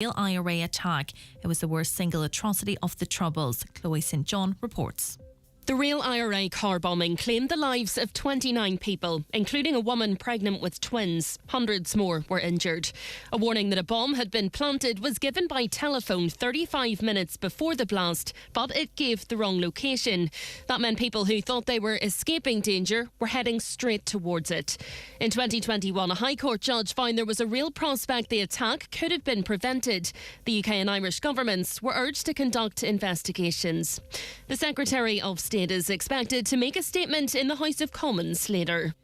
real IRA attack. It was the worst single atrocity of the Troubles. Chloe St John reports. The real IRA car bombing claimed the lives of 29 people, including a woman pregnant with twins. Hundreds more were injured. A warning that a bomb had been planted was given by telephone 35 minutes before the blast, but it gave the wrong location. That meant people who thought they were escaping danger were heading straight towards it. In 2021, a High Court judge found there was a real prospect the attack could have been prevented. The UK and Irish governments were urged to conduct investigations. The Secretary of State is expected to make a statement in the House of Commons later.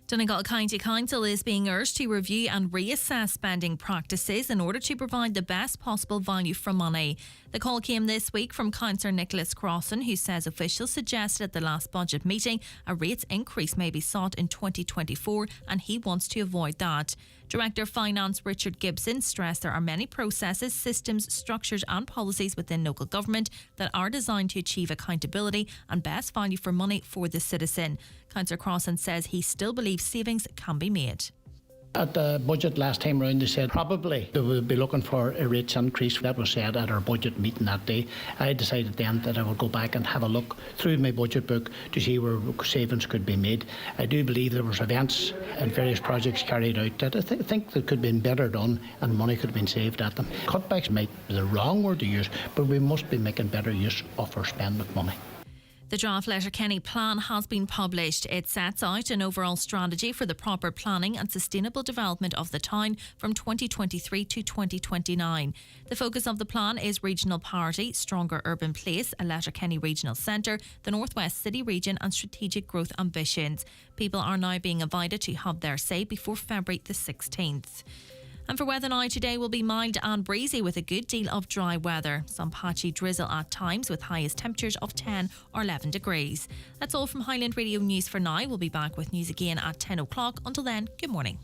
Donegal County Council is being urged to review and reassess spending practices in order to provide the best possible value for money. The call came this week from Councillor Nicholas Crossan, who says officials suggested at the last budget meeting a rates increase may be sought in 2024 and he wants to avoid that. Director of Finance Richard Gibson stressed there are many processes, systems, structures and policies within local government that are designed to achieve accountability and best value for money for the citizen. Councillor Crossan says he still believes savings can be made. At the budget last time round, they said probably they would be looking for a rates increase. That was said at our budget meeting that day. I decided then that I would go back and have a look through my budget book to see where savings could be made. I do believe there was events and various projects carried out that I think that could have been better done and money could have been saved at them. Cutbacks might be the wrong word to use, but we must be making better use of our spend of money. The draft Letterkenny plan has been published. It sets out an overall strategy for the proper planning and sustainable development of the town from 2023 to 2029. The focus of the plan is regional parity, stronger urban place, a Letterkenny regional centre, the North West City region and strategic growth ambitions. People are now being invited to have their say before February the 16th. And for weather now, today will be mild and breezy with a good deal of dry weather. Some patchy drizzle at times with highest temperatures of 10 or 11 degrees. That's all from Highland Radio News for now. We'll be back with news again at 10 o'clock. Until then, good morning.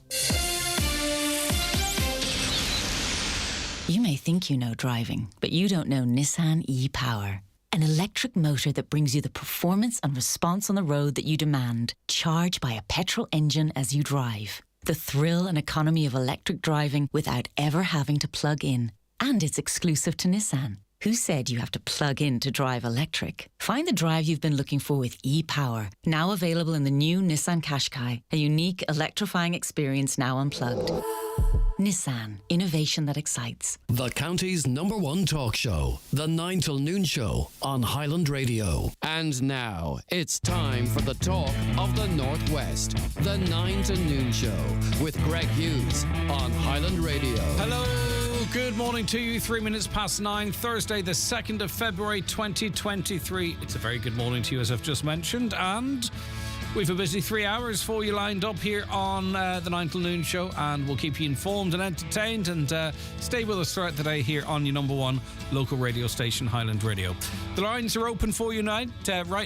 You may think you know driving, but you don't know Nissan e-Power. An electric motor that brings you the performance and response on the road that you demand, charged by a petrol engine as you drive. The thrill and economy of electric driving without ever having to plug in. And it's exclusive to Nissan. Who said you have to plug in to drive electric? Find the drive you've been looking for with e-Power. Now available in the new Nissan Qashqai. A unique electrifying experience now unplugged. Nissan. Innovation that excites. The county's #1 talk show. The 9 till noon show on Highland Radio. And now it's time for the talk of the Northwest. The 9 to noon show with Greg Hughes on Highland Radio. Hello, good morning to you. 3 minutes past 9, Thursday, the 2nd of February 2023. It's a very good morning to you, as I've just mentioned, and we've a busy 3 hours for you lined up here on the 9 till noon show, and we'll keep you informed and entertained, and stay with us throughout the day here on your #1 local radio station, Highland Radio. The lines are open for you right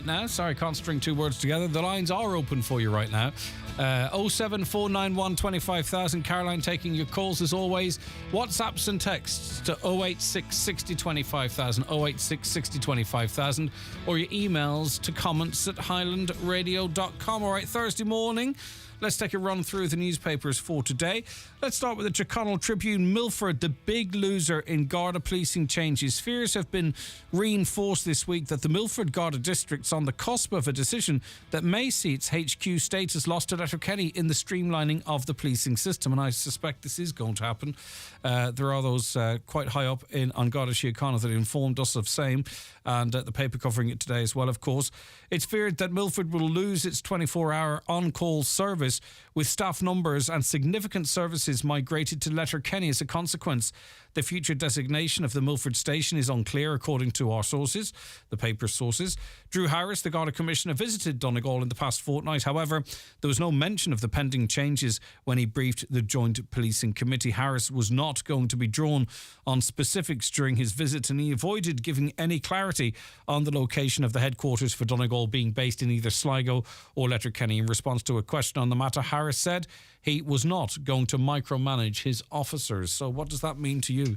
now. Sorry, I can't string two words together. The lines are open for you right now. 07491 25000. Caroline taking your calls as always. WhatsApps and texts to 086 60 25000, 086 60 25000, or your emails to comments@highlandradio.com. All right, Thursday morning. Let's take a run through the newspapers for today. Let's start with the Tyrconnell Tribune. Milford, the big loser in Garda policing changes. Fears have been reinforced this week that the Milford Garda district's on the cusp of a decision that may see its HQ status lost to Letterkenny in the streamlining of the policing system. And I suspect this is going to happen. There are those quite high up on Garda Síochána that informed us of same, and the paper covering it today as well, of course. It's feared that Milford will lose its 24-hour on-call service, with staff numbers and significant services migrated to Letterkenny as a consequence. The future designation of the Milford station is unclear, according to our sources, the paper's sources. Drew Harris, the Garda Commissioner, visited Donegal in the past fortnight. However, there was no mention of the pending changes when he briefed the Joint Policing Committee. Harris was not going to be drawn on specifics during his visit, and he avoided giving any clarity on the location of the headquarters for Donegal being based in either Sligo or Letterkenny. In response to a question on the matter, Harris said he was not going to micromanage his officers. So what does that mean to you?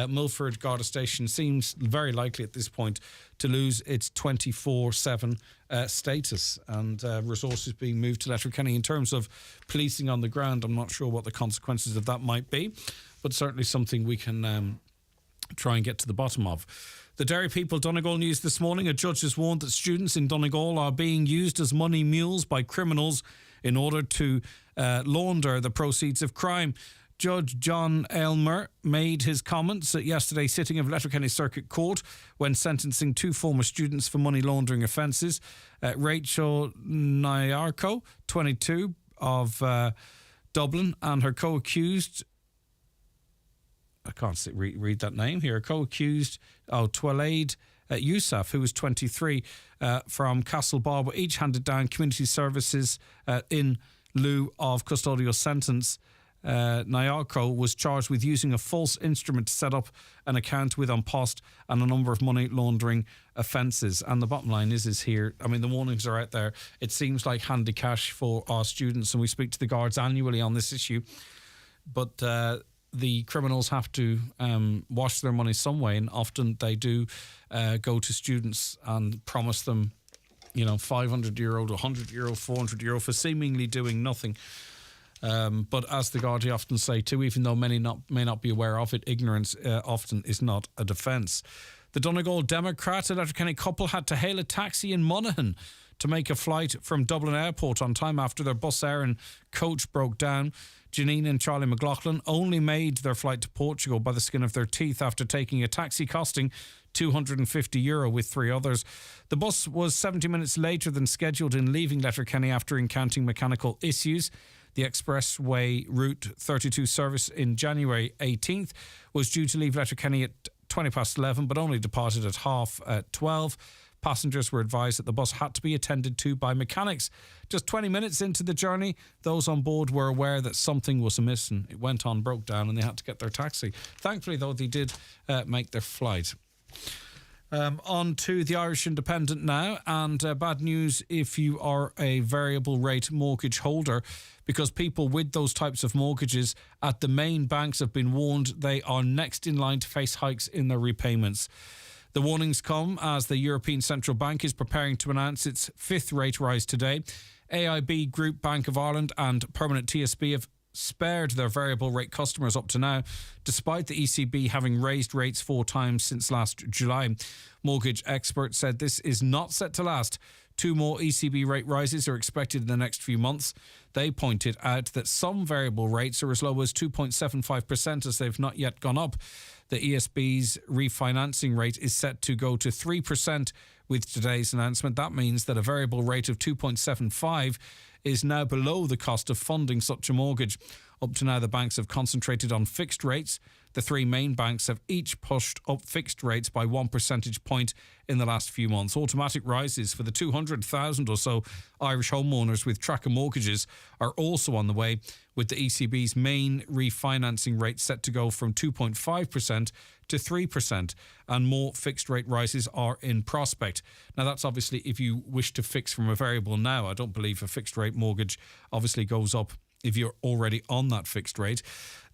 Milford Garda Station seems very likely at this point to lose its 24/7 status, and resources being moved to Letterkenny. In terms of policing on the ground, I'm not sure what the consequences of that might be. but certainly something we can try and get to the bottom of. The Derry People Donegal News this morning. A judge has warned that students in Donegal are being used as money mules by criminals in order to launder the proceeds of crime. Judge John Aylmer made his comments at yesterday's sitting of Letterkenny Circuit Court when sentencing 2 former students for money laundering offences. Rachel Nyarko, 22, of Dublin, and her co-accused, I can't read that name here, co-accused, Twalaid Yousaf, who was 23, from Castlebar, each handed down community services in lieu of custodial sentence. Nyarko was charged with using a false instrument to set up an account with An Post and a number of money laundering offences. And the bottom line is here, I mean, the warnings are out there. It seems like handy cash for our students, and we speak to the guards annually on this issue. But the criminals have to wash their money some way, and often they do go to students and promise them, €500 to €100, €400 for seemingly doing nothing. But as the Gardaí often say too, even though many may not be aware of it, ignorance often is not a defence. The Donegal Democrat, a Letterkenny couple, had to hail a taxi in Monaghan to make a flight from Dublin Airport on time after their bus Éireann coach broke down. Janine and Charlie McLaughlin only made their flight to Portugal by the skin of their teeth after taking a taxi costing €250 with 3 others. The bus was 70 minutes later than scheduled in leaving Letterkenny after encountering mechanical issues. The Expressway Route 32 service in January 18th was due to leave Letterkenny at 11:20, but only departed at 12:30. Passengers were advised that the bus had to be attended to by mechanics. Just 20 minutes into the journey, those on board were aware that something was amiss, and it went on, broke down, and they had to get their taxi. Thankfully, though, they did make their flight. On to the Irish Independent now, and bad news if you are a variable rate mortgage holder, because people with those types of mortgages at the main banks have been warned they are next in line to face hikes in their repayments. The warnings come as the European Central Bank is preparing to announce its 5th rate rise today. AIB Group, Bank of Ireland and Permanent TSB have spared their variable rate customers up to now, despite the ECB having raised rates 4 times since last July. Mortgage experts said this is not set to last. 2 more ECB rate rises are expected in the next few months. They pointed out that some variable rates are as low as 2.75% as they've not yet gone up. The ESB's refinancing rate is set to go to 3% with today's announcement. That means that a variable rate of 2.75 is now below the cost of funding such a mortgage. Up to now, the banks have concentrated on fixed rates. The 3 main banks have each pushed up fixed rates by 1 percentage point in the last few months. Automatic rises for the 200,000 or so Irish homeowners with tracker mortgages are also on the way, with the ECB's main refinancing rate set to go from 2.5% to 3%, and more fixed rate rises are in prospect. Now, that's obviously if you wish to fix from a variable now. I don't believe a fixed rate mortgage obviously goes up if you're already on that fixed rate.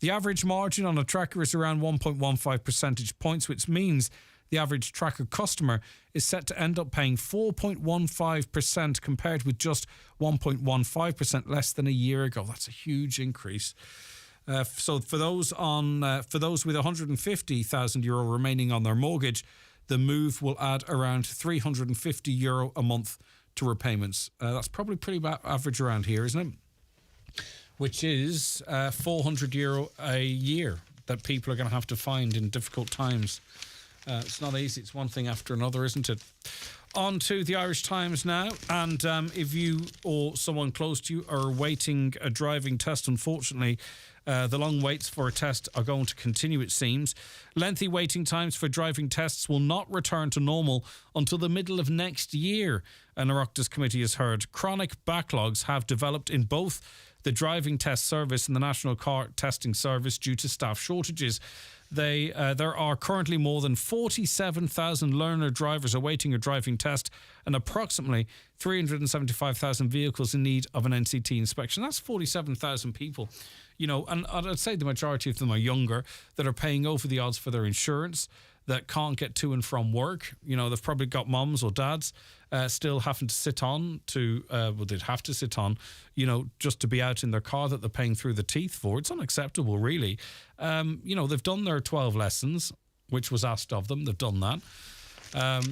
The average margin on a tracker is around 1.15 percentage points, which means the average tracker customer is set to end up paying 4.15% compared with just 1.15% less than a year ago. That's a huge increase. So for those with €150,000 remaining on their mortgage, the move will add around €350 a month to repayments. That's probably pretty average around here, isn't it? Which is €400 a year that people are going to have to find in difficult times. It's not easy. It's one thing after another, isn't it? On to the Irish Times now. And if you or someone close to you are awaiting a driving test, unfortunately, the long waits for a test are going to continue, it seems. Lengthy waiting times for driving tests will not return to normal until the middle of next year, an Oireachtas committee has heard. Chronic backlogs have developed in both the driving test service and the National Car Testing Service due to staff shortages. There are currently more than 47,000 learner drivers awaiting a driving test and approximately 375,000 vehicles in need of an NCT inspection. That's 47,000 people, and I'd say the majority of them are younger, that are paying over the odds for their insurance, that can't get to and from work. You know, they've probably got mums or dads still having to sit on to, they'd have to sit on, you know, just to be out in their car that they're paying through the teeth for. It's unacceptable, really. You know, they've done their 12 lessons, which was asked of them. They've done that.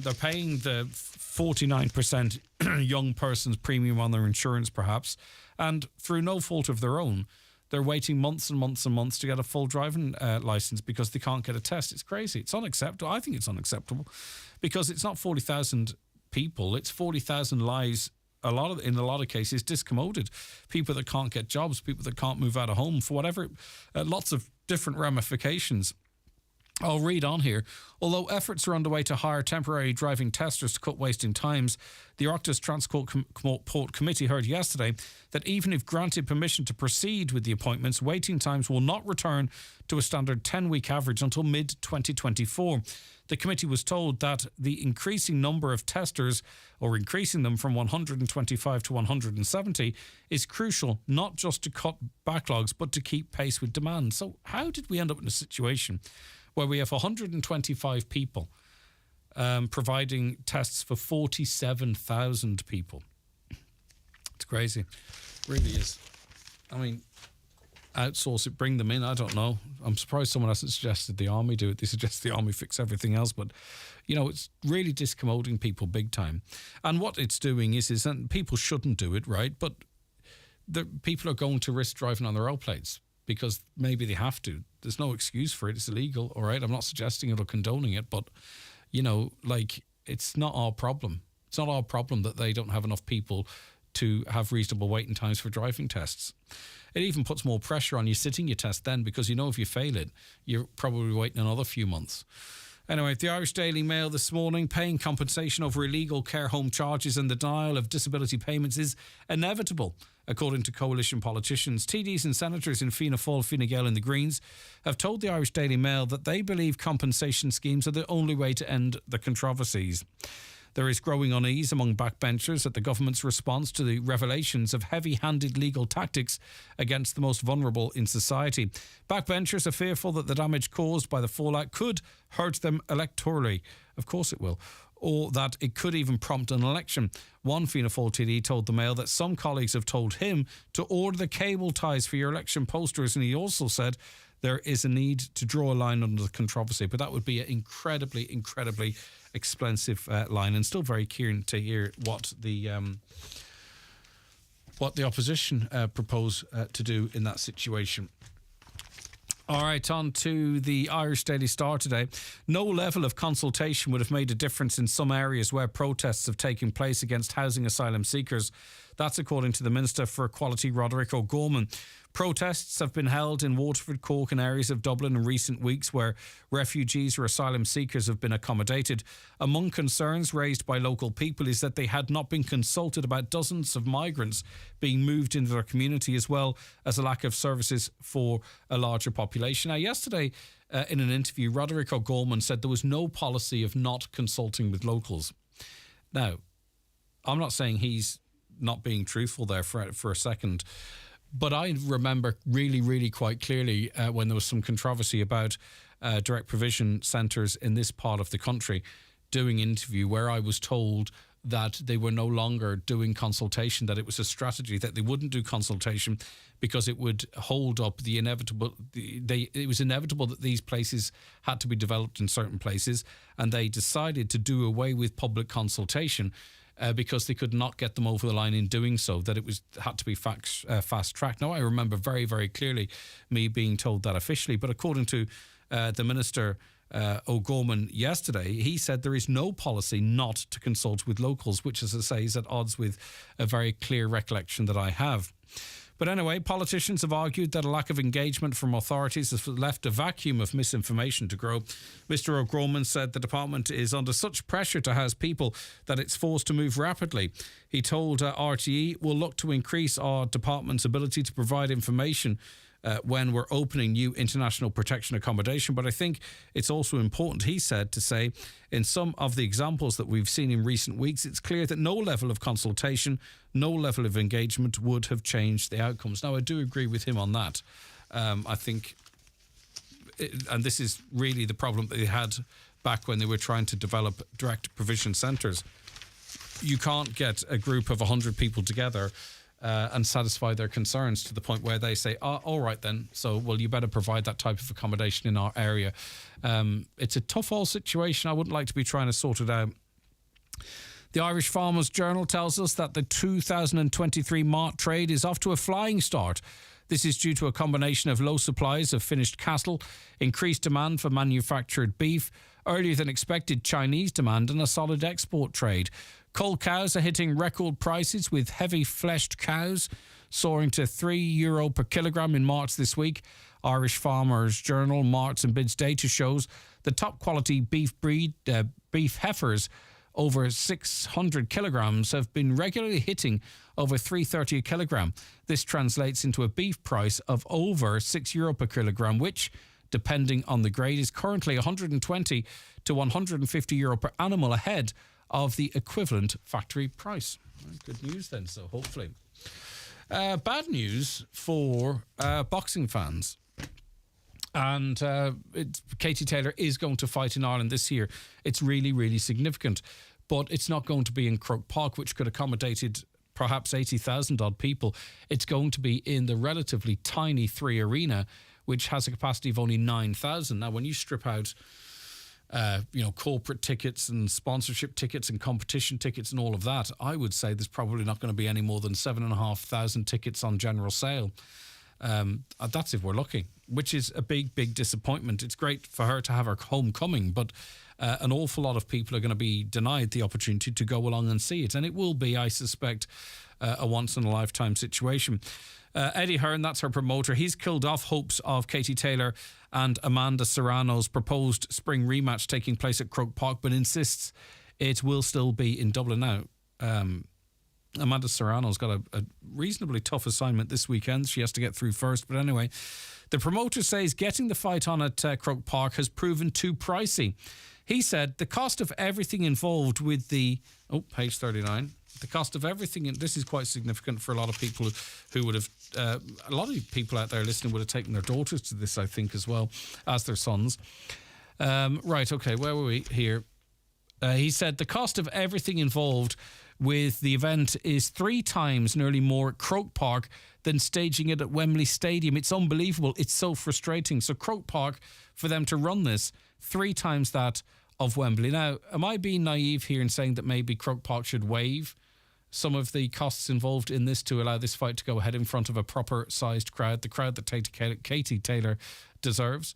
They're paying the 49% young person's premium on their insurance, perhaps, and through no fault of their own, they're waiting months and months and months to get a full driving license because they can't get a test. It's crazy. It's unacceptable. I think it's unacceptable because it's not 40,000 people. It's 40,000 lives. In a lot of cases, discommoded. People that can't get jobs, people that can't move out of home for whatever. Lots of different ramifications. I'll read on here. Although efforts are underway to hire temporary driving testers to cut wasting times, the Oireachtas Transport Committee heard yesterday that even if granted permission to proceed with the appointments, waiting times will not return to a standard 10-week average until mid-2024. The committee was told that the increasing number of testers, or increasing them from 125 to 170, is crucial not just to cut backlogs but to keep pace with demand. So how did we end up in a situation where we have 125 people providing tests for 47,000 people? It's crazy. It really is. I mean, outsource it, bring them in. I don't know. I'm surprised someone hasn't suggested the army do it. They suggest the army fix everything else. But, you know, it's really discommoding people big time. And what it's doing is and people shouldn't do it, right? But the people are going to risk driving on their own plates because maybe they have to. There's no excuse for it. It's illegal, all right? I'm not suggesting it or condoning it, but, you know, like, it's not our problem. It's not our problem that they don't have enough people to have reasonable waiting times for driving tests. It even puts more pressure on you sitting your test then, because you know if you fail it, you're probably waiting another few months. Anyway, the Irish Daily Mail this morning, paying compensation over illegal care home charges and the denial of disability payments is inevitable, according to coalition politicians. TDs and senators in Fianna Fáil, Fine Gael and the Greens have told the Irish Daily Mail that they believe compensation schemes are the only way to end the controversies. There is growing unease among backbenchers at the government's response to the revelations of heavy-handed legal tactics against the most vulnerable in society. Backbenchers are fearful that the damage caused by the fallout could hurt them electorally. Of course it will. Or that it could even prompt an election. One Fianna Fáil TD told the Mail that some colleagues have told him to order the cable ties for your election posters, and he also said there is a need to draw a line under the controversy. But that would be an incredibly, incredibly expensive line, and still very keen to hear what the opposition propose to do in that situation. All right, on to the Irish Daily Star today. No level of consultation would have made a difference in some areas where protests have taken place against housing asylum seekers. That's according to the Minister for Equality, Roderick O'Gorman. Protests have been held in Waterford, Cork and areas of Dublin in recent weeks where refugees or asylum seekers have been accommodated. Among concerns raised by local people is that they had not been consulted about dozens of migrants being moved into their community, as well as a lack of services for a larger population. Now, yesterday, in an interview, Roderick O'Gorman said there was no policy of not consulting with locals. Now, I'm not saying he's not being truthful there for a second, but I remember really, really quite clearly when there was some controversy about direct provision centres in this part of the country doing an interview where I was told that they were no longer doing consultation, that it was a strategy that they wouldn't do consultation because it would hold up the inevitable. It was inevitable that these places had to be developed in certain places, and they decided to do away with public consultation because they could not get them over the line in doing so, that it had to be fast-tracked. Now, I remember very, very clearly me being told that officially, but according to the Minister O'Gorman yesterday, he said there is no policy not to consult with locals, which, as I say, is at odds with a very clear recollection that I have. But anyway, politicians have argued that a lack of engagement from authorities has left a vacuum of misinformation to grow. Mr O'Gorman said the department is under such pressure to house people that it's forced to move rapidly. He told RTE, we'll look to increase our department's ability to provide information when we're opening new international protection accommodation. But I think it's also important, he said, to say in some of the examples that we've seen in recent weeks, it's clear that no level of consultation, no level of engagement would have changed the outcomes. Now, I do agree with him on that. I think and this is really the problem that they had back when they were trying to develop direct provision centres. You can't get a group of 100 people together and satisfy their concerns to the point where they say, oh, all right then, so, well, you better provide that type of accommodation in our area. It's a tough old situation. I wouldn't like to be trying to sort it out. The Irish Farmers Journal tells us that the 2023 mart trade is off to a flying start. This is due to a combination of low supplies of finished cattle, increased demand for manufactured beef, earlier than expected Chinese demand, and a solid export trade. Cull cows are hitting record prices, with heavy-fleshed cows soaring to €3 per kilogram in March this week. Irish Farmers Journal Marts and Bids data shows the top quality beef breed, beef heifers over 600 kilograms have been regularly hitting over €3.30 a kilogram. This translates into a beef price of over €6 per kilogram, which, depending on the grade, is currently €120 to €150 per animal ahead of the equivalent factory price. Good news then, so hopefully. Bad news for boxing fans. And Katie Taylor is going to fight in Ireland this year. It's really, really significant. But it's not going to be in Croke Park, which could have accommodated perhaps 80,000 odd people. It's going to be in the relatively tiny 3 Arena, which has a capacity of only 9,000. Now, when you strip out corporate tickets and sponsorship tickets and competition tickets and all of that, I would say there's probably not going to be any more than 7,500 tickets on general sale. That's if we're lucky, which is a big, big disappointment. It's great for her to have her homecoming, but an awful lot of people are going to be denied the opportunity to go along and see it. And it will be, I suspect, a once-in-a-lifetime situation. Eddie Hearn, that's her promoter, he's killed off hopes of Katie Taylor and Amanda Serrano's proposed spring rematch taking place at Croke Park, but insists it will still be in Dublin now. Amanda Serrano's got a reasonably tough assignment this weekend. She has to get through first. But anyway, the promoter says getting the fight on at Croke Park has proven too pricey. He said the cost of everything involved with the... Oh, page 39. The cost of everything, and this is quite significant for a lot of people who would have... a lot of people out there listening would have taken their daughters to this, I think, as well, as their sons. Right, okay, where were we here? He said the cost of everything involved with the event is 3 times nearly more at Croke Park than staging it at Wembley Stadium. It's unbelievable. It's so frustrating. So Croke Park, for them to run this, 3 times that of Wembley. Now, am I being naive here in saying that maybe Croke Park should waive some of the costs involved in this to allow this fight to go ahead in front of a proper-sized crowd, the crowd that Katie Taylor deserves?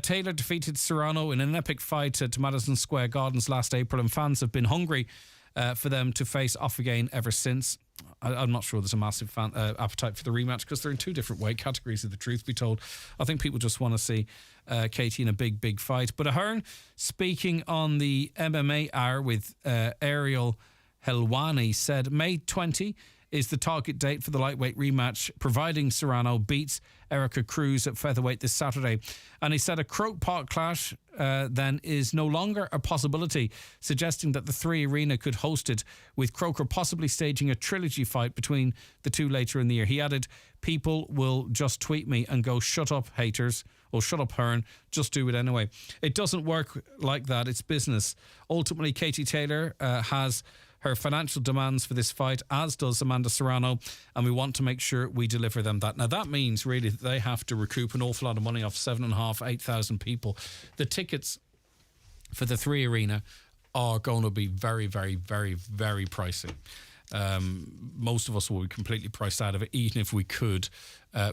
Taylor defeated Serrano in an epic fight at Madison Square Gardens last April, and fans have been hungry for them to face off again ever since. I'm not sure there's a massive appetite for the rematch because they're in 2 different weight categories, if the truth be told. I think people just want to see Katie in a big, big fight. But Ahern, speaking on the MMA Hour with Ariel Helwani, said May 20 is the target date for the lightweight rematch, providing Serrano beats Erica Cruz at featherweight this Saturday. And he said a Croke Park clash then is no longer a possibility, suggesting that the 3 Arena could host it, with Croker possibly staging a trilogy fight between the 2 later in the year. He added, people will just tweet me and go, shut up, haters, or shut up, Hearn, just do it anyway. It doesn't work like that. It's business. Ultimately, Katie Taylor has her financial demands for this fight, as does Amanda Serrano, and we want to make sure we deliver them that. Now, that means really that they have to recoup an awful lot of money off 7,500, 8,000 people. The tickets for the 3 Arena are going to be very, very, very, very pricey. Most of us will be completely priced out of it, even if we could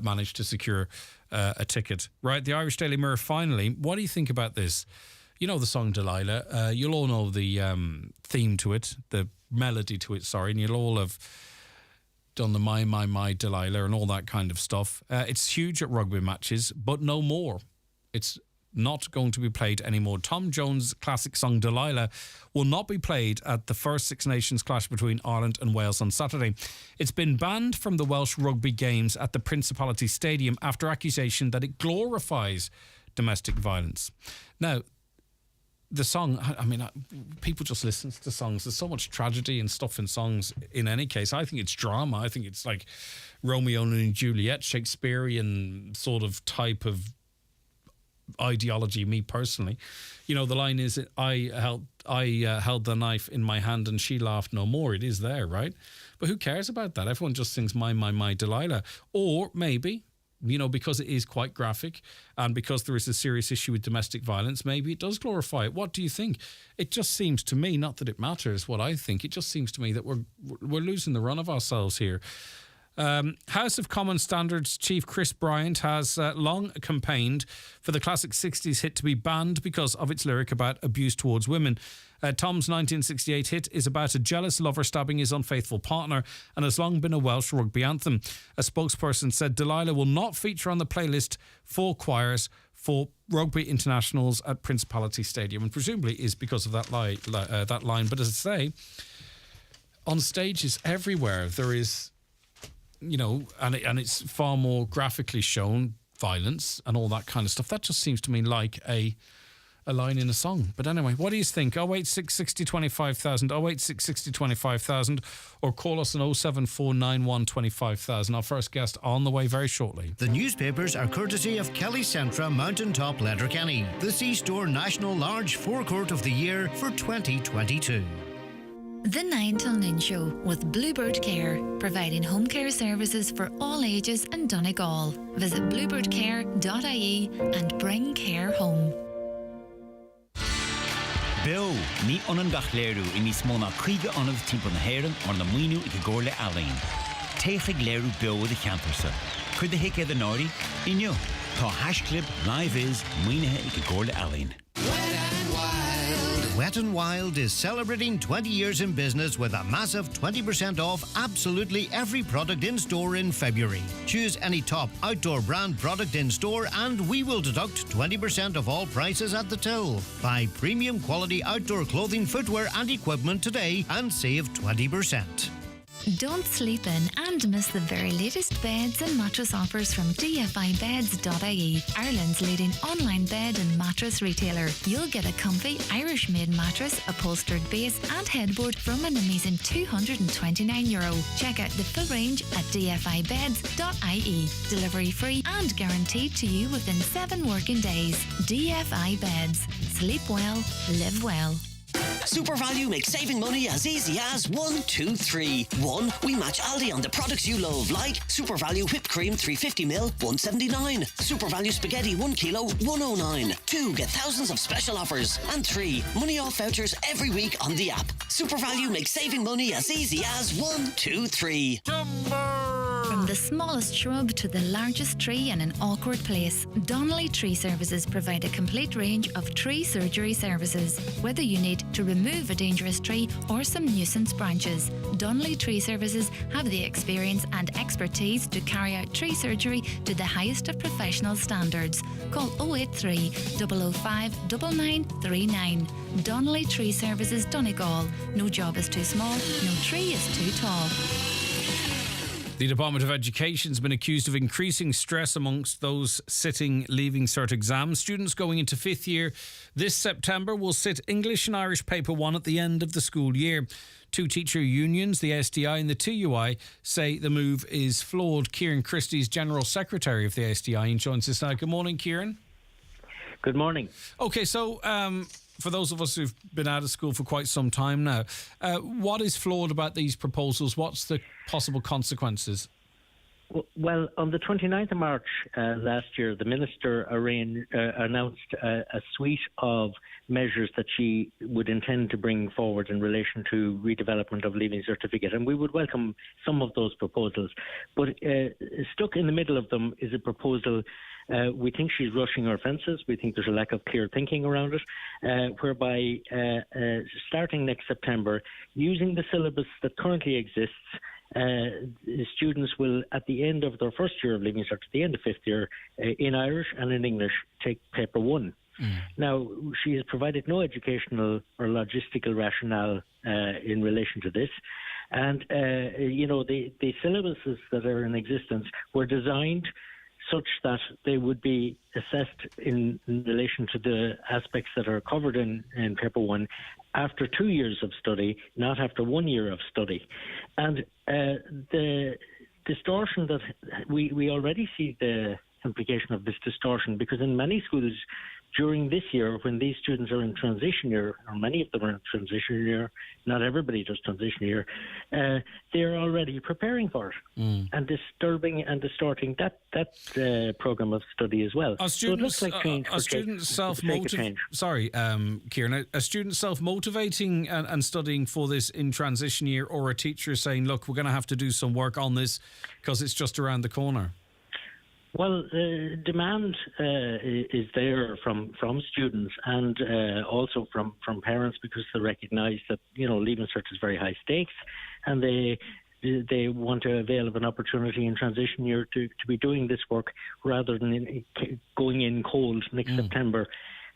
manage to secure a ticket. Right, the Irish Daily Mirror, finally, what do you think about this? You know the song Delilah. You'll all know the theme to it, the melody to it, sorry, and you'll all have done the My Delilah and all that kind of stuff. It's huge at rugby matches, but no more. It's not going to be played anymore. Tom Jones' classic song Delilah will not be played at the first Six Nations clash between Ireland and Wales on Saturday. It's been banned from the Welsh rugby games at the Principality Stadium after accusation that it glorifies domestic violence. Now, the song, I mean, people just listen to songs. There's so much tragedy and stuff in songs in any case. I think it's drama. I think it's like Romeo and Juliet, Shakespearean sort of type of ideology, me personally. You know, the line is, I held the knife in my hand and she laughed no more. It is there, right? But who cares about that? Everyone just thinks, my, Delilah. Or maybe, you know, because it is quite graphic and because there is a serious issue with domestic violence, maybe it does glorify it. What do you think? It just seems to me, not that it matters what I think, it just seems to me that we're losing the run of ourselves here. House of Commons Standards Chief Chris Bryant has long campaigned for the classic 60s hit to be banned because of its lyric about abuse towards women. Tom's 1968 hit is about a jealous lover stabbing his unfaithful partner and has long been a Welsh rugby anthem. A spokesperson said Delilah will not feature on the playlist for choirs for rugby internationals at Principality Stadium, and presumably is because of that line. But as I say, on stages everywhere there is, you know, and it's far more graphically shown, violence and all that kind of stuff. That just seems to me like a line in a song. But anyway, what do you think? 086 60 25,000, 086 60 25,000, or call us on 07491 25,000. Our first guest on the way very shortly. The newspapers are courtesy of Kelly Centra Mountaintop Letterkenny, the C-Store National Large Forecourt of the Year for 2022. The 9 till noon show with Bluebird Care, providing home care services for all ages in Donegal. Visit bluebirdcare.ie and bring care home. Bill, ní onan gach léirú I ní smóna chuige anamh timp na héireann or na muoinú I go gcóir le Alain. Téigh léirú Bill with a campersa. Chud a hic the náirí, inniu. Tá Hashclub live is muoinethe I go gcóir le Alain. Wet n Wild is celebrating 20 years in business with a massive 20% off absolutely every product in store in February. Choose any top outdoor brand product in store and we will deduct 20% of all prices at the till. Buy premium quality outdoor clothing, footwear and equipment today and save 20%. Don't sleep in and miss the very latest beds and mattress offers from dfibeds.ie, Ireland's leading online bed and mattress retailer. You'll get a comfy Irish-made mattress, upholstered base and headboard from an amazing €229. Check out the full range at dfibeds.ie. Delivery free and guaranteed to you within 7 working days. DFI Beds. Sleep well, live well. Super Value makes saving money as easy as 1, 2, 3. 1. We match Aldi on the products you love, like Super Value whipped cream 350ml, $1.79. Super Value spaghetti 1 kilo, $1.09. 2. Get thousands of special offers. And 3. Money off vouchers every week on the app. Super Value makes saving money as easy as 1, 2, 3. From the smallest shrub to the largest tree in an awkward place, Donnelly Tree Services provide a complete range of tree surgery services. Whether you need to remove a dangerous tree or some nuisance branches, Donnelly Tree Services have the experience and expertise to carry out tree surgery to the highest of professional standards. Call 083 005 9939. Donnelly Tree Services, Donegal. No job is too small, no tree is too tall. The Department of Education has been accused of increasing stress amongst those sitting Leaving Cert exams. Students going into 5th year this September will sit English and Irish Paper 1 at the end of the school year. 2 teacher unions, the SDI and the TUI, say the move is flawed. Kieran Christie's General Secretary of the SDI and joins us now. Good morning, Kieran. Good morning. Okay, so for those of us who've been out of school for quite some time now, what is flawed about these proposals? What's the possible consequences? Well, on the 29th of March last year, the Minister announced a suite of measures that she would intend to bring forward in relation to redevelopment of Leaving Certificate, and we would welcome some of those proposals. But stuck in the middle of them is a proposal. We think she's rushing her fences. We think there's a lack of clear thinking around it, whereby starting next September, using the syllabus that currently exists, students will, at the end of their first year of Leaving Cert, at the end of 5th year, in Irish and in English, take paper 1. Now, she has provided no educational or logistical rationale in relation to this. And, the syllabuses that are in existence were designed such that they would be assessed in relation to the aspects that are covered in paper 1 after 2 years of study, not after 1 year of study. And the distortion that we already see the implication of this distortion, because in many schools during this year, when these students are in transition year, or many of them are in transition year, not everybody does transition year, they're already preparing for it and disturbing and distorting that program of study as well. Are students, so it looks like change are students self-motivating? Sorry, Kieran, are students self-motivating and studying for this in transition year, or are teachers saying, look, we're going to have to do some work on this because it's just around the corner? Well, demand is there from students and also from parents, because they recognise that Leaving Cert is very high stakes, and they want to avail of an opportunity in transition year to be doing this work rather than going in cold next September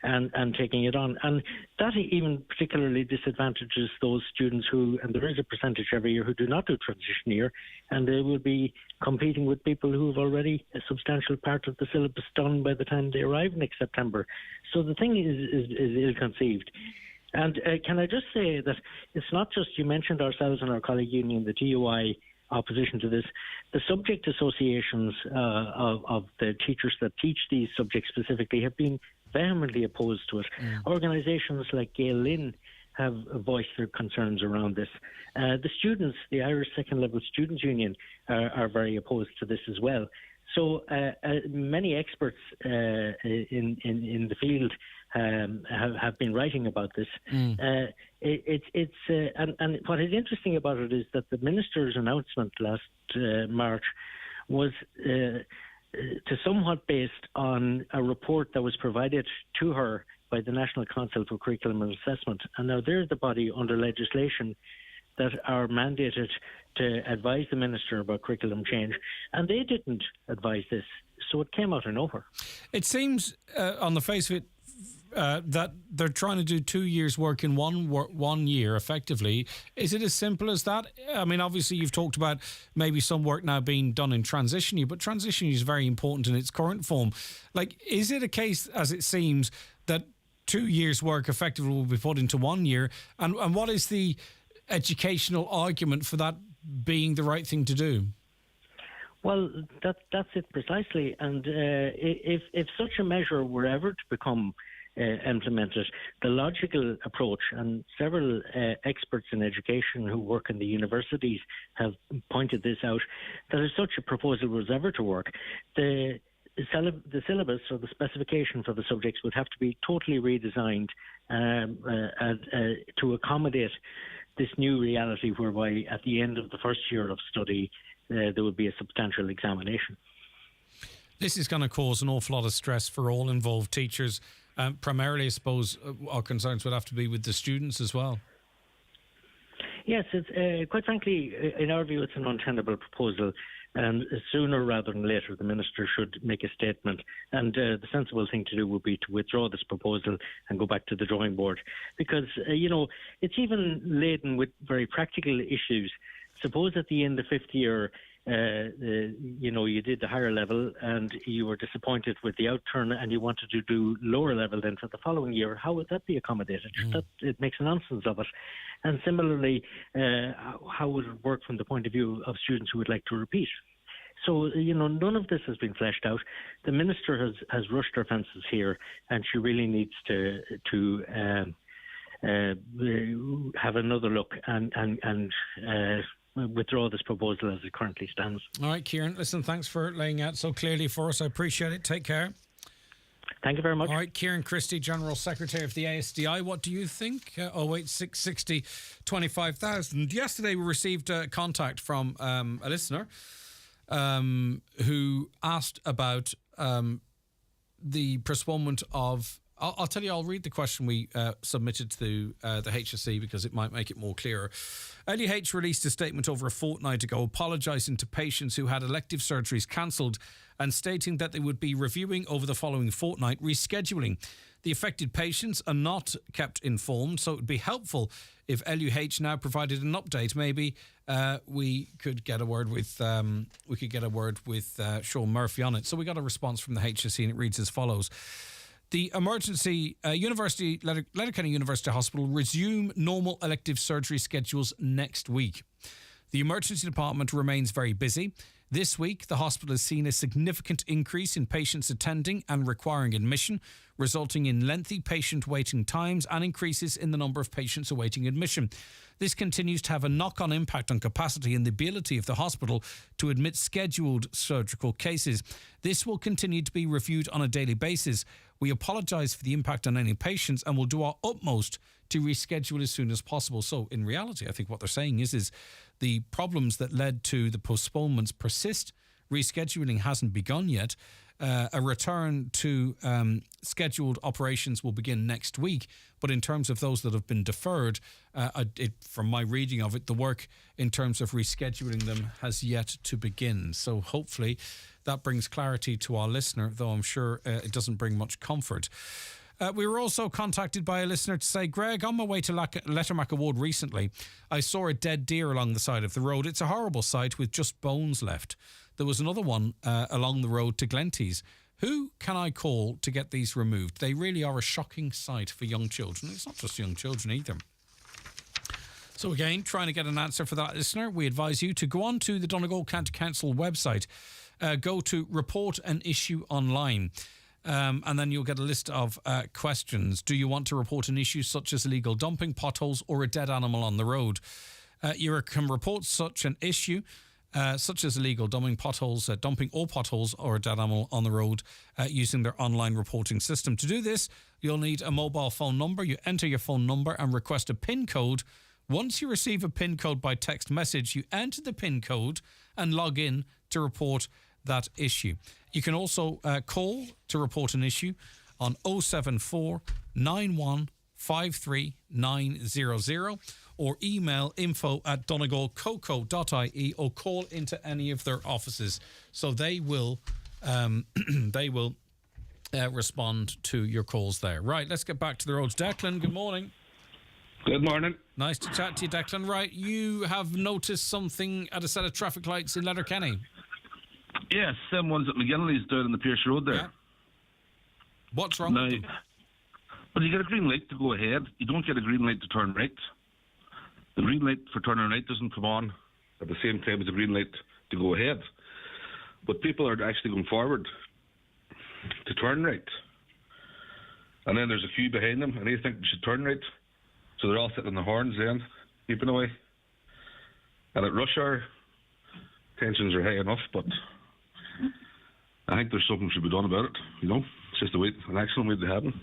and taking it on. And that even particularly disadvantages those students who, and there is a percentage every year, who do not do transition year, and they will be competing with people who have already a substantial part of the syllabus done by the time they arrive next September. So the thing is ill-conceived. And can I just say that it's not just, you mentioned ourselves and our colleague union, the TUI, opposition to this. The subject associations of the teachers that teach these subjects specifically have been vehemently opposed to it. Organisations like Gael Lynn have voiced their concerns around this. The students, the Irish Second Level Students' Union, are very opposed to this as well. So many experts in the field have been writing about this. And what is interesting about it is that the minister's announcement last March was to somewhat based on a report that was provided to her by the National Council for Curriculum and Assessment. And now they're the body under legislation that are mandated to advise the minister about curriculum change, and they didn't advise this, so it came out of nowhere. It seems, on the face of it, that they're trying to do 2 years' work in one year, effectively. Is it as simple as that? I mean, obviously, you've talked about maybe some work now being done in transition year, but transition year is very important in its current form. Like, is it a case, as it seems, that 2 years' work effectively will be put into 1 year? And what is the educational argument for that being the right thing to do? Well, that's it precisely. And if such a measure were ever to become implemented, the logical approach, and several experts in education who work in the universities have pointed this out, that if such a proposal was ever to work, the syllabus or the specification for the subjects would have to be totally redesigned to accommodate this new reality, whereby at the end of the first year of study there would be a substantial examination. This is going to cause an awful lot of stress for all involved teachers. Primarily, I suppose, our concerns would have to be with the students as well. Yes, it's, quite frankly, in our view, it's an untenable proposal. And sooner rather than later, the minister should make a statement. And the sensible thing to do would be to withdraw this proposal and go back to the drawing board. Because, it's even laden with very practical issues. Suppose at the end of fifth year, you did the higher level and you were disappointed with the outturn and you wanted to do lower level then for the following year. How would that be accommodated? It makes a nonsense of it. And similarly, how would it work from the point of view of students who would like to repeat? So, none of this has been fleshed out. The minister has rushed her fences here, and she really needs to have another look and withdraw this proposal as it currently stands. All right, Kieran, listen, thanks for laying out so clearly for us. I appreciate it. Take care. Thank you very much. All right, Kieran Christie, General Secretary of the ASDI. What do you think? 08660 25,000. Yesterday we received contact from a listener who asked about the postponement of... I'll tell you, I'll read the question we submitted to the HSE because it might make it more clearer. LUH released a statement over a fortnight ago apologising to patients who had elective surgeries cancelled and stating that they would be reviewing over the following fortnight rescheduling. The affected patients are not kept informed, so it would be helpful if LUH now provided an update. Maybe we could get a word with Sean Murphy on it. So we got a response from the HSE and it reads as follows. The emergency Letterkenny University Hospital resume normal elective surgery schedules next week. The emergency department remains very busy. This week, the hospital has seen a significant increase in patients attending and requiring admission, resulting in lengthy patient waiting times and increases in the number of patients awaiting admission. This continues to have a knock-on impact on capacity and the ability of the hospital to admit scheduled surgical cases. This will continue to be reviewed on a daily basis. We apologise for the impact on any patients and will do our utmost to reschedule as soon as possible. So in reality, I think what they're saying is the problems that led to the postponements persist. Rescheduling hasn't begun yet. A return to scheduled operations will begin next week. But in terms of those that have been deferred, from my reading of it, the work in terms of rescheduling them has yet to begin. So hopefully that brings clarity to our listener, though I'm sure it doesn't bring much comfort. We were also contacted by a listener to say, Greg, on my way to Lettermack Ward recently, I saw a dead deer along the side of the road. It's a horrible sight with just bones left. There was another one along the road to Glenties. Who can I call to get these removed? They really are a shocking sight for young children. It's not just young children either. So again, trying to get an answer for that listener, we advise you to go on to the Donegal County Council website, go to Report an Issue Online. And then you'll get a list of questions. Do you want to report an issue such as illegal dumping, potholes, or a dead animal on the road? You can report such an issue, such as illegal dumping, potholes, dumping or potholes, or a dead animal on the road using their online reporting system. To do this, you'll need a mobile phone number. You enter your phone number and request a PIN code. Once you receive a PIN code by text message, you enter the PIN code and log in to report that issue. You can also call to report an issue on 074 91 53 900 or email info@donegalcoco.ie or call into any of their offices. So they will respond to your calls there. Right, let's get back to the roads. Declan, good morning. Good morning. Nice to chat to you, Declan. Right, you have noticed something at a set of traffic lights in Letterkenny. Yes, same ones at McGinley's down on the Pierce Road there. Yeah. What's wrong with them? Well, you get a green light to go ahead. You don't get a green light to turn right. The green light for turning right doesn't come on at the same time as the green light to go ahead. But people are actually going forward to turn right. And then there's a queue behind them, and they think they should turn right. So they're all sitting on the horns then, keeping away. And at rush hour, tensions are high enough, but I think there's something should be done about it, you know. It's just an accident waiting to happen.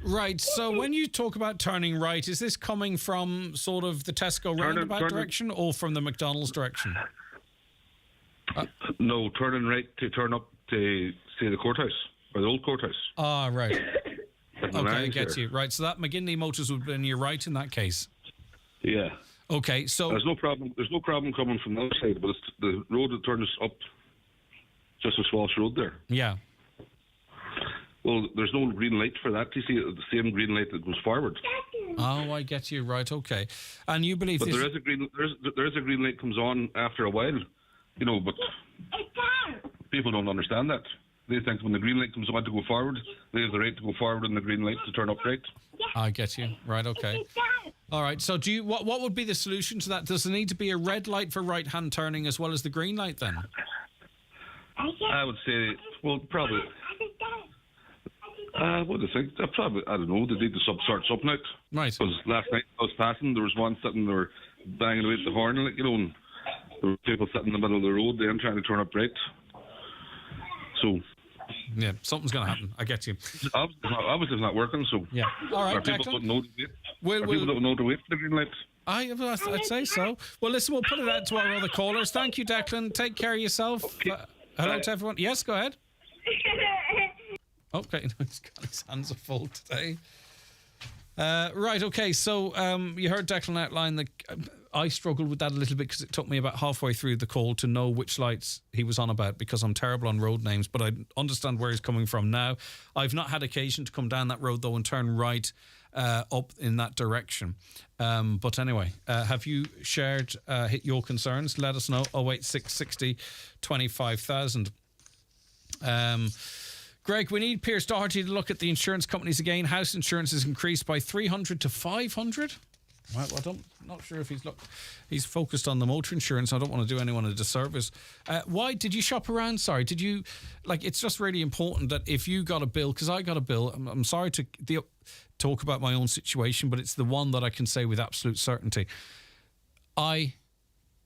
Right, so when you talk about turning right, is this coming from sort of the Tesco roundabout direction or from the McDonald's direction? No, turning right to turn up to, say, the courthouse, or the old courthouse. Ah, right. Okay, I get you. Right, so that McGinley Motors would be on your right in that case? Yeah. Okay, so... There's no problem coming from the other side, but it's the road that turns up just a Walsh Road there. Yeah. Well, there's no green light for that. You see, the same green light that goes forward. Oh, I get you. Right, okay. And you believe... But there is a green light comes on after a while, you know, but people don't understand that. They think when the green light comes on to go forward, they have the right to go forward and the green light to turn up right. I get you. Right, okay. All right, so do you? What would be the solution to that? Does there need to be a red light for right-hand turning as well as the green light then? I would say, well, probably... what do you think? Probably, I don't know, they need to sort something out. Right. Because last night I was passing, there was one sitting there banging away at the horn, like, you know, and there were people sitting in the middle of the road then trying to turn up right. So... Yeah, something's going to happen. I get you. Obviously it's not working, so... Yeah. All right, people don't know to wait. People don't know to wait for the green light. I'd say so. Well, listen, we'll put it out to our other callers. Thank you, Declan. Take care of yourself. Okay. Hello to everyone. Yes, go ahead. Okay, he's got his hands are full today. Right, okay, so you heard Declan outline that I struggled with that a little bit because it took me about halfway through the call to know which lights he was on about because I'm terrible on road names, but I understand where he's coming from now. I've not had occasion to come down that road, though, and turn right up in that direction. But anyway, have you shared your concerns? Let us know. 08660 25,000. Greg, we need Pierce Doherty to look at the insurance companies again. House insurance has increased by 300 to 500. Right, well, not sure if he's focused on the motor insurance. I don't want to do anyone a disservice. Why did you shop around? Sorry, did you it's just really important that if you got a bill, because I got a bill. I'm sorry to talk about my own situation, but it's the one that I can say with absolute certainty. I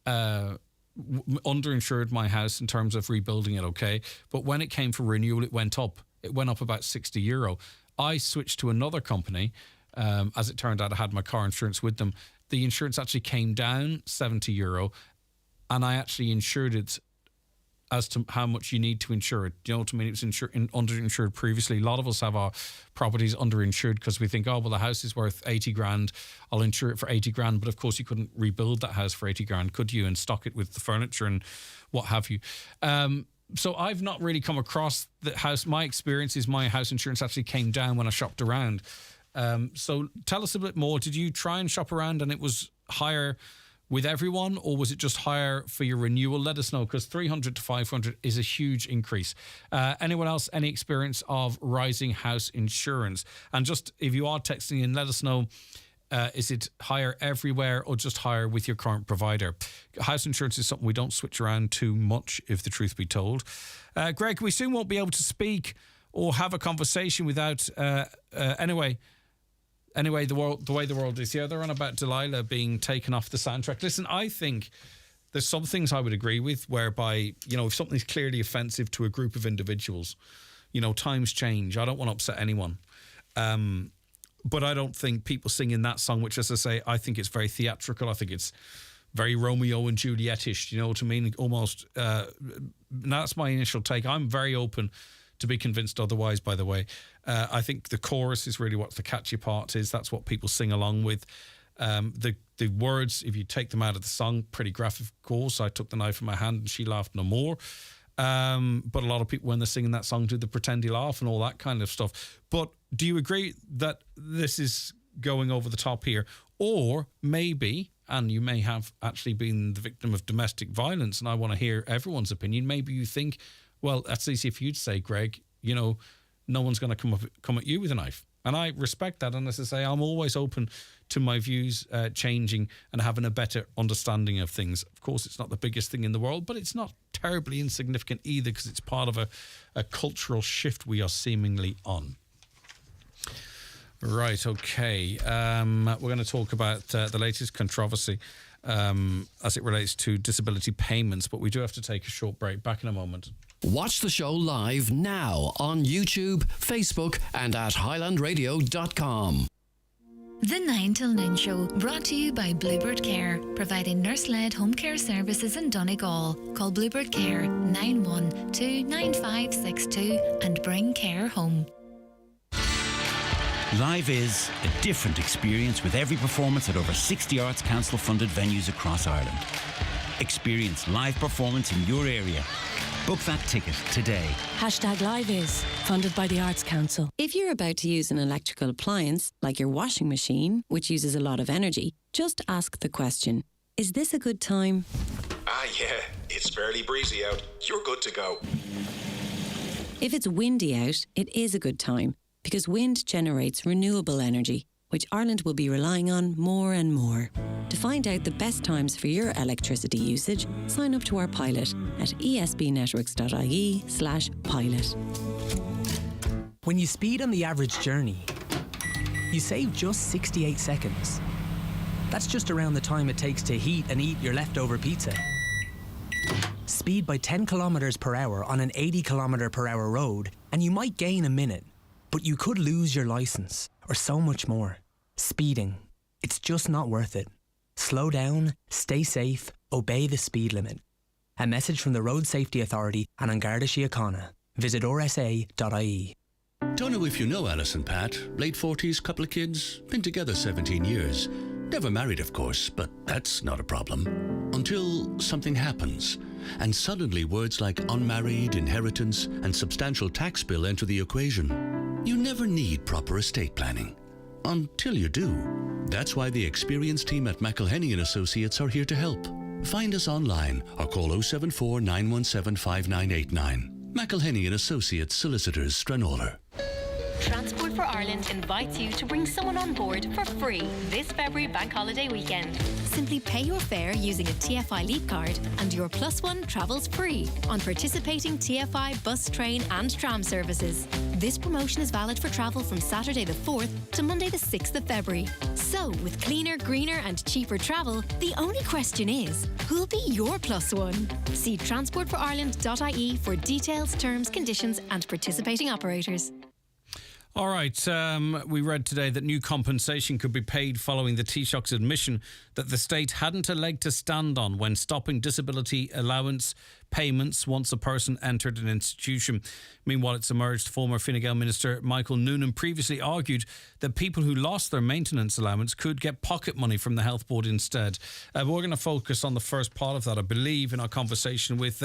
underinsured my house in terms of rebuilding it. Okay, but when it came for renewal, it went up. It went up about €60. I switched to another company. As it turned out, I had my car insurance with them. The insurance actually came down €70, and I actually insured it as to how much you need to insure it. Do you know what I mean? It was underinsured previously. A lot of us have our properties underinsured because we think, oh, well, the house is worth 80 grand. I'll insure it for 80 grand. But of course, you couldn't rebuild that house for 80 grand, could you? And stock it with the furniture and what have you. So I've not really come across the house. My experience is my house insurance actually came down when I shopped around. So tell us a bit more. Did you try and shop around and it was higher with everyone, or was it just higher for your renewal? Let us know, because 300 to 500 is a huge increase. Anyone else, any experience of rising house insurance? And just if you are texting in, let us know, is it higher everywhere or just higher with your current provider? House insurance is something we don't switch around too much, if the truth be told. Greg, we soon won't be able to speak or have a conversation without, Anyway, the way the world is here, they're on about Delilah being taken off the soundtrack. Listen, I think there's some things I would agree with, whereby, if something's clearly offensive to a group of individuals, times change. I don't want to upset anyone. But I don't think people singing that song, which, as I say, I think it's very theatrical. I think it's very Romeo and Juliet-ish, you know what I mean? Almost, that's my initial take. I'm very open to be convinced otherwise, by the way. I think the chorus is really what the catchy part is. That's what people sing along with. The words, if you take them out of the song, pretty graphic, of course. I took the knife in my hand and she laughed no more. But a lot of people, when they're singing that song, do the pretendy laugh and all that kind of stuff. But do you agree that this is going over the top here? Or maybe, and you may have actually been the victim of domestic violence, and I want to hear everyone's opinion, maybe you think, well, that's easy for you to say, Greg, no one's going to come at you with a knife. And I respect that. And as I say, I'm always open to my views changing and having a better understanding of things. Of course, it's not the biggest thing in the world, but it's not terribly insignificant either, because it's part of a cultural shift we are seemingly on. Right, okay. We're going to talk about the latest controversy as it relates to disability payments, but we do have to take a short break. Back in a moment. Watch the show live now on YouTube, Facebook and at highlandradio.com. The 9 till Noon Show, brought to you by Bluebird Care, providing nurse-led home care services in Donegal. Call Bluebird Care 912-9562 and bring care home. Live is a different experience with every performance at over 60 Arts Council funded venues across Ireland. Experience live performance in your area. Book that ticket today. #LiveIs, funded by the Arts Council. If you're about to use an electrical appliance, like your washing machine, which uses a lot of energy, just ask the question, is this a good time? Yeah, it's fairly breezy out. You're good to go. If it's windy out, it is a good time, because wind generates renewable energy, which Ireland will be relying on more and more. To find out the best times for your electricity usage, sign up to our pilot at esbnetworks.ie/pilot. When you speed on the average journey, you save just 68 seconds. That's just around the time it takes to heat and eat your leftover pizza. Speed by 10 kilometers per hour on an 80 kilometer per hour road, and you might gain a minute, but you could lose your license, or so much more. Speeding. It's just not worth it. Slow down, stay safe, obey the speed limit. A message from the Road Safety Authority and An Garda Síochána. Visit rsa.ie. Don't know if you know Alice and Pat. Late 40s, couple of kids, been together 17 years. Never married, of course, but that's not a problem. Until something happens, and suddenly words like unmarried, inheritance, and substantial tax bill enter the equation. You never need proper estate planning. Until you do. That's why the experienced team at McElhenney & Associates are here to help. Find us online or call 074 917 5989. McElhenney & Associates Solicitors, Stranraer. Transport for Ireland invites you to bring someone on board for free this February bank holiday weekend. Simply pay your fare using a TFI Leap card and your +1 travels free on participating TFI bus, train and tram services. This promotion is valid for travel from Saturday the 4th to Monday the 6th of February. So, with cleaner, greener and cheaper travel, the only question is, who'll be your +1? See transportforireland.ie for details, terms, conditions and participating operators. All right, we read today that new compensation could be paid following the Taoiseach's admission that the state hadn't a leg to stand on when stopping disability allowance payments once a person entered an institution. Meanwhile, it's emerged former Fine Gael Minister Michael Noonan previously argued that people who lost their maintenance allowance could get pocket money from the Health Board instead. We're going to focus on the first part of that, I believe, in our conversation with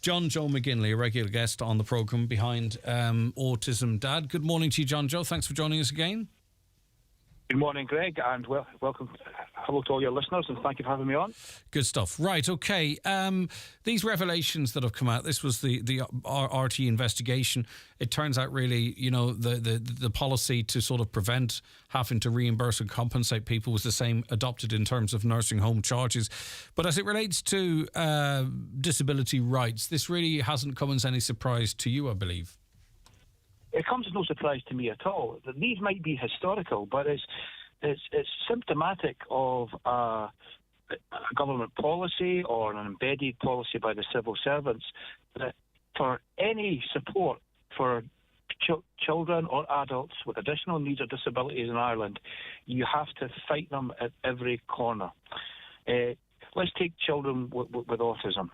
John Joe McGinley, a regular guest on the programme behind Autism Dad. Good morning to you, John Joe. Thanks for joining us again. Good morning, Greg, and welcome. Hello to all your listeners, and thank you for having me on. Good stuff. Right, okay. These revelations that have come out, this was the RT investigation. It turns out really, you know, the policy to sort of prevent having to reimburse and compensate people was the same adopted in terms of nursing home charges. But as it relates to disability rights, this really hasn't come as any surprise to you, I believe. It comes as no surprise to me at all. These might be historical, but it's symptomatic of a government policy or an embedded policy by the civil servants that for any support for children or adults with additional needs or disabilities in Ireland, you have to fight them at every corner. Let's take children with autism.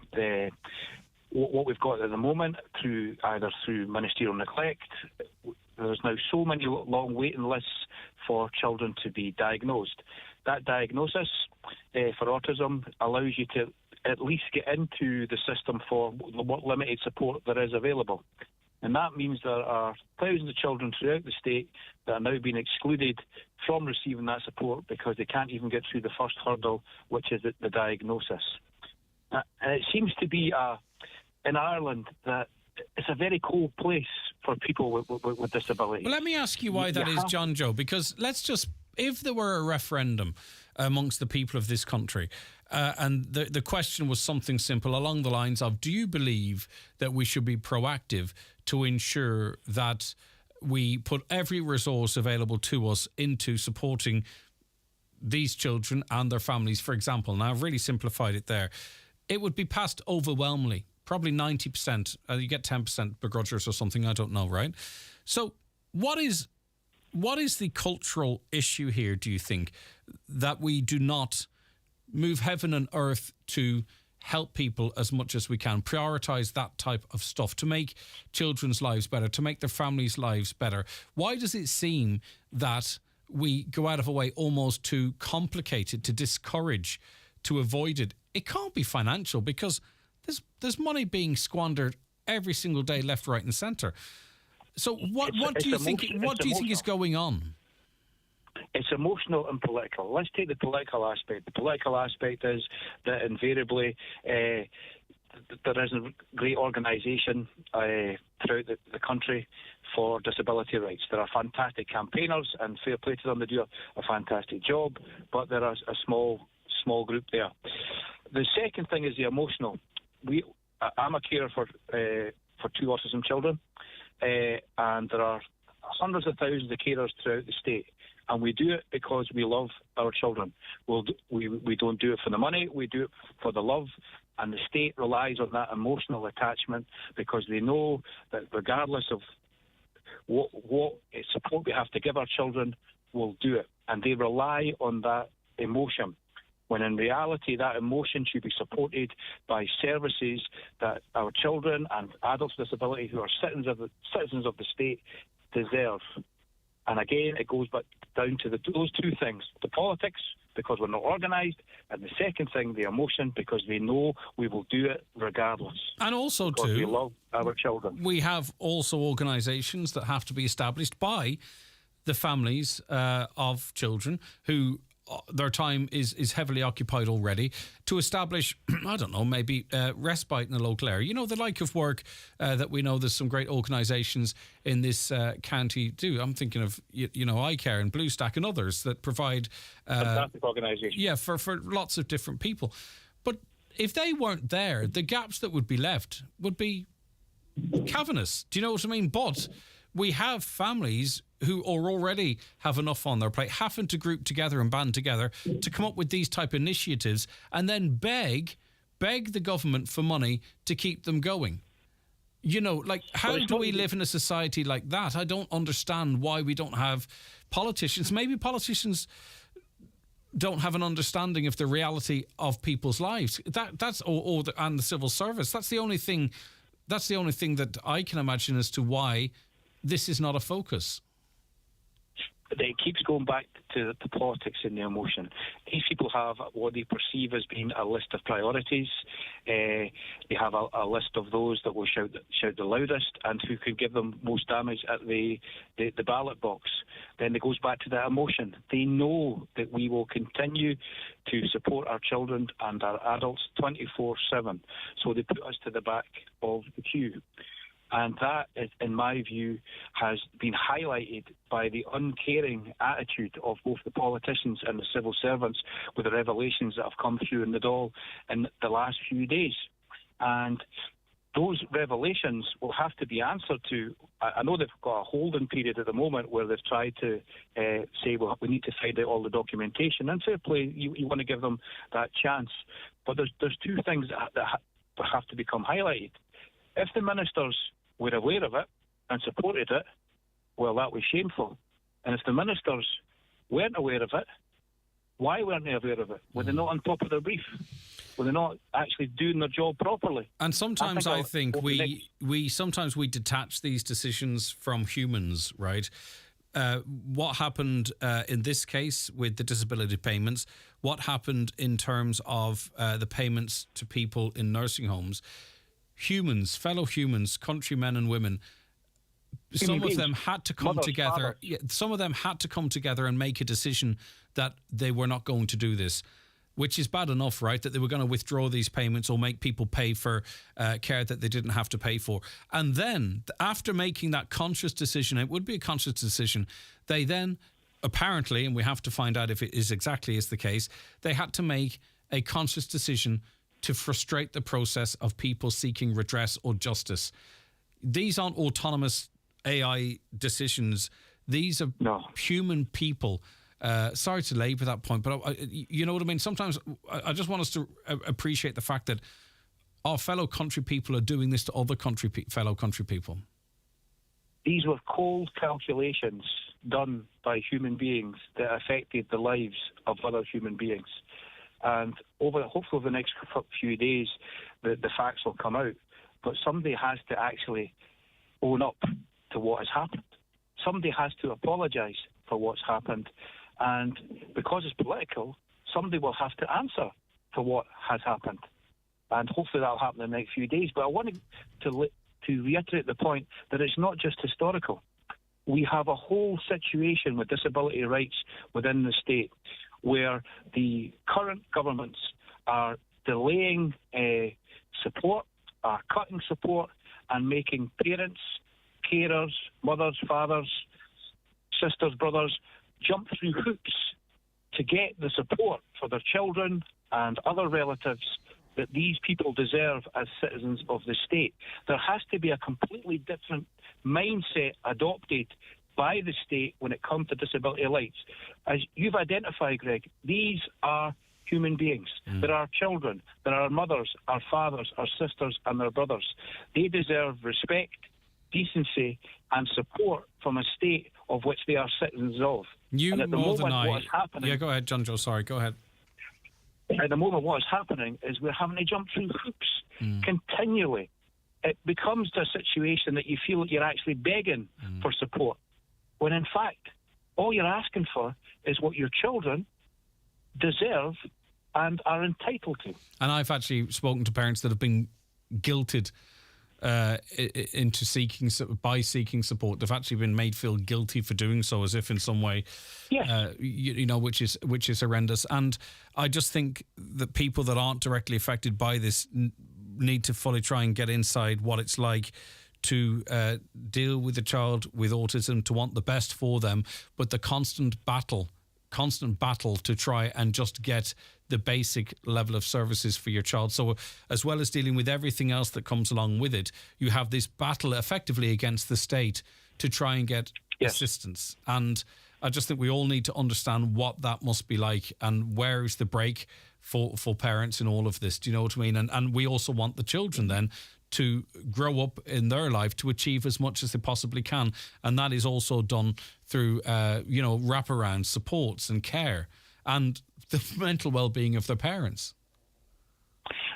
What we've got at the moment, either through ministerial neglect, there's now so many long waiting lists for children to be diagnosed. That diagnosis for autism allows you to at least get into the system for what limited support there is available. And that means there are thousands of children throughout the state that are now being excluded from receiving that support because they can't even get through the first hurdle, which is the diagnosis. And it seems to be in Ireland that it's a very cold place for people with disabilities. Well, let me ask you why that is, John Joe, because if there were a referendum amongst the people of this country, and the question was something simple along the lines of, do you believe that we should be proactive to ensure that we put every resource available to us into supporting these children and their families, for example? Now, I've really simplified it there. It would be passed overwhelmingly. Probably 90%. You get 10% begrudgers or something. I don't know, right? So what is the cultural issue here, do you think, that we do not move heaven and earth to help people as much as we can, prioritise that type of stuff to make children's lives better, to make their families' lives better? Why does it seem that we go out of our way almost to complicate it, to discourage, to avoid it? It can't be financial, because there's money being squandered every single day, left, right, and centre. So what do you think is going on? It's emotional and political. Let's take the political aspect. The political aspect is that invariably there isn't great organisation throughout the country for disability rights. There are fantastic campaigners, and fair play to them, they do a fantastic job, but there is a small group there. The second thing is the emotional. I'm a carer for 2 autism children, and there are hundreds of thousands of carers throughout the state, and we do it because we love our children. We don't do it for the money, we do it for the love, and the state relies on that emotional attachment because they know that regardless of what support we have to give our children, we'll do it, and they rely on that emotion. When in reality, that emotion should be supported by services that our children and adults with disability who are citizens of the state deserve. And again, it goes back down to those two things: the politics, because we're not organised, and the second thing, the emotion, because they know we will do it regardless. And also, because we love our children. We have also organisations that have to be established by the families of children who their time is heavily occupied already, to establish, I don't know, maybe respite in the local area. You know, the like of work that we know there's some great organisations in this county do. I'm thinking of, iCare and Blue Stack and others that provide... fantastic organisation. Yeah, for lots of different people. But if they weren't there, the gaps that would be left would be cavernous. Do you know what I mean? But we have families who already have enough on their plate, having to group together and band together to come up with these type of initiatives and then beg the government for money to keep them going. You know, like, how do we live in a society like that? I don't understand why we don't have politicians. Maybe politicians don't have an understanding of the reality of people's lives. And the civil service. That's the only thing that I can imagine as to why this is not a focus. It keeps going back to the politics and the emotion. These people have what they perceive as being a list of priorities. They have a list of those that will shout the loudest and who could give them most damage at the ballot box. Then it goes back to that emotion. They know that we will continue to support our children and our adults 24/7. So they put us to the back of the queue. And that, in my view, has been highlighted by the uncaring attitude of both the politicians and the civil servants with the revelations that have come through in the Dáil in the last few days. And those revelations will have to be answered to. I know they've got a holding period at the moment where they've tried to say, well, we need to find out all the documentation. And fair play, you want to give them that chance. But there's two things that have to become highlighted. If the ministers were aware of it and supported it, well, that was shameful. And if the ministers weren't aware of it, why weren't they aware of it? Were they not on top of their brief? Were they not actually doing their job properly? And sometimes I think we sometimes detach these decisions from humans, right? What happened in this case with the disability payments, what happened in terms of the payments to people in nursing homes, humans, fellow humans, countrymen and women, some of them had to come together. Some of them had to come together and make a decision that they were not going to do this, which is bad enough, right? That they were going to withdraw these payments or make people pay for care that they didn't have to pay for. And then, after making that conscious decision, it would be a conscious decision, they then, apparently, and we have to find out if it is exactly is the case, they had to make a conscious decision to frustrate the process of people seeking redress or justice. These aren't autonomous AI decisions. These are human people. Sorry to labour that point, but you know what I mean? Sometimes I just want us to appreciate the fact that our fellow country people are doing this to other fellow country people. These were cold calculations done by human beings that affected the lives of other human beings. And hopefully over the next few days, the facts will come out. But somebody has to actually own up to what has happened. Somebody has to apologise for what's happened. And because it's political, somebody will have to answer for what has happened. And hopefully that'll happen in the next few days. But I wanted to reiterate the point that it's not just historical. We have a whole situation with disability rights within the state where the current governments are delaying support, are cutting support, and making parents, carers, mothers, fathers, sisters, brothers jump through hoops to get the support for their children and other relatives that these people deserve as citizens of the state. There has to be a completely different mindset adopted by the state when it comes to disability rights. As you've identified, Greg, these are human beings. There are children, there are mothers, our fathers, our sisters and their brothers. They deserve respect, decency and support from a state of which they are citizens of. You more than I. Yeah, go ahead, John Joe. Sorry, go ahead. At the moment, what's happening is we're having to jump through hoops continually. It becomes a situation that you feel that you're actually begging for support, when in fact, all you're asking for is what your children deserve and are entitled to. And I've actually spoken to parents that have been guilted into seeking support. They've actually been made feel guilty for doing so, as if in some way, which is horrendous. And I just think that people that aren't directly affected by this need to fully try and get inside what it's like to deal with a child with autism, to want the best for them, but the constant battle to try and just get the basic level of services for your child. So as well as dealing with everything else that comes along with it, you have this battle effectively against the state to try and get assistance. And I just think we all need to understand what that must be like and where is the break for parents in all of this. Do you know what I mean? And we also want the children then to grow up in their life to achieve as much as they possibly can. And that is also done through, wraparound supports and care and the mental well-being of their parents.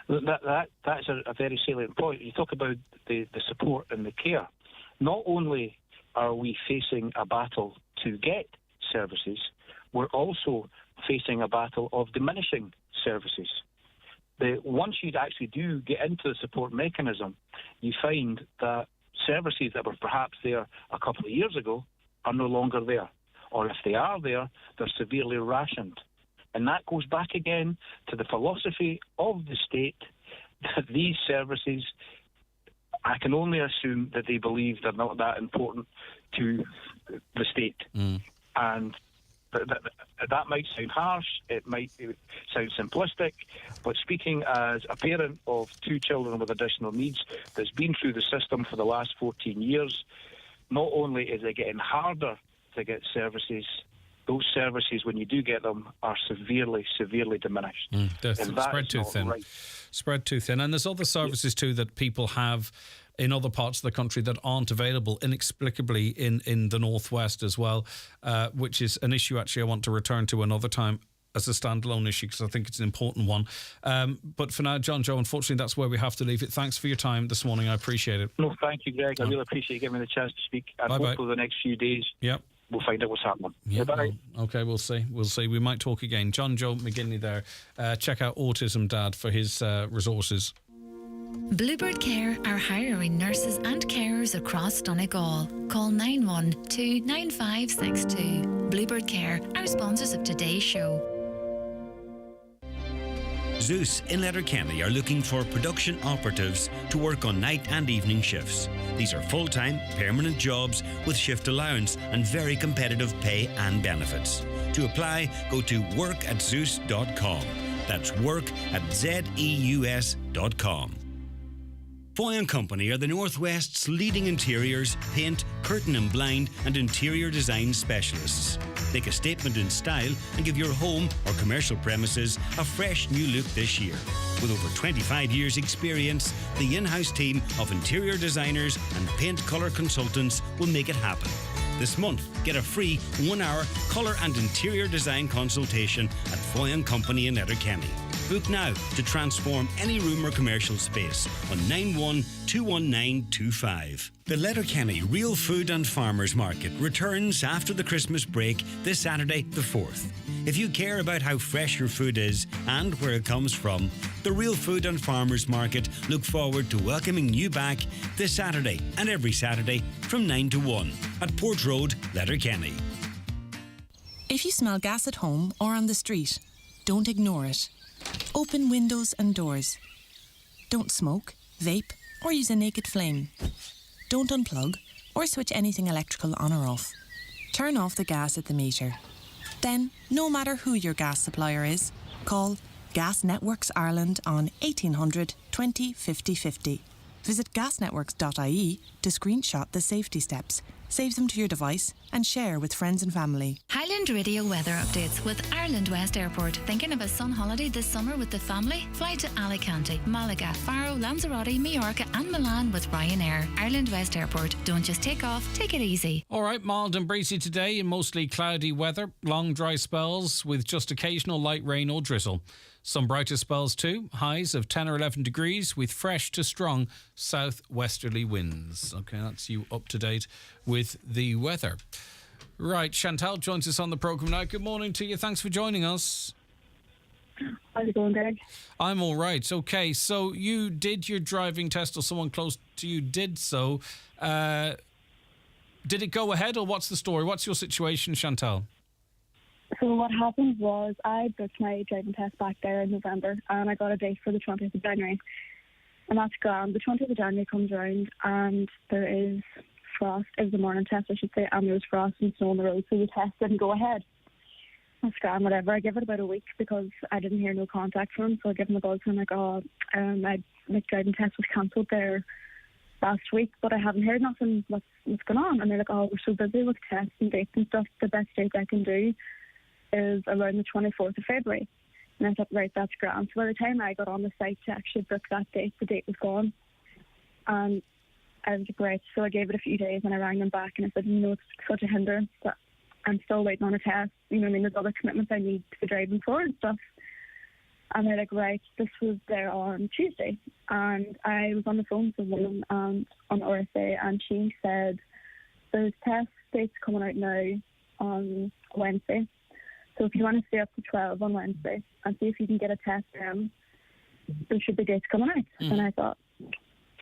That's a very salient point. You talk about the support and the care. Not only are we facing a battle to get services, we're also facing a battle of diminishing services. Once you actually do get into the support mechanism, you find that services that were perhaps there a couple of years ago are no longer there. Or if they are there, they're severely rationed. And that goes back again to the philosophy of the state that these services, I can only assume that they believe they're not that important to the state. And that might sound harsh, it might sound simplistic, but speaking as a parent of 2 children with additional needs that's been through the system for the last 14 years, not only is it getting harder to get services, those services, when you do get them, are severely, severely diminished. Spread too thin. Right. Spread too thin. And there's other services too that people have in other parts of the country that aren't available inexplicably in the Northwest as well, which is an issue actually I want to return to another time as a standalone issue because I think it's an important one. But for now, John Joe, unfortunately, that's where we have to leave it. Thanks for your time this morning. I appreciate it. No, thank you, Greg. I really appreciate you giving me the chance to speak. And hopefully the next few days, we'll find out what's happening. Bye. Okay, we'll see. We might talk again. John Joe McGinley there. Check out Autism Dad for his resources. Bluebird Care are hiring nurses and carers across Donegal. Call 912 9562. Bluebird Care are sponsors of today's show. Zeus in Letterkenny are looking for production operatives to work on night and evening shifts. These are full-time, permanent jobs with shift allowance and very competitive pay and benefits. To apply, go to work@zeus.com. That's work@zeus.com. Foy & Company are the Northwest's leading interiors, paint, curtain and blind and interior design specialists. Make a statement in style and give your home or commercial premises a fresh new look this year. With over 25 years experience, the in-house team of interior designers and paint colour consultants will make it happen. This month, get a free 1-hour colour and interior design consultation at Foy & Company in Letterkenny. Book now to transform any room or commercial space on 9121925. The Letterkenny Real Food and Farmers Market returns after the Christmas break this Saturday the 4th. If you care about how fresh your food is and where it comes from, the Real Food and Farmers Market look forward to welcoming you back this Saturday and every Saturday from 9 to 1 at Port Road, Letterkenny. If you smell gas at home or on the street, don't ignore it. Open windows and doors. Don't smoke, vape, or use a naked flame. Don't unplug or switch anything electrical on or off. Turn off the gas at the meter. Then, no matter who your gas supplier is, call Gas Networks Ireland on 1800 20 50 50. Visit gasnetworks.ie to screenshot the safety steps, save them to your device and share with friends and family. Highland Radio weather updates with Ireland West Airport. Thinking of a sun holiday this summer with the family? Fly to Alicante, Malaga, Faro, Lanzarote, Mallorca and Milan with Ryanair. Ireland West Airport. Don't just take off, take it easy. All right, mild and breezy today and mostly cloudy weather. Long dry spells with just occasional light rain or drizzle. Some brighter spells too. Highs of 10 or 11 degrees with fresh to strong southwesterly winds. Okay, that's you up to date with the weather. Right, Chantal joins us on the programme now. Good morning to you. Thanks for joining us. How's it going, Greg? I'm all right. Okay, so you did your driving test, or someone close to you did so. Did it go ahead, or what's the story? What's your situation, Chantal? So what happened was I booked my driving test back there in November, and I got a date for the 20th of January. And that's grand. The 20th of January comes around, and there is frost. It was a morning test, I should say, and there was frost and snow on the road, so the test didn't go ahead. That's grand, whatever. I give it about a week because I didn't hear no contact from him, so I give him a buzz and I'm like, my driving test was cancelled there last week, but I haven't heard nothing. What's going on? And they're like, we're so busy with tests and dates and stuff. The best date I can do is around the 24th of February. And I thought, right, that's grand. So by the time I got on the site to actually book that date, the date was gone. And I was like, right. So I gave it a few days and I rang them back and I said, it's such a hindrance that I'm still waiting on a test. There's other commitments I need to be driving for and stuff. And they're like, right, this was there on Tuesday. And I was on the phone with a woman on RSA, and she said, there's test dates coming out now on Wednesday. So if you want to stay up to 12 on Wednesday and see if you can get a test then, there should be dates coming out. And I thought,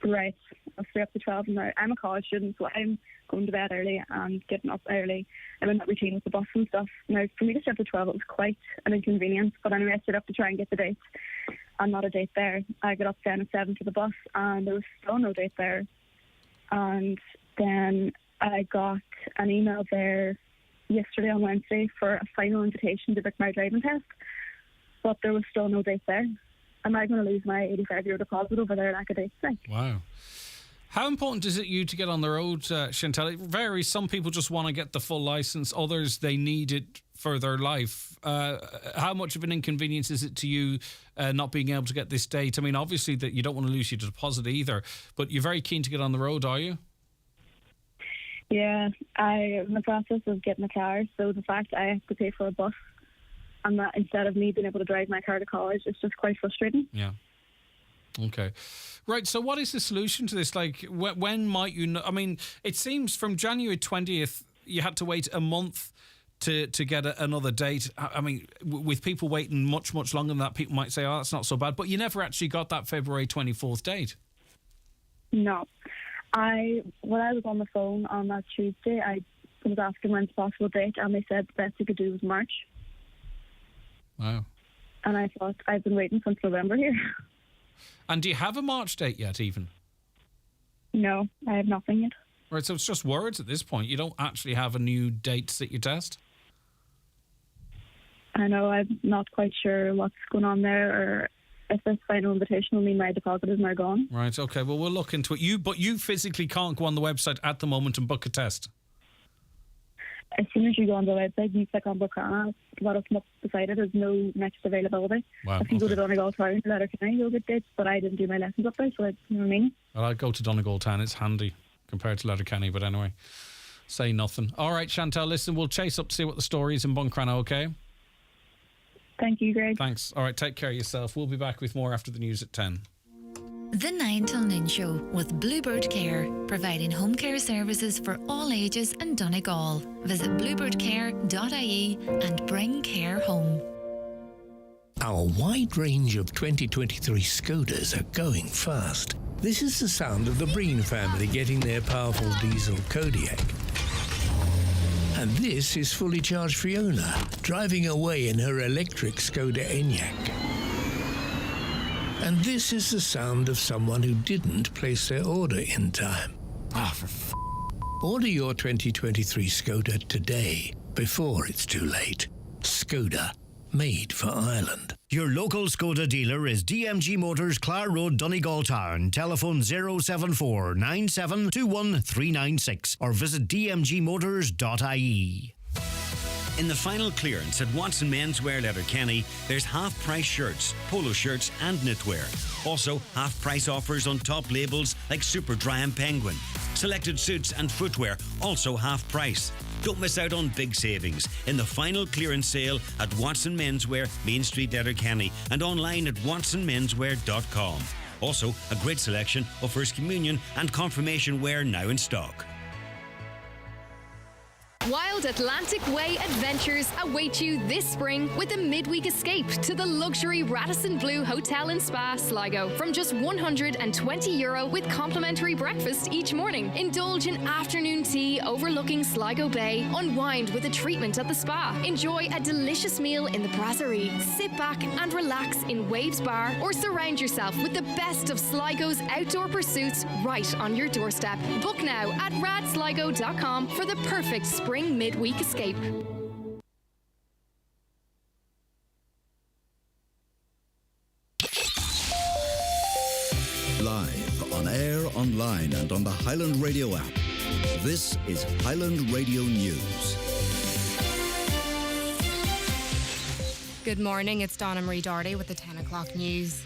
right, I'll stay up to 12 now. I'm a college student, so I'm going to bed early and getting up early. I'm in that routine with the bus and stuff. Now, for me to stay up to 12, it was quite an inconvenience. But anyway, I stayed up to try and get the date, and not a date there. I got up then at 7 for the bus, and there was still no date there. And then I got an email there yesterday on Wednesday for a final invitation to book my driving test, but there was still no date there. Am I going to lose my €85 deposit over there lack of dates? Wow. How important is it you to get on the road, Chantal? It varies. Some people just want to get the full licence. Others, they need it for their life. How much of an inconvenience is it to you not being able to get this date? I mean, obviously that you don't want to lose your deposit either, but you're very keen to get on the road, are you? Yeah, I'm in the process of getting a car, so the fact I have to pay for a bus and that instead of me being able to drive my car to college, it's just quite frustrating. Yeah. Okay. Right, so what is the solution to this? Like, when might you know? I mean, it seems from January 20th, you had to wait a month to get another date. I mean, with people waiting much, much longer than that, people might say, that's not so bad. But you never actually got that February 24th date. No. When I was on the phone on that Tuesday, I was asking when's the possible date, and they said the best you could do was March. Wow. And I thought, I've been waiting since November here. And do you have a March date yet, even? No, I have nothing yet. Right, so it's just words at this point. You don't actually have a new date to sit your test? I know, I'm not quite sure what's going on there, or if this final invitation will mean my deposit is now gone. Right, okay, well, we'll look into it. But you physically can't go on the website at the moment and book a test? As soon as you go on the website, you click on Buchanan, what'll come up beside it, there's no next availability. Wow, if you go to Donegal Town, Letterkenny, you'll get dates, but I didn't do my lessons up there, so you know what I mean? Well, I'd go to Donegal Town, it's handy compared to Letterkenny, but anyway, say nothing. All right, Chantal, listen, we'll chase up to see what the story is in Buncrana, okay? Thank you, Greg. Thanks. All right, take care of yourself. We'll be back with more after the news at 10. The 9 till noon show with Bluebird Care, providing home care services for all ages in Donegal. Visit bluebirdcare.ie and bring care home. Our wide range of 2023 Skodas are going fast. This is the sound of the Breen family getting their powerful diesel Kodiaq. And this is fully charged Fiona, driving away in her electric Skoda Enyaq. And this is the sound of someone who didn't place their order in time. Order your 2023 Skoda today, before it's too late. Skoda, made for Ireland. Your local Skoda dealer is DMG Motors, Clare Road, Donegal Town. Telephone 074 9721 396 or visit dmgmotors.ie. In the final clearance at Watson Menswear Letterkenny, there's half-price shirts, polo shirts and knitwear. Also, half-price offers on top labels like Superdry and Penguin. Selected suits and footwear, also half-price. Don't miss out on big savings in the final clearance sale at Watson Menswear, Main Street, Letterkenny, and online at watsonmenswear.com. Also, a great selection of First Communion and Confirmation wear now in stock. Wild Atlantic Way adventures await you this spring with a midweek escape to the luxury Radisson Blu Hotel and Spa Sligo from just €120 with complimentary breakfast each morning. Indulge in afternoon tea overlooking Sligo Bay. Unwind with a treatment at the spa. Enjoy a delicious meal in the brasserie. Sit back and relax in Waves Bar or surround yourself with the best of Sligo's outdoor pursuits right on your doorstep. Book now at radsligo.com for the perfect spring midweek escape. Live, on air, online and on the Highland Radio app. This is Highland Radio News. Good morning, it's Donna Marie Doherty with the 10 o'clock news.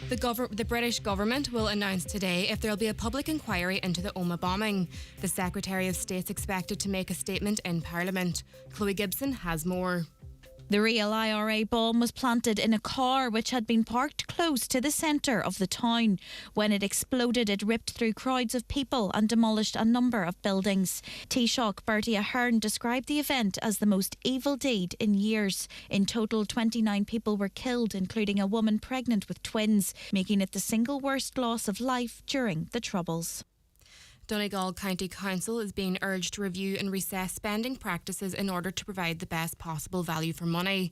The British government will announce today if there will be a public inquiry into the Omagh bombing. The Secretary of State's expected to make a statement in Parliament. Chloe Gibson has more. The real IRA bomb was planted in a car which had been parked close to the centre of the town. When it exploded, it ripped through crowds of people and demolished a number of buildings. Taoiseach Bertie Ahern described the event as the most evil deed in years. In total, 29 people were killed, including a woman pregnant with twins, making it the single worst loss of life during the Troubles. Donegal County Council is being urged to review and reassess spending practices in order to provide the best possible value for money.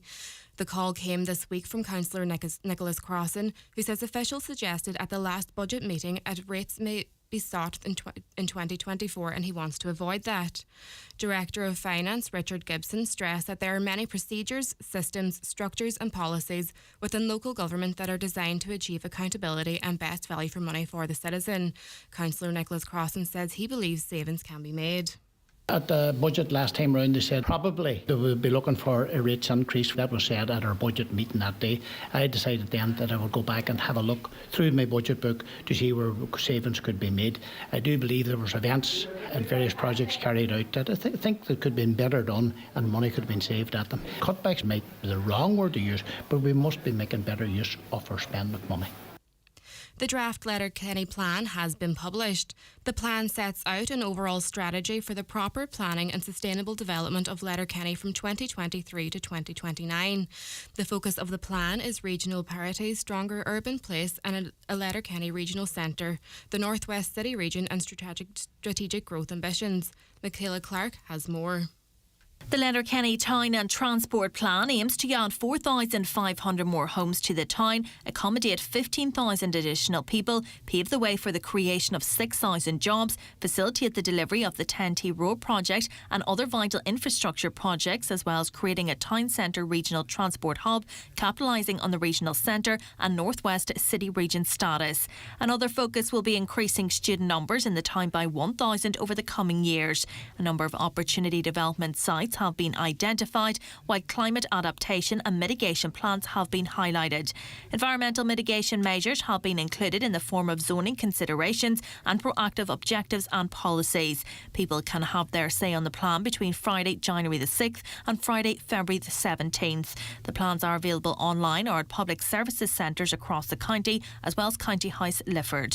The call came this week from Councillor Nicholas Crossan, who says officials suggested at the last budget meeting at rates may be sought in 2024, and he wants to avoid that. Director of Finance Richard Gibson stressed that there are many procedures, systems, structures and policies within local government that are designed to achieve accountability and best value for money for the citizen. Councillor Nicholas Crossan says he believes savings can be made. At the budget last time round, they said probably they would be looking for a rates increase. That was said at our budget meeting that day. I decided then that I would go back and have a look through my budget book to see where savings could be made. I do believe there was events and various projects carried out that I think that could have been better done and money could have been saved at them. Cutbacks might be the wrong word to use, but we must be making better use of our spend of money. The draft Letterkenny plan has been published. The plan sets out an overall strategy for the proper planning and sustainable development of Letterkenny from 2023 to 2029. The focus of the plan is regional parity, stronger urban place and a Letterkenny regional centre, the North West City region and strategic growth ambitions. Michaela Clark has more. The Letterkenny Town and Transport Plan aims to add 4,500 more homes to the town, accommodate 15,000 additional people, pave the way for the creation of 6,000 jobs, facilitate the delivery of the 10T Road project and other vital infrastructure projects, as well as creating a town centre regional transport hub, capitalising on the regional centre and North West City region status. Another focus will be increasing student numbers in the town by 1,000 over the coming years. A number of opportunity development sites have been identified, while climate adaptation and mitigation plans have been highlighted. Environmental mitigation measures have been included in the form of zoning considerations and proactive objectives and policies. People can have their say on the plan between Friday, January the 6th and Friday, February the 17th. The plans are available online or at public services centres across the county, as well as County House Lifford.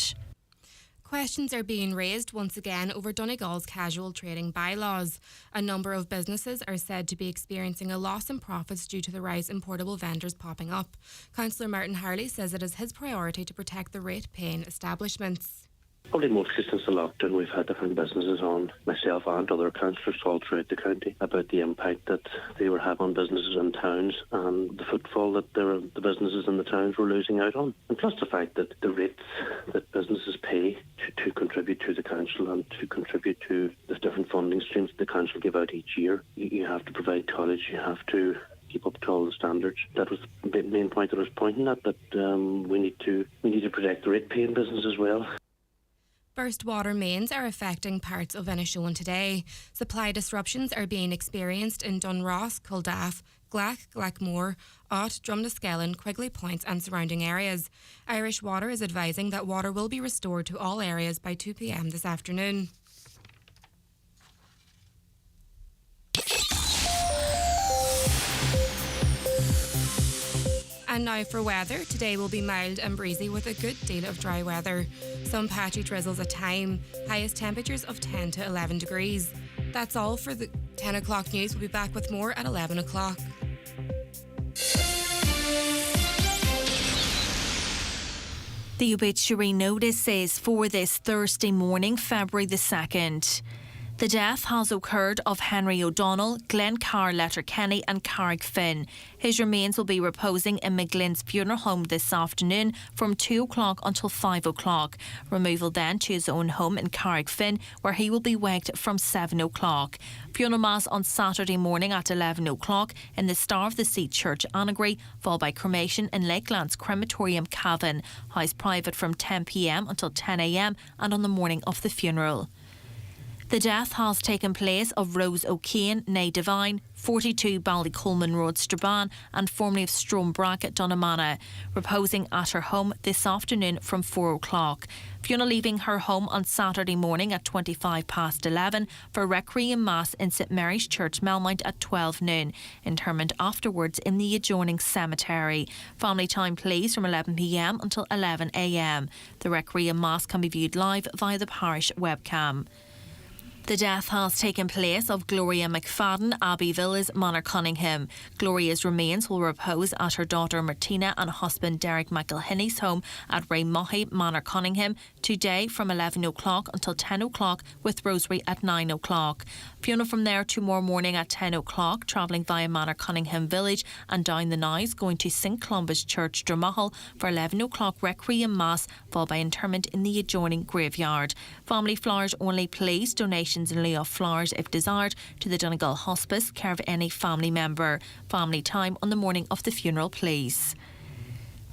Questions are being raised once again over Donegal's casual trading bylaws. A number of businesses are said to be experiencing a loss in profits due to the rise in portable vendors popping up. Councillor Martin Harley says it is his priority to protect the rate-paying establishments. Probably mostly since the lockdown, we've had different businesses on, myself and other councillors all throughout the county, about the impact that they were having on businesses in towns and the footfall that the businesses in the towns were losing out on. And plus the fact that the rates that businesses pay to contribute to the council and to contribute to the different funding streams that the council give out each year. You have to provide tonnage, you have to keep up to all the standards. That was the main point that I was pointing at, that we need to protect the rate-paying business as well. Burst water mains are affecting parts of Inishowen today. Supply disruptions are being experienced in Dunross, Culdaff, Glackmore, Ott, Drumnaskellan, Quigley Point and surrounding areas. Irish Water is advising that water will be restored to all areas by 2 p.m. this afternoon. And now for weather. Today will be mild and breezy with a good deal of dry weather. Some patchy drizzles at time. Highest temperatures of 10 to 11 degrees. That's all for the 10 o'clock news. We'll be back with more at 11 o'clock. The obituary notice says for this Thursday morning, February the 2nd. The death has occurred of Henry O'Donnell, Glenn Carr Letterkenny and Carrick Finn. His remains will be reposing in McGlynn's funeral home this afternoon from 2 o'clock until 5 o'clock. Removal then to his own home in Carrick Finn, where he will be waked from 7 o'clock. Funeral mass on Saturday morning at 11 o'clock in the Star of the Sea Church, Annagry, followed by cremation in Lakelands Crematorium, Cavan. House private from 10 p.m. until 10 a.m. and on the morning of the funeral. The death has taken place of Rose O'Kane, née Divine, 42 Ballycolman Road, Strabane, and formerly of Strombrack at Dunnamana, reposing at her home this afternoon from 4 o'clock. Fiona leaving her home on Saturday morning at 11:25 for Requiem Mass in St Mary's Church, Melmount at 12 noon. Interment afterwards in the adjoining cemetery. Family time please from 11 p.m. until 11 a.m. The Requiem Mass can be viewed live via the parish webcam. The death has taken place of Gloria McFadden, Abbey Villas, Manor Cunningham. Gloria's remains will repose at her daughter Martina and husband Derek McElhinney's home at Raymohey, Manor Cunningham, today from 11 o'clock until 10 o'clock, with Rosary at 9 o'clock. Funeral from there tomorrow morning at 10 o'clock, travelling via Manor Cunningham Village and down the Nice, going to St Columbus Church, Dromahal for 11 o'clock Requiem Mass, followed by interment in the adjoining graveyard. Family flowers only please. Donations in lieu of flowers if desired to the Donegal Hospice, care of any family member. Family time on the morning of the funeral please.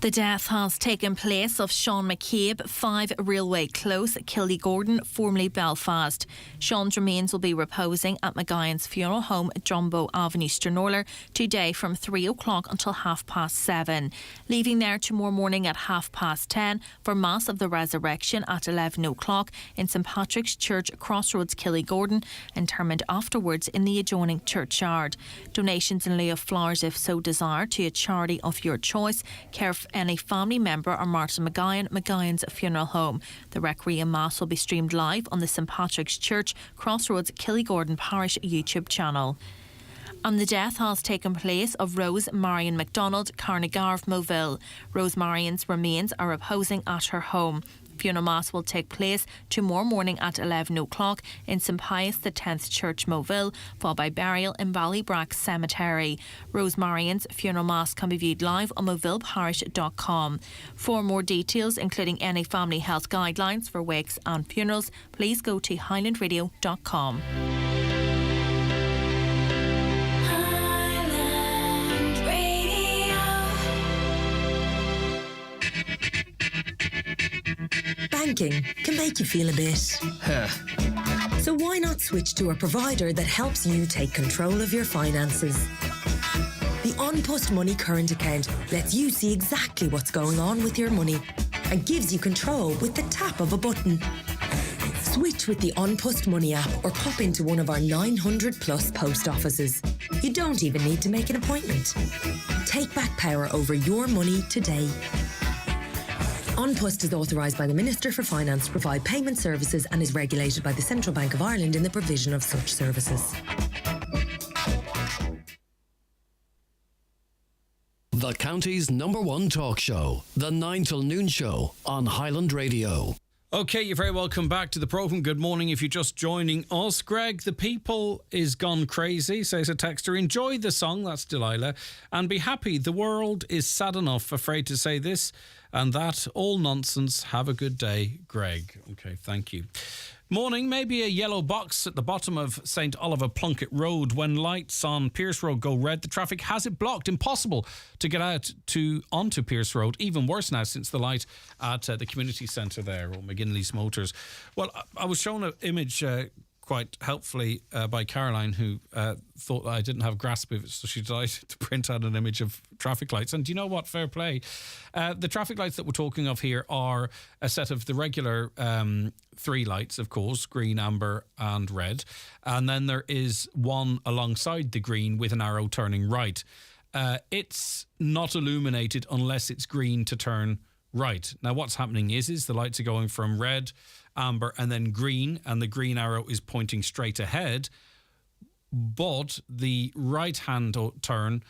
The death has taken place of Sean McCabe, 5 Railway Close, Killigordon, formerly Belfast. Sean's remains will be reposing at McGuyan's funeral home at Jumbo Avenue, Stranorlar, today from 3 o'clock until 7:30. Leaving there tomorrow morning at 10:30 for Mass of the Resurrection at 11 o'clock in St Patrick's Church, Crossroads, Killigordon. Interment afterwards in the adjoining churchyard. Donations in lieu of flowers if so desired to a charity of your choice, care of any family member or Martin McGuyan, McGuyan's funeral home. The Requiem Mass will be streamed live on the St Patrick's Church, Crossroads, Killigordon Parish YouTube channel. And the death has taken place of Rose Marion MacDonald, Carnagarv, Moville. Rose Marion's remains are reposing at her home. Funeral Mass will take place tomorrow morning at 11 o'clock in St Pius X Church, Moville, followed by burial in Ballybrack Cemetery. Rose Marion's funeral Mass can be viewed live on movilleparish.com. For more details, including any family health guidelines for wakes and funerals, please go to highlandradio.com. Banking can make you feel a bit. So why not switch to a provider that helps you take control of your finances? The An Post Money current account lets you see exactly what's going on with your money and gives you control with the tap of a button. Switch with the An Post Money app or pop into one of our 900 plus post offices. You don't even need to make an appointment. Take back power over your money today. An Post is authorised by the Minister for Finance to provide payment services and is regulated by the Central Bank of Ireland in the provision of such services. The county's #1 talk show, The 9 till Noon Show on Highland Radio. OK, you're very welcome back to the programme. Good morning if you're just joining us. Greg, the people is gone crazy, says a texter. Enjoy the song, that's Delilah, and be happy. The world is sad enough, afraid to say this and that. All nonsense. Have a good day, Greg. OK, thank you. Morning, maybe a yellow box at the bottom of St Oliver Plunkett Road. When lights on Pierce Road go red, the traffic has it blocked. Impossible to get out onto Pierce Road. Even worse now since the light at the community centre there, or McGinley's Motors. Well, I was shown an image quite helpfully by Caroline, who thought that I didn't have a grasp of it, so she decided to print out an image of traffic lights. And do you know what? Fair play. The traffic lights that we're talking of here are a set of the regular 3 lights, of course, green, amber and red. And then there is one alongside the green with an arrow turning right. It's not illuminated unless it's green to turn right. Now, what's happening is the lights are going from red, amber and then green, and the green arrow is pointing straight ahead. but the right-hand turn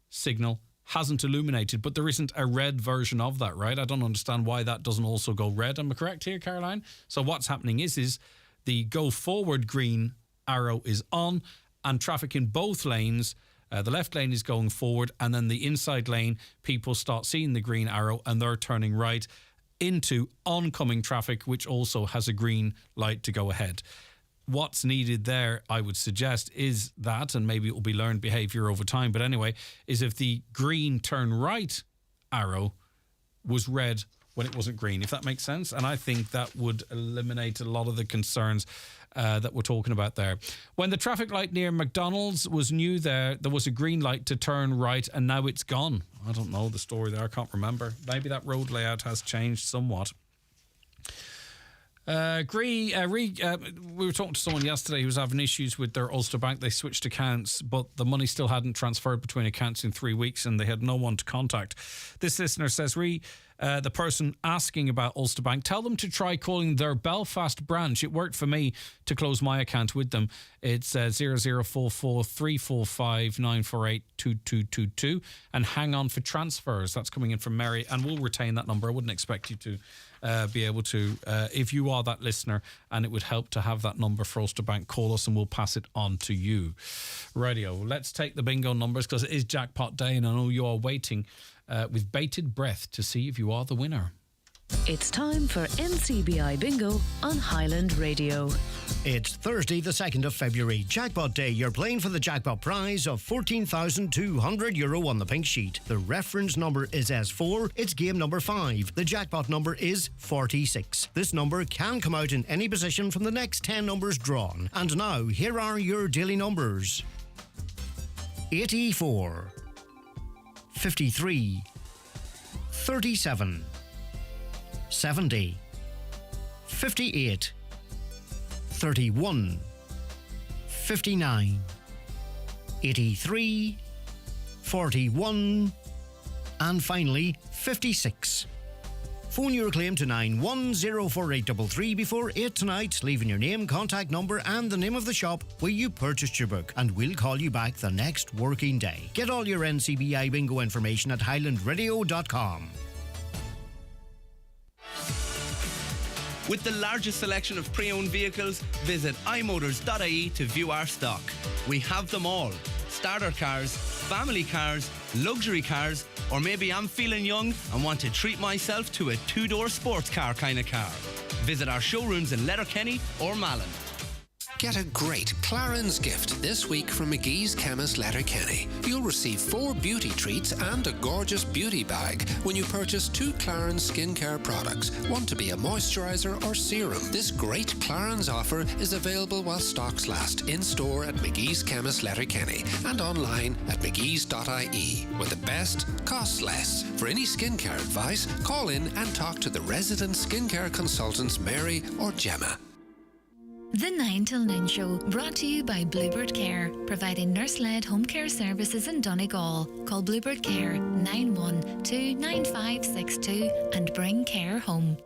signal hasn't illuminated, but there isn't a red version of that, right? I don't understand why that doesn't also go red. Am I correct here, Caroline? So what's happening is the go forward green arrow is on, and traffic in both lanes, the left lane is going forward, and then the inside lane, people start seeing the green arrow and they're turning right into oncoming traffic, which also has a green light to go ahead. What's needed there, I would suggest, is that, and maybe it will be learned behaviour over time, but anyway, is if the green turn right arrow was red when it wasn't green, if that makes sense. And I think that would eliminate a lot of the concerns that we're talking about there. When the traffic light near McDonald's was new there was a green light to turn right, and now it's gone. I don't know the story there. I can't remember. Maybe that road layout has changed somewhat. We were talking to someone yesterday who was having issues with their Ulster Bank. They switched accounts, but the money still hadn't transferred between accounts in 3 weeks, and they had no one to contact. This listener says, the person asking about Ulster Bank, tell them to try calling their Belfast branch. It worked for me to close my account with them. It's 0044 345 948 2222, and hang on for transfers. That's coming in from Mary, and we'll retain that number. I wouldn't expect you to be able to, if you are that listener, and it would help to have that number for Ulster Bank, call us and we'll pass it on to you. Radio, let's take the bingo numbers, because it is jackpot day, and I know you are waiting with bated breath to see if you are the winner. It's time for NCBI Bingo on Highland Radio. It's Thursday, the 2nd of February. Jackpot Day. You're playing for the jackpot prize of €14,200 on the pink sheet. The reference number is S4. It's game number 5. The jackpot number is 46. This number can come out in any position from the next 10 numbers drawn. And now, here are your daily numbers. 84, 53, 37, 70, 58, 31, 59, 83, 41, and finally 56. Phone your claim to 9104833 before 8 tonight, leaving your name, contact number and the name of the shop where you purchased your book, and we'll call you back the next working day. Get all your NCBI bingo information at highlandradio.com. With the largest selection of pre-owned vehicles, visit imotors.ie to view our stock. We have them all. Starter cars, family cars, luxury cars, or maybe I'm feeling young and want to treat myself to a two-door sports car kind of car. Visit our showrooms in Letterkenny or Malin. Get a great Clarins gift this week from McGee's Chemist Letterkenny. You'll receive 4 beauty treats and a gorgeous beauty bag when you purchase 2 Clarins skincare products, one to be a moisturiser or serum. This great Clarins offer is available while stocks last, in store at McGee's Chemist Letterkenny and online at mcgees.ie, where the best costs less. For any skincare advice, call in and talk to the resident skincare consultants Mary or Gemma. The 9 till Noon Show, brought to you by Bluebird Care, providing nurse-led home care services in Donegal. Call Bluebird Care 912-9562 and bring care home.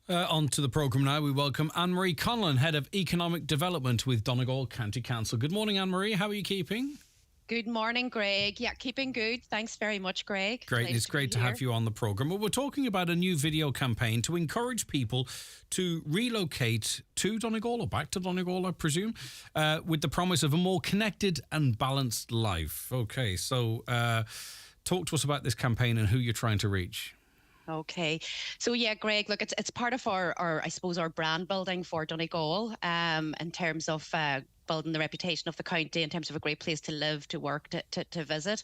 On to the programme now. We welcome Anne-Marie Conlon, Head of Economic Development with Donegal County Council. Good morning, Anne-Marie. How are you keeping? Good morning, Greg. Yeah, keeping good. Thanks very much, Greg. Great. It's great to have you on the programme. Well, we're talking about a new video campaign to encourage people to relocate to Donegal, or back to Donegal, I presume, with the promise of a more connected and balanced life. Okay, so talk to us about this campaign and who you're trying to reach. Okay. So yeah, Greg, look, it's part of our I suppose, our brand building for Donegal, in terms of building the reputation of the county in terms of a great place to live, to work, to visit.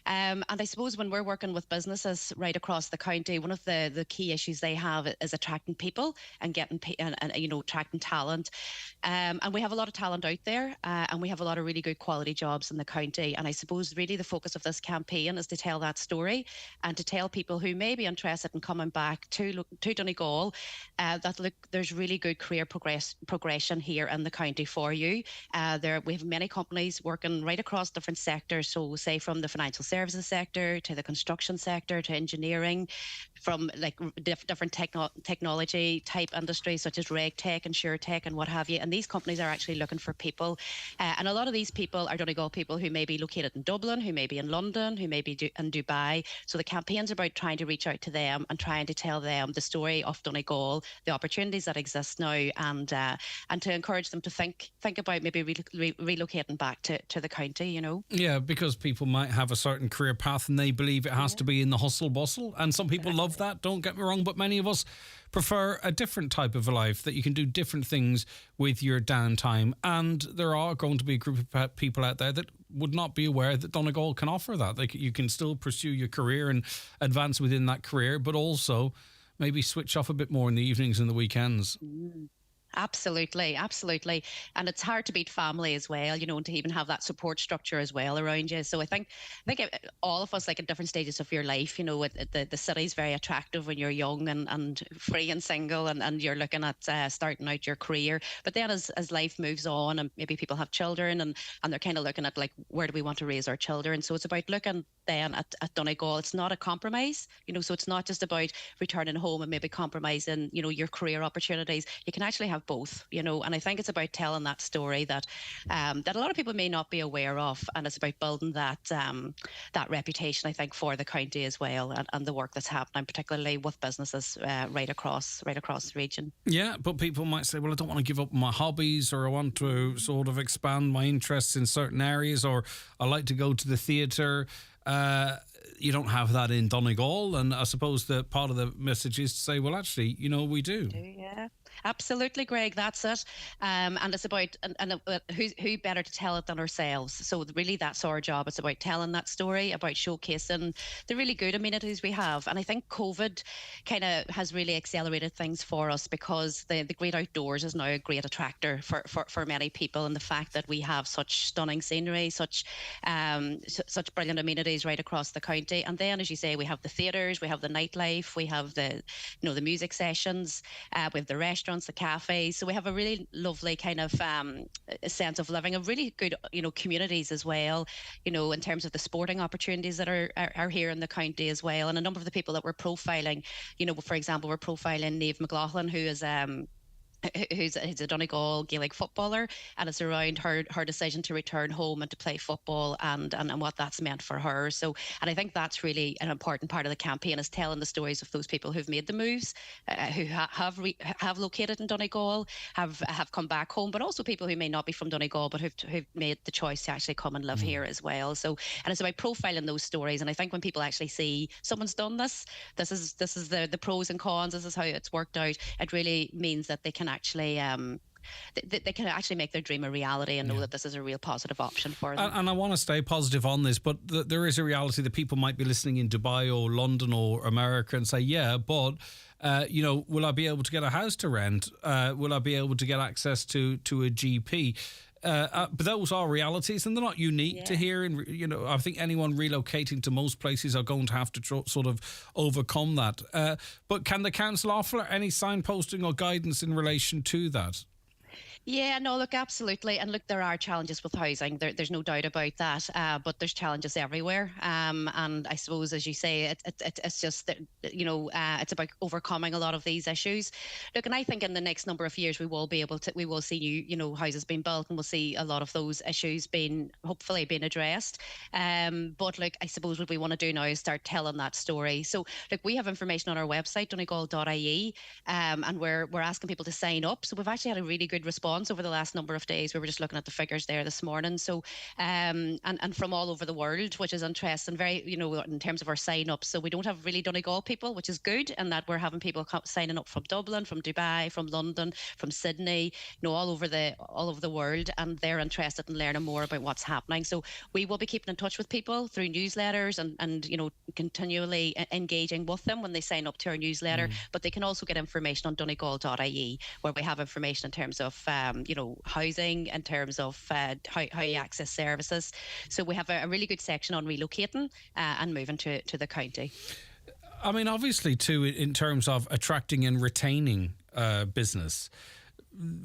And I suppose when we're working with businesses right across the county, one of the key issues they have is attracting people and getting attracting talent. And we have a lot of talent out there, and we have a lot of really good quality jobs in the county. And I suppose really the focus of this campaign is to tell that story and to tell people who may be interested in coming back to Donegal that look, there's really good career progression here in the county for you. We have many companies working right across different sectors. So say from the financial services sector to the construction sector to engineering, from like different technology type industries such as RegTech and SureTech and what have you. And these companies are actually looking for people. And a lot of these people are Donegal people who may be located in Dublin, who may be in London, who may be in Dubai. So the campaign's about trying to reach out to them and trying to tell them the story of Donegal, the opportunities that exist now, and to encourage them to think about maybe relocating back to the county, you know. Yeah, because people might have a certain career path and they believe it has to be in the hustle bustle. And some people love that, don't get me wrong, but many of us prefer a different type of a life, that you can do different things with your downtime. And there are going to be a group of people out there that would not be aware that Donegal can offer that. Like, you can still pursue your career and advance within that career, but also maybe switch off a bit more in the evenings and the weekends. Absolutely. And it's hard to beat family as well, you know, and to even have that support structure as well around you. So I think all of us, like at different stages of your life, you know, the city's very attractive when you're young and free and single and you're looking at starting out your career. But then as life moves on and maybe people have children and they're kind of looking at like, where do we want to raise our children? So it's about looking then at Donegal. It's not a compromise, you know, so it's not just about returning home and maybe compromising, you know, your career opportunities. You can actually have both, you know, and I think it's about telling that story that that a lot of people may not be aware of, and it's about building that that reputation, I think, for the county as well, and the work that's happening, particularly with businesses right across the region. Yeah, but people might say, well, I don't want to give up my hobbies, or I want to sort of expand my interests in certain areas, or I like to go to the theatre. You don't have that in Donegal, and I suppose that part of the message is to say, well, actually, you know, we do. Yeah. Absolutely, Greg, that's it. And it's about who better to tell it than ourselves. So really that's our job. It's about telling that story, about showcasing the really good amenities we have. And I think COVID kind of has really accelerated things for us, because the great outdoors is now a great attractor for many people, and the fact that we have such stunning scenery, such brilliant amenities right across the county. And then, as you say, we have the theatres, we have the nightlife, we have the music sessions, we have the restaurants, the cafes. So we have a really lovely kind of sense of living, a really good, you know, communities as well, you know, in terms of the sporting opportunities that are here in the county as well. And a number of the people that we're profiling, you know, for example, we're profiling Niamh McLaughlin, who is who's a Donegal Gaelic footballer, and it's around her decision to return home and to play football and what that's meant for her. So, and I think that's really an important part of the campaign, is telling the stories of those people who've made the moves, who have located in Donegal, have come back home, but also people who may not be from Donegal but who've made the choice to actually come and live here as well. So, and it's about profiling those stories. And I think when people actually see someone's done this is the pros and cons, this is how it's worked out, it really means that they can actually they can actually make their dream a reality and know that this is a real positive option for them. And I want to stay positive on this, but there is a reality that people might be listening in Dubai or London or America and say, yeah, but you know, will I be able to get a house to rent? Will I be able to get access to a GP? But those are realities, and they're not unique to here. And you know, I think anyone relocating to most places are going to have to sort of overcome that. But can the council offer any signposting or guidance in relation to that? Yeah, no, look, absolutely. And look, there are challenges with housing. There's no doubt about that. But there's challenges everywhere. And I suppose, as you say, it's just that, you know, it's about overcoming a lot of these issues. Look, and I think in the next number of years, we will see new, you know, houses being built, and we'll see a lot of those issues hopefully being addressed. But look, I suppose what we want to do now is start telling that story. So look, we have information on our website, donegal.ie, and we're asking people to sign up. So we've actually had a really good response over the last number of days. We were just looking at the figures there this morning. So, and from all over the world, which is interesting, very, you know, in terms of our sign-ups. So we don't have really Donegal people, which is good, and that we're having people signing up from Dublin, from Dubai, from London, from Sydney, you know, all over the world, and they're interested in learning more about what's happening. So we will be keeping in touch with people through newsletters and you know, continually engaging with them when they sign up to our newsletter. But they can also get information on donegal.ie, where we have information in terms of you know, housing, in terms of how you access services. So we have a really good section on relocating and moving to the county. I mean, obviously, too, in terms of attracting and retaining business,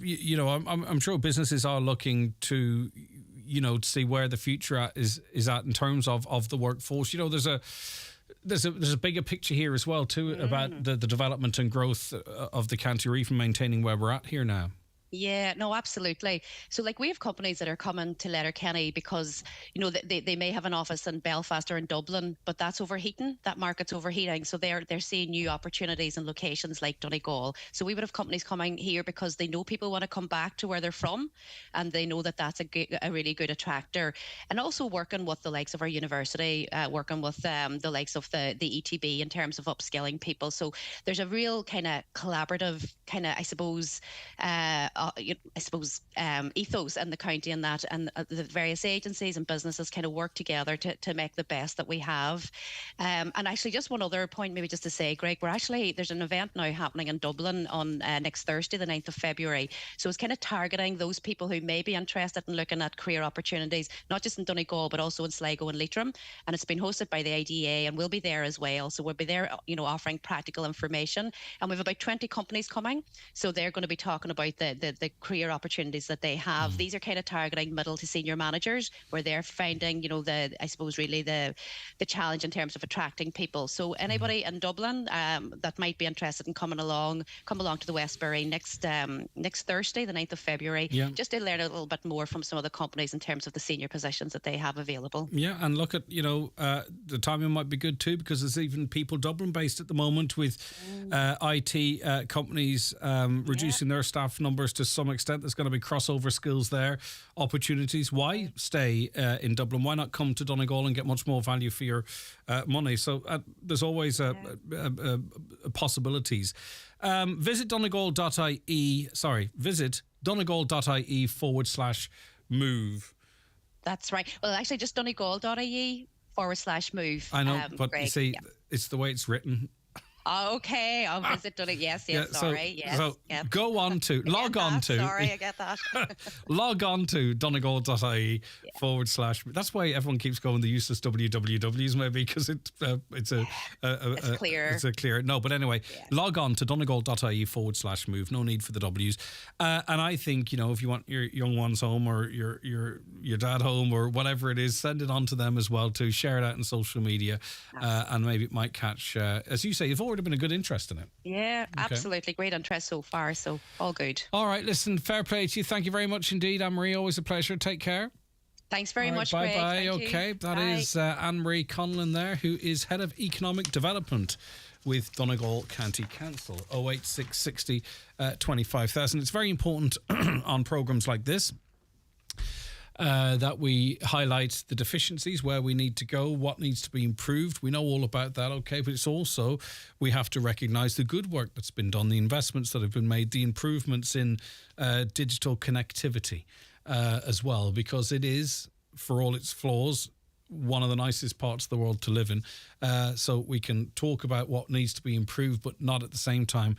you know, I'm sure businesses are looking to, you know, to see where the future is at in terms of the workforce. You know, there's a bigger picture here as well too about the development and growth of the county, or even maintaining where we're at here now. Yeah, no, absolutely. So like we have companies that are coming to Letterkenny because, you know, they may have an office in Belfast or in Dublin, but that's overheating, that market's overheating. So they're seeing new opportunities in locations like Donegal. So we would have companies coming here because they know people want to come back to where they're from, and they know that that's a really good attractor. And also working with the likes of our university, working with the likes of the ETB in terms of upskilling people. So there's a real kind of collaborative kind of, I suppose, ethos in the county, and that, and the various agencies and businesses kind of work together to make the best that we have. And actually, just one other point, maybe just to say, Greg, there's an event now happening in Dublin on next Thursday, the 9th of February. So it's kind of targeting those people who may be interested in looking at career opportunities, not just in Donegal, but also in Sligo and Leitrim. And it's been hosted by the IDA, and we'll be there as well. So we'll be there, you know, offering practical information. And we have about 20 companies coming. So they're going to be talking about the career opportunities that they have. These are kind of targeting middle to senior managers, where they're finding, you know, I suppose really the challenge in terms of attracting people. So anybody in Dublin that might be interested in come along to the Westbury next Thursday, the 9th of February, just to learn a little bit more from some of the companies in terms of the senior positions that they have available. Yeah, and look at, you know, the timing might be good too, because there's even people Dublin based at the moment with IT companies reducing their staff numbers to some extent. There's going to be crossover skills there, opportunities. Why stay in Dublin? Why not come to Donegal and get much more value for your money? So there's always possibilities. Visit donegal.ie. Visit donegal.ie/move. That's right. Well, actually, just donegal.ie/move. I know, but Greg, you see, it's the way it's written. Okay, I'll visit Donegal. Yes, sorry. Go on to, log on to. Sorry, I get that. Log on to donegal.ie /. That's why everyone keeps going the useless wwws, maybe, because it's clear. It's a clear. No, but anyway, log on to donegal.ie /move. No need for the W's. And I think, you know, if you want your young ones home, or your dad home, or whatever it is, send it on to them as well too. Share it out in social media, and maybe it might catch, as you say, you've already been a good interest in it. Yeah, absolutely. Great interest so far, so all good. All right, listen, fair play to you. Thank you very much indeed, Anne-Marie. Always a pleasure. Take care. Thanks very much, Greg. Bye-bye. Okay, that is Anne-Marie Conlon there, who is Head of Economic Development with Donegal County Council. 08660 25,000. It's very important on programmes like this that we highlight the deficiencies, where we need to go, what needs to be improved. We know all about that, okay, but it's also, we have to recognise the good work that's been done, the investments that have been made, the improvements in digital connectivity as well, because it is, for all its flaws, one of the nicest parts of the world to live in. So we can talk about what needs to be improved, but not at the same time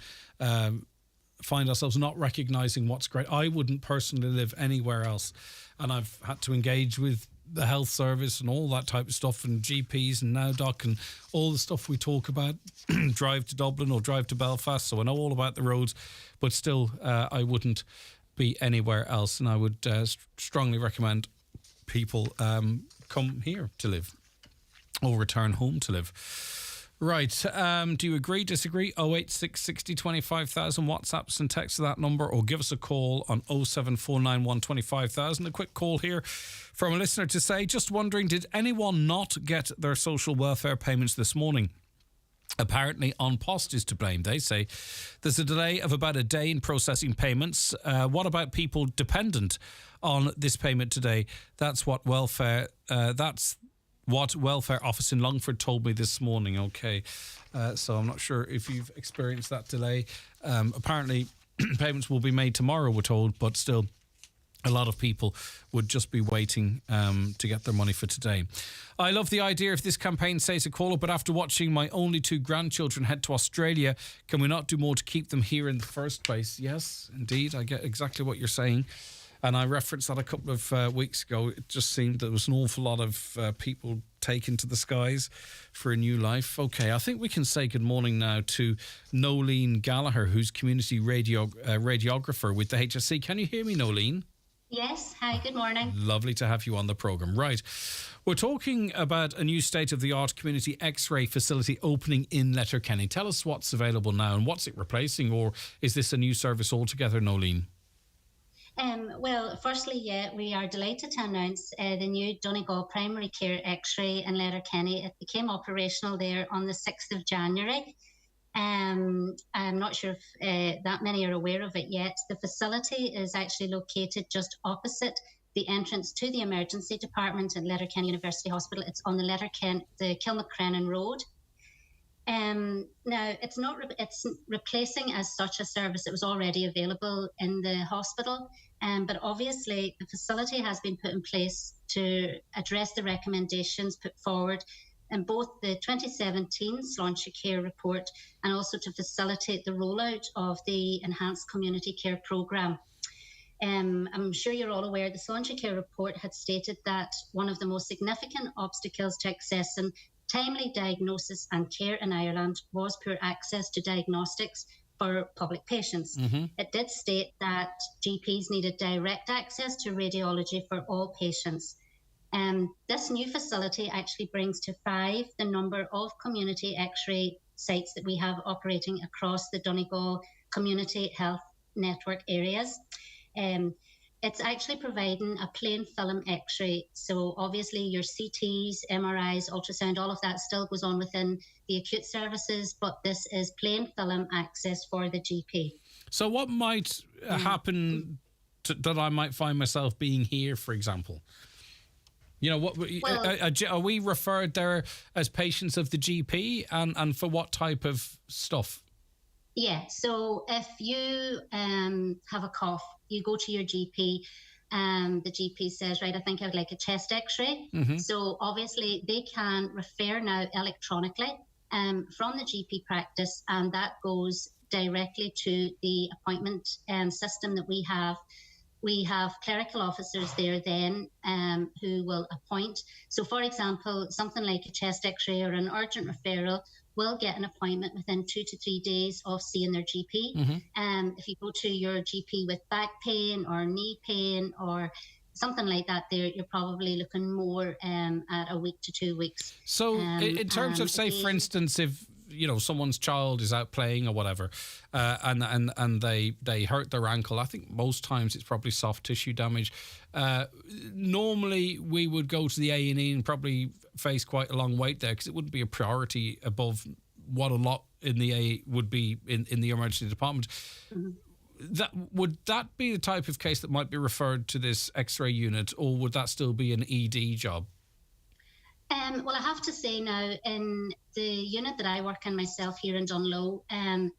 find ourselves not recognising what's great. I wouldn't personally live anywhere else, and I've had to engage with the health service and all that type of stuff, and GPs and Now Doc and all the stuff we talk about. Drive to Dublin or drive to Belfast, so I know all about the roads, but still I wouldn't be anywhere else, and I would strongly recommend people come here to live or return home to live. Right, do you agree, disagree? 08660 25,000, WhatsApps and text to that number, or give us a call on 07491 25,000. A quick call here from a listener to say, just wondering, did anyone not get their social welfare payments this morning? Apparently, An Post is to blame. They say there's a delay of about a day in processing payments. What about people dependent on this payment today? That's what welfare office in Longford told me this morning. Okay, so I'm not sure if you've experienced that delay. Apparently, payments will be made tomorrow, we're told, but still, a lot of people would just be waiting to get their money for today. I love the idea of this campaign, says a caller, but after watching my only 2 grandchildren head to Australia, can we not do more to keep them here in the first place? Yes, indeed, I get exactly what you're saying. And I referenced that a couple of weeks ago. It just seemed there was an awful lot of people taken to the skies for a new life. Okay, I think we can say good morning now to Nolene Gallagher, who's community radiographer with the HSC. Can you hear me, Nolene? Yes. Hi, good morning. Lovely to have you on the programme. Right. We're talking about a new state-of-the-art community X-ray facility opening in Letterkenny. Tell us what's available now and what's it replacing, or is this a new service altogether, Nolene? Well, firstly, we are delighted to announce the new Donegal Primary Care X-ray in Letterkenny. It became operational there on the 6th of January. I'm not sure if that many are aware of it yet. The facility is actually located just opposite the entrance to the emergency department at Letterkenny University Hospital. It's on the Kilmacrennan Road. Now, it's replacing as such a service that was already available in the hospital, but obviously the facility has been put in place to address the recommendations put forward in both the 2017 Sláinte Care report and also to facilitate the rollout of the Enhanced Community Care Programme. I'm sure you're all aware the Sláinte Care report had stated that one of the most significant obstacles to accessing timely diagnosis and care in Ireland was poor access to diagnostics for public patients. It did state that GPs needed direct access to radiology for all patients. This new facility actually brings to 5 the number of community X-ray sites that we have operating across the Donegal Community Health Network areas. It's actually providing a plain film X-ray. So obviously your CTs, MRIs, ultrasound, all of that still goes on within the acute services, but this is plain film access for the GP. So what might happen that I might find myself being here, for example? You know, are we referred there as patients of the GP and for what type of stuff? Yeah, so if you have a cough, you go to your GP, the GP says, right, I think I would like a chest X-ray. So obviously they can refer now electronically from the GP practice, and that goes directly to the appointment system that we have. We have clerical officers there then who will appoint. So for example, something like a chest X-ray or an urgent referral will get an appointment within 2 to 3 days of seeing their GP. If you go to your GP with back pain or knee pain or something like that, you're probably looking more at a week to 2 weeks. So in terms of, say, for instance, if someone's child is out playing or whatever, and they hurt their ankle, I think most times it's probably soft tissue damage. Normally we would go to the A&E and probably face quite a long wait there because it wouldn't be a priority above what a lot in the A would be in the emergency department. Would that be the type of case that might be referred to this X-ray unit, or would that still be an ED job? Well, I have to say now, in the unit that I work in myself here in Dunlow,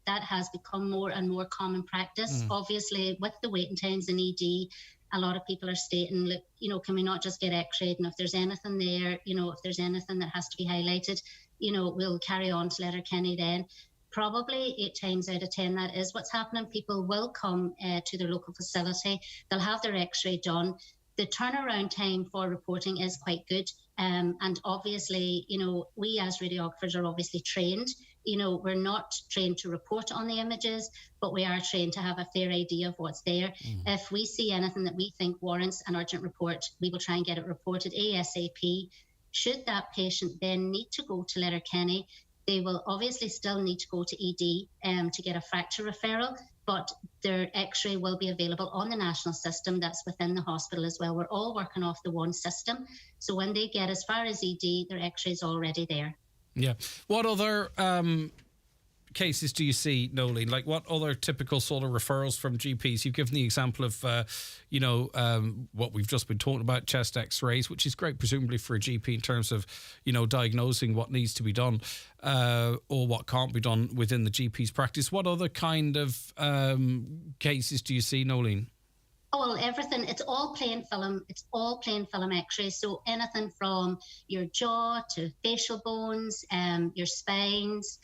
that has become more and more common practice. Obviously, with the waiting times in ED, a lot of people are stating, look, can we not just get X-rayed? And if there's anything there, if there's anything that has to be highlighted, we'll carry on to Letterkenny then. Probably 8 times out of 10, that is what's happening. People will come to their local facility. They'll have their X-ray done. The turnaround time for reporting is quite good. And obviously, we as radiographers are obviously trained. We're not trained to report on the images, but we are trained to have a fair idea of what's there. If we see anything that we think warrants an urgent report, we will try and get it reported ASAP. Should that patient then need to go to Letterkenny, they will obviously still need to go to ED to get a fracture referral, but their X-ray will be available on the national system that's within the hospital as well. We're all working off the one system. So when they get as far as ED, their X-ray is already there. Yeah. What other cases do you see, Nolene? Like what other typical sort of referrals from GPs? You've given the example of, what we've just been talking about, chest X-rays, which is great, presumably for a GP in terms of, diagnosing what needs to be done or what can't be done within the GP's practice. What other kind of cases do you see, Nolene? Oh, well, everything. It's all plain film. It's all plain film X-rays. So anything from your jaw to facial bones, your spines,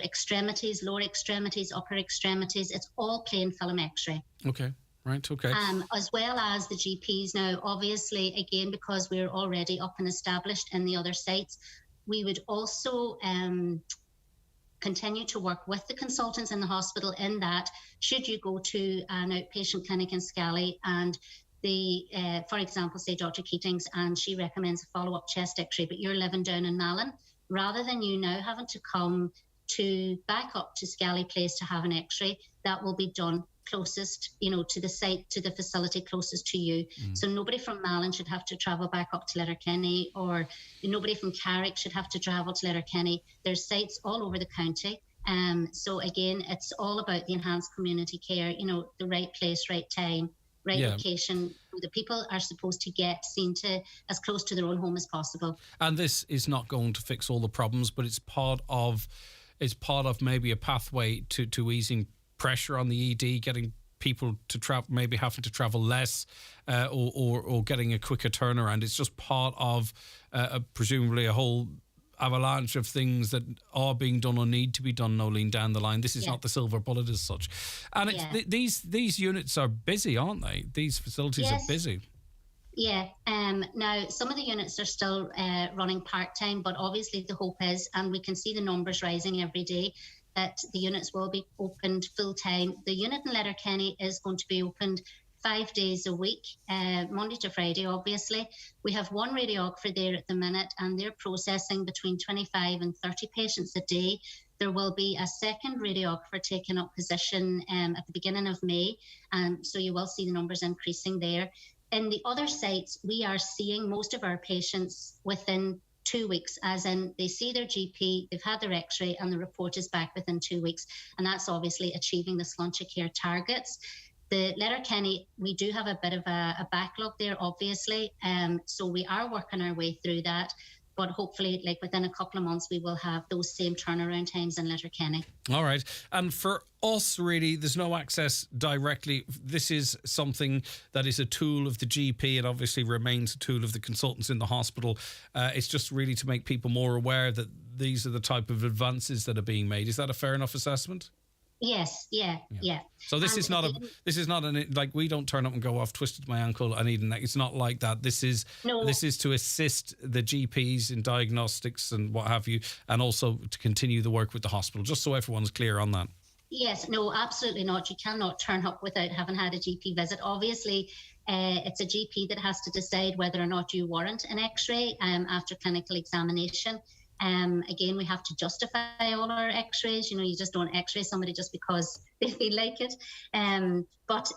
extremities, lower extremities, upper extremities. It's all plain film X-ray. Okay. Right. Okay. As well as the GPs now, obviously, again, because we're already up and established in the other sites, we would also continue to work with the consultants in the hospital in that should you go to an outpatient clinic in Scally and for example, say Dr. Keatings, and she recommends a follow-up chest x-ray, but you're living down in Malin, rather than you now having to come back up to Scally Place to have an x-ray, that will be done closest, to the site, to the facility closest to you. So nobody from Malin should have to travel back up to Letterkenny, or nobody from Carrick should have to travel to Letterkenny. There's sites all over the county. So again, it's all about the enhanced community care, the right place, right time, right location. The people are supposed to get seen to as close to their own home as possible. And this is not going to fix all the problems, but it's part of maybe a pathway to easing pressure on the ED, getting people to travel, maybe having to travel less, or getting a quicker turnaround. It's just part of presumably a whole avalanche of things that are being done or need to be done, Nolene, down the line. This is not the silver bullet as such. And these units are busy, aren't they? These facilities are busy. Yeah. Now, some of the units are still running part-time, but obviously the hope is, and we can see the numbers rising every day, that the units will be opened full-time. The unit in Letterkenny is going to be opened 5 days a week, Monday to Friday, obviously. We have one radiographer there at the minute, and they're processing between 25 and 30 patients a day. There will be a second radiographer taking up position at the beginning of May, so you will see the numbers increasing there. In the other sites, we are seeing most of our patients within 2 weeks, as in they see their GP, they've had their x-ray, and the report is back within 2 weeks. And that's obviously achieving the Sláinte Care targets. The Letterkenny, we do have a bit of a backlog there, obviously. So we are working our way through that. But hopefully, within a couple of months, we will have those same turnaround times in Letterkenny. All right. And for us, really, there's no access directly. This is something that is a tool of the GP and obviously remains a tool of the consultants in the hospital. It's just really to make people more aware that these are the type of advances that are being made. Is that a fair enough assessment? Yes, yeah. So this is not we don't turn up and go, I've twisted my ankle, I need a neck. It's not like that. This is to assist the GPs in diagnostics and what have you, and also to continue the work with the hospital, just so everyone's clear on that. Yes, no, absolutely not. You cannot turn up without having had a GP visit. Obviously, it's a GP that has to decide whether or not you warrant an x-ray after clinical examination. Again, we have to justify all our x-rays. You just don't x-ray somebody just because they feel like it. But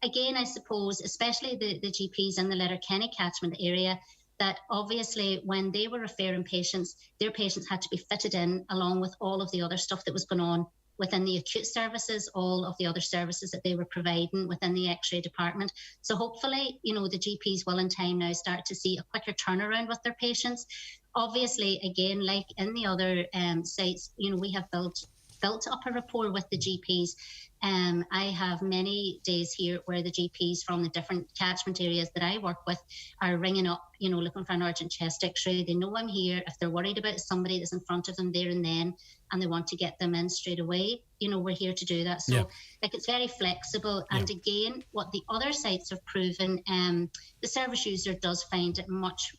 again, I suppose, especially the GPs in the Letterkenny catchment area, that obviously when they were referring patients, their patients had to be fitted in along with all of the other stuff that was going on within the acute services, all of the other services that they were providing within the x-ray department. So hopefully, the GPs will in time now start to see a quicker turnaround with their patients. Obviously, again, like in the other sites, we have built up a rapport with the GPs. I have many days here where the GPs from the different catchment areas that I work with are ringing up, looking for an urgent chest x-ray. They know I'm here. If they're worried about somebody that's in front of them there and then, and they want to get them in straight away, we're here to do that. So it's very flexible. And again, what the other sites have proven, the service user does find it much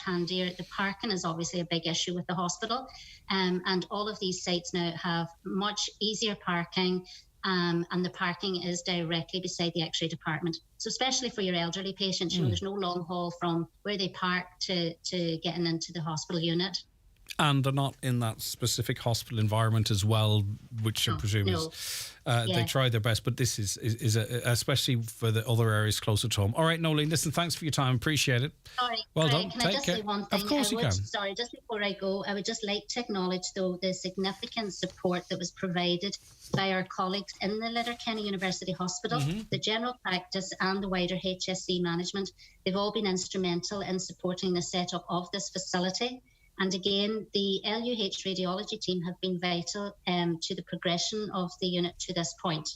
handier. The parking is obviously a big issue with the hospital. And all of these sites now have much easier parking. And the parking is directly beside the x-ray department. So especially for your elderly patients, there's no long haul from where they park to getting into the hospital unit. And they're not in that specific hospital environment as well, which I presume is they try their best. But this is especially for the other areas closer to home. All right, Nolene, listen, thanks for your time. Appreciate it. Sorry, well done. Can I just say one thing? Of course you can. Sorry, just before I go, I would just like to acknowledge, though, the significant support that was provided by our colleagues in the Letterkenny University Hospital, the general practice and the wider HSC management. They've all been instrumental in supporting the setup of this facility. And again, the LUH radiology team have been vital to the progression of the unit to this point.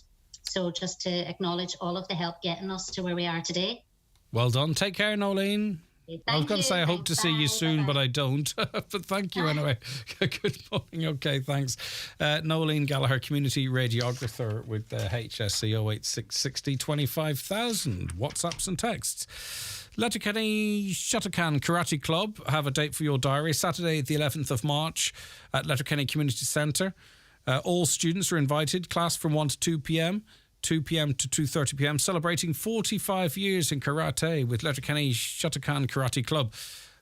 So just to acknowledge all of the help getting us to where we are today. Well done. Take care, Nolene. I was going to say I hope to see you soon, but I don't. But thank you anyway. Good morning. Okay, thanks. Nolene Gallagher, community radiographer with HSC 08660 25,000. WhatsApps and texts. Letterkenny Shotokan Karate Club have a date for your diary. Saturday, the 11th of March at Letterkenny Community Centre. All students are invited. Class from 1 to 2 p.m. 2 p.m. to 2:30 p.m. Celebrating 45 years in karate with Letterkenny Shotokan Karate Club.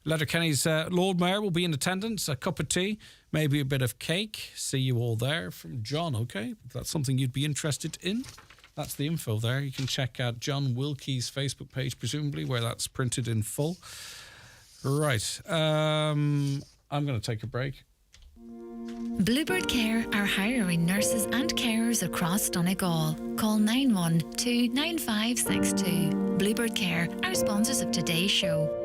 Letterkenny's Lord Mayor will be in attendance. A cup of tea, maybe a bit of cake. See you all there. From John, okay? If that's something you'd be interested in. That's the info there. You can check out John Wilkie's Facebook page, presumably, where that's printed in full. Right. I'm going to take a break. Bluebird Care are hiring nurses and carers across Donegal. Call 912 9562. Bluebird Care are sponsors of today's show.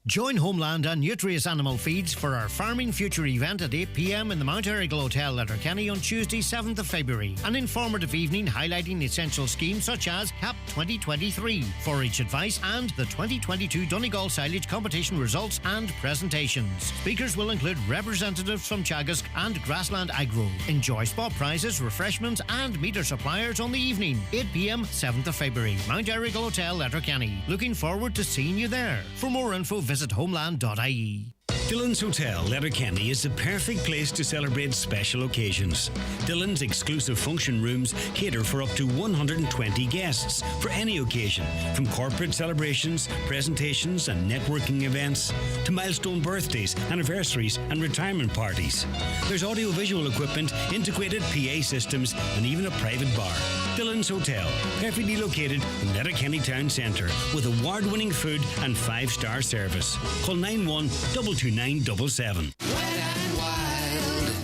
Join Homeland and Nutrius Animal Feeds for our Farming Future event at 8 p.m. in the Mount Errigal Hotel, Letterkenny on Tuesday, 7th of February. An informative evening highlighting essential schemes such as CAP 2023, forage advice and the 2022 Donegal Silage Competition results and presentations. Speakers will include representatives from Teagasc and Grassland Agro. Enjoy spot prizes, refreshments and meat suppliers on the evening. 8 p.m. 7th of February, Mount Errigal Hotel, Letterkenny. Looking forward to seeing you there. For more info, visit homeland.ie. Dillon's Hotel, Letterkenny is the perfect place to celebrate special occasions. Dillon's exclusive function rooms cater for up to 120 guests for any occasion, from corporate celebrations, presentations and networking events, to milestone birthdays, anniversaries and retirement parties. There's audio-visual equipment, integrated PA systems and even a private bar. Dillon's Hotel, perfectly located in Letterkenny Town Centre with award-winning food and 5-star service. Call 91-22977.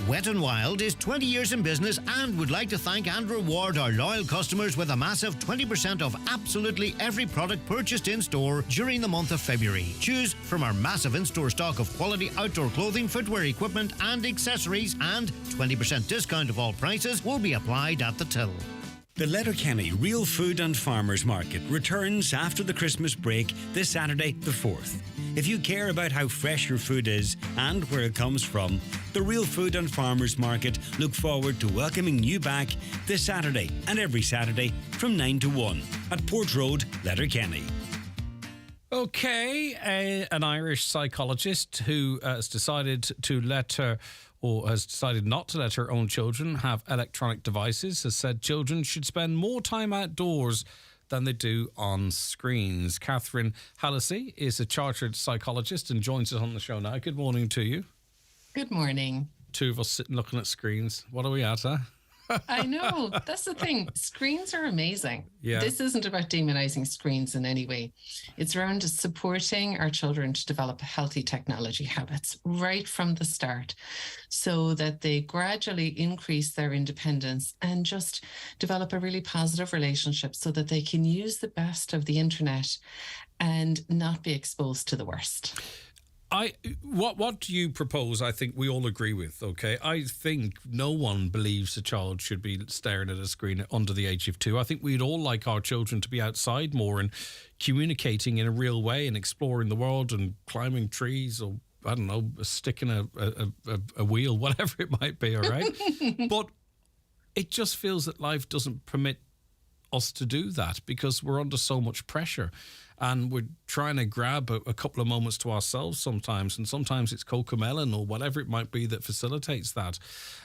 Wet n Wild is 20 years in business and would like to thank and reward our loyal customers with a massive 20% off absolutely every product purchased in store during the month of February. Choose from our massive in-store stock of quality outdoor clothing, footwear, equipment and accessories, and 20% discount of all prices will be applied at the till. The Letterkenny Real Food and Farmers Market returns after the Christmas break this Saturday the 4th. If you care about how fresh your food is and where it comes from, the Real Food and Farmers Market look forward to welcoming you back this Saturday and every Saturday from 9 to 1 at Port Road, Letterkenny. Okay, an Irish psychologist who has decided to let her, or has decided not to let her own children have electronic devices, has said children should spend more time outdoors than they do on screens. Catherine Hallisey is a chartered psychologist and joins us on the show now. Good morning to you. Good morning. Two of us sitting looking at screens. What are we at, huh? I know. That's the thing. Screens are amazing. Yeah. This isn't about demonizing screens in any way. It's around supporting our children to develop healthy technology habits right from the start so that they gradually increase their independence and just develop a really positive relationship so that they can use the best of the internet and not be exposed to the worst. What do you propose? I think we all agree with, okay? I think no one believes a child should be staring at a screen under the age of 2. I think we'd all like our children to be outside more and communicating in a real way and exploring the world and climbing trees or, I don't know, sticking a wheel, whatever it might be, all right? But it just feels that life doesn't permit us to do that because we're under so much pressure. And we're trying to grab a couple of moments to ourselves sometimes. And sometimes it's Cocomelon or whatever it might be that facilitates that.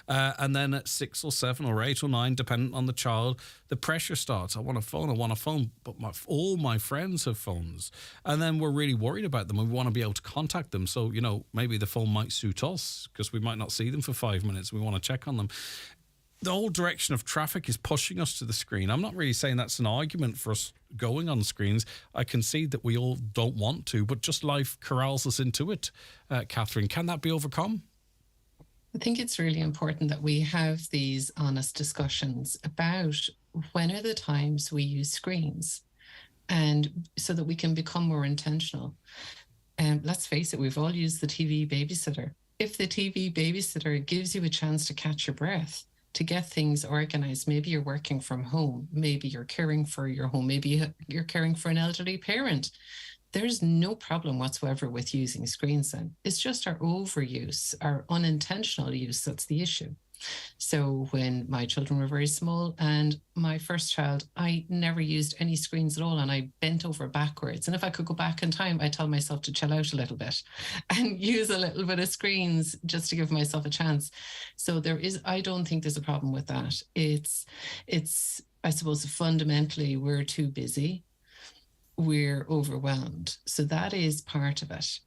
And then at 6 or 7 or 8 or 9, depending on the child, the pressure starts. I want a phone. But all my friends have phones. And then we're really worried about them and we want to be able to contact them. So, you know, maybe the phone might suit us because we might not see them for 5 minutes. We want to check on them. The whole direction of traffic is pushing us to the screen. I'm not really saying that's an argument for us going on screens. I concede that we all don't want to, but just life corrals us into it. Catherine, can that be overcome? I think it's really important that we have these honest discussions about when are the times we use screens, and so that we can become more intentional. And let's face it, we've all used the TV babysitter. If the TV babysitter gives you a chance to catch your breath, to get things organized. Maybe you're working from home. Maybe you're caring for your home. Maybe you're caring for an elderly parent. There's no problem whatsoever with using screens then. It's just our overuse, our unintentional use that's the issue. So when my children were very small and my first child, I never used any screens at all, and I bent over backwards. And if I could go back in time, I tell myself to chill out a little bit and use a little bit of screens just to give myself a chance. So I don't think there's a problem with that. It's I suppose fundamentally we're too busy. We're overwhelmed. So that is part of it.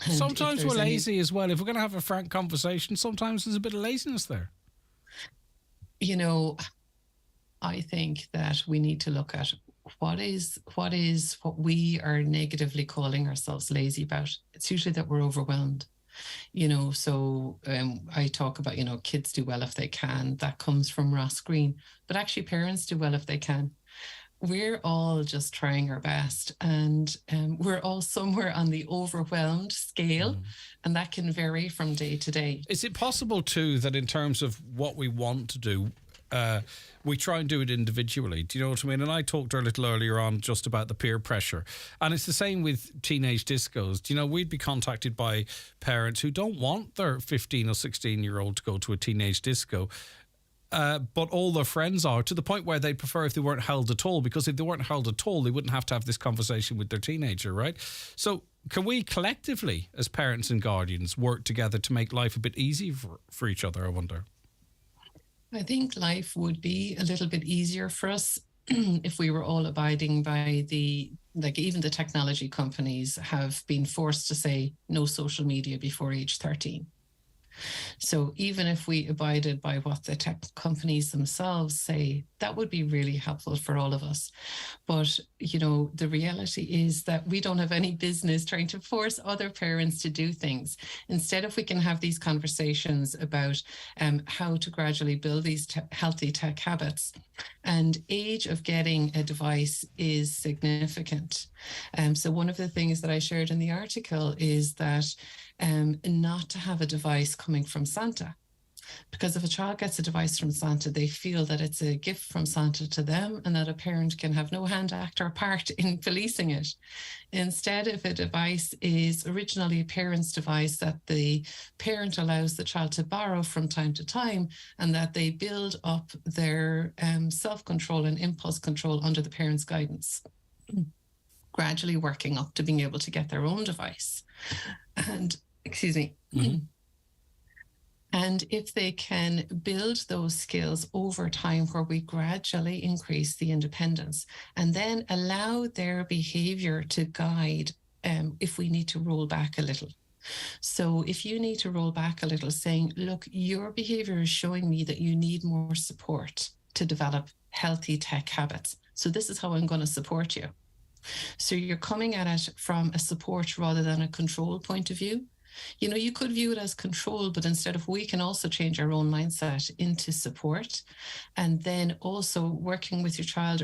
And sometimes we're lazy as well. If we're going to have a frank conversation, sometimes there's a bit of laziness there. You know, I think that we need to look at what we are negatively calling ourselves lazy about. It's usually that we're overwhelmed. You know, so I talk about, you know, kids do well if they can. That comes from Ross Green. But actually parents do well if they can. We're all just trying our best, and we're all somewhere on the overwhelmed scale, and that can vary from day to day. Is it possible too that in terms of what we want to do, we try and do it individually? Do you know what I mean? And I talked a little earlier on just about the peer pressure, and it's the same with teenage discos. Do you know, we'd be contacted by parents who don't want their 15 or 16-year-old to go to a teenage disco. But all their friends are, to the point where they'd prefer if they weren't held at all, because if they weren't held at all, they wouldn't have to have this conversation with their teenager, right? So can we collectively, as parents and guardians, work together to make life a bit easier for each other, I wonder? I think life would be a little bit easier for us if we were all abiding by even the technology companies have been forced to say no social media before age 13. So even if we abided by what the tech companies themselves say, that would be really helpful for all of us. But, you know, the reality is that we don't have any business trying to force other parents to do things. Instead, if we can have these conversations about how to gradually build these healthy tech habits, and age of getting a device is significant. So one of the things that I shared in the article is that not to have a device coming from Santa. Because if a child gets a device from Santa, they feel that it's a gift from Santa to them, and that a parent can have no hand, act, or part in policing it. Instead, if a device is originally a parent's device that the parent allows the child to borrow from time to time, and that they build up their self-control and impulse control under the parent's guidance, gradually working up to being able to get their own device. And, excuse me. Mm-hmm. And if they can build those skills over time, where we gradually increase the independence and then allow their behavior to guide if we need to roll back a little. So if you need to roll back a little, saying, look, your behavior is showing me that you need more support to develop healthy tech habits. So this is how I'm going to support you. So you're coming at it from a support rather than a control point of view. You know, you could view it as control, but instead of, we can also change our own mindset into support, and then also working with your child,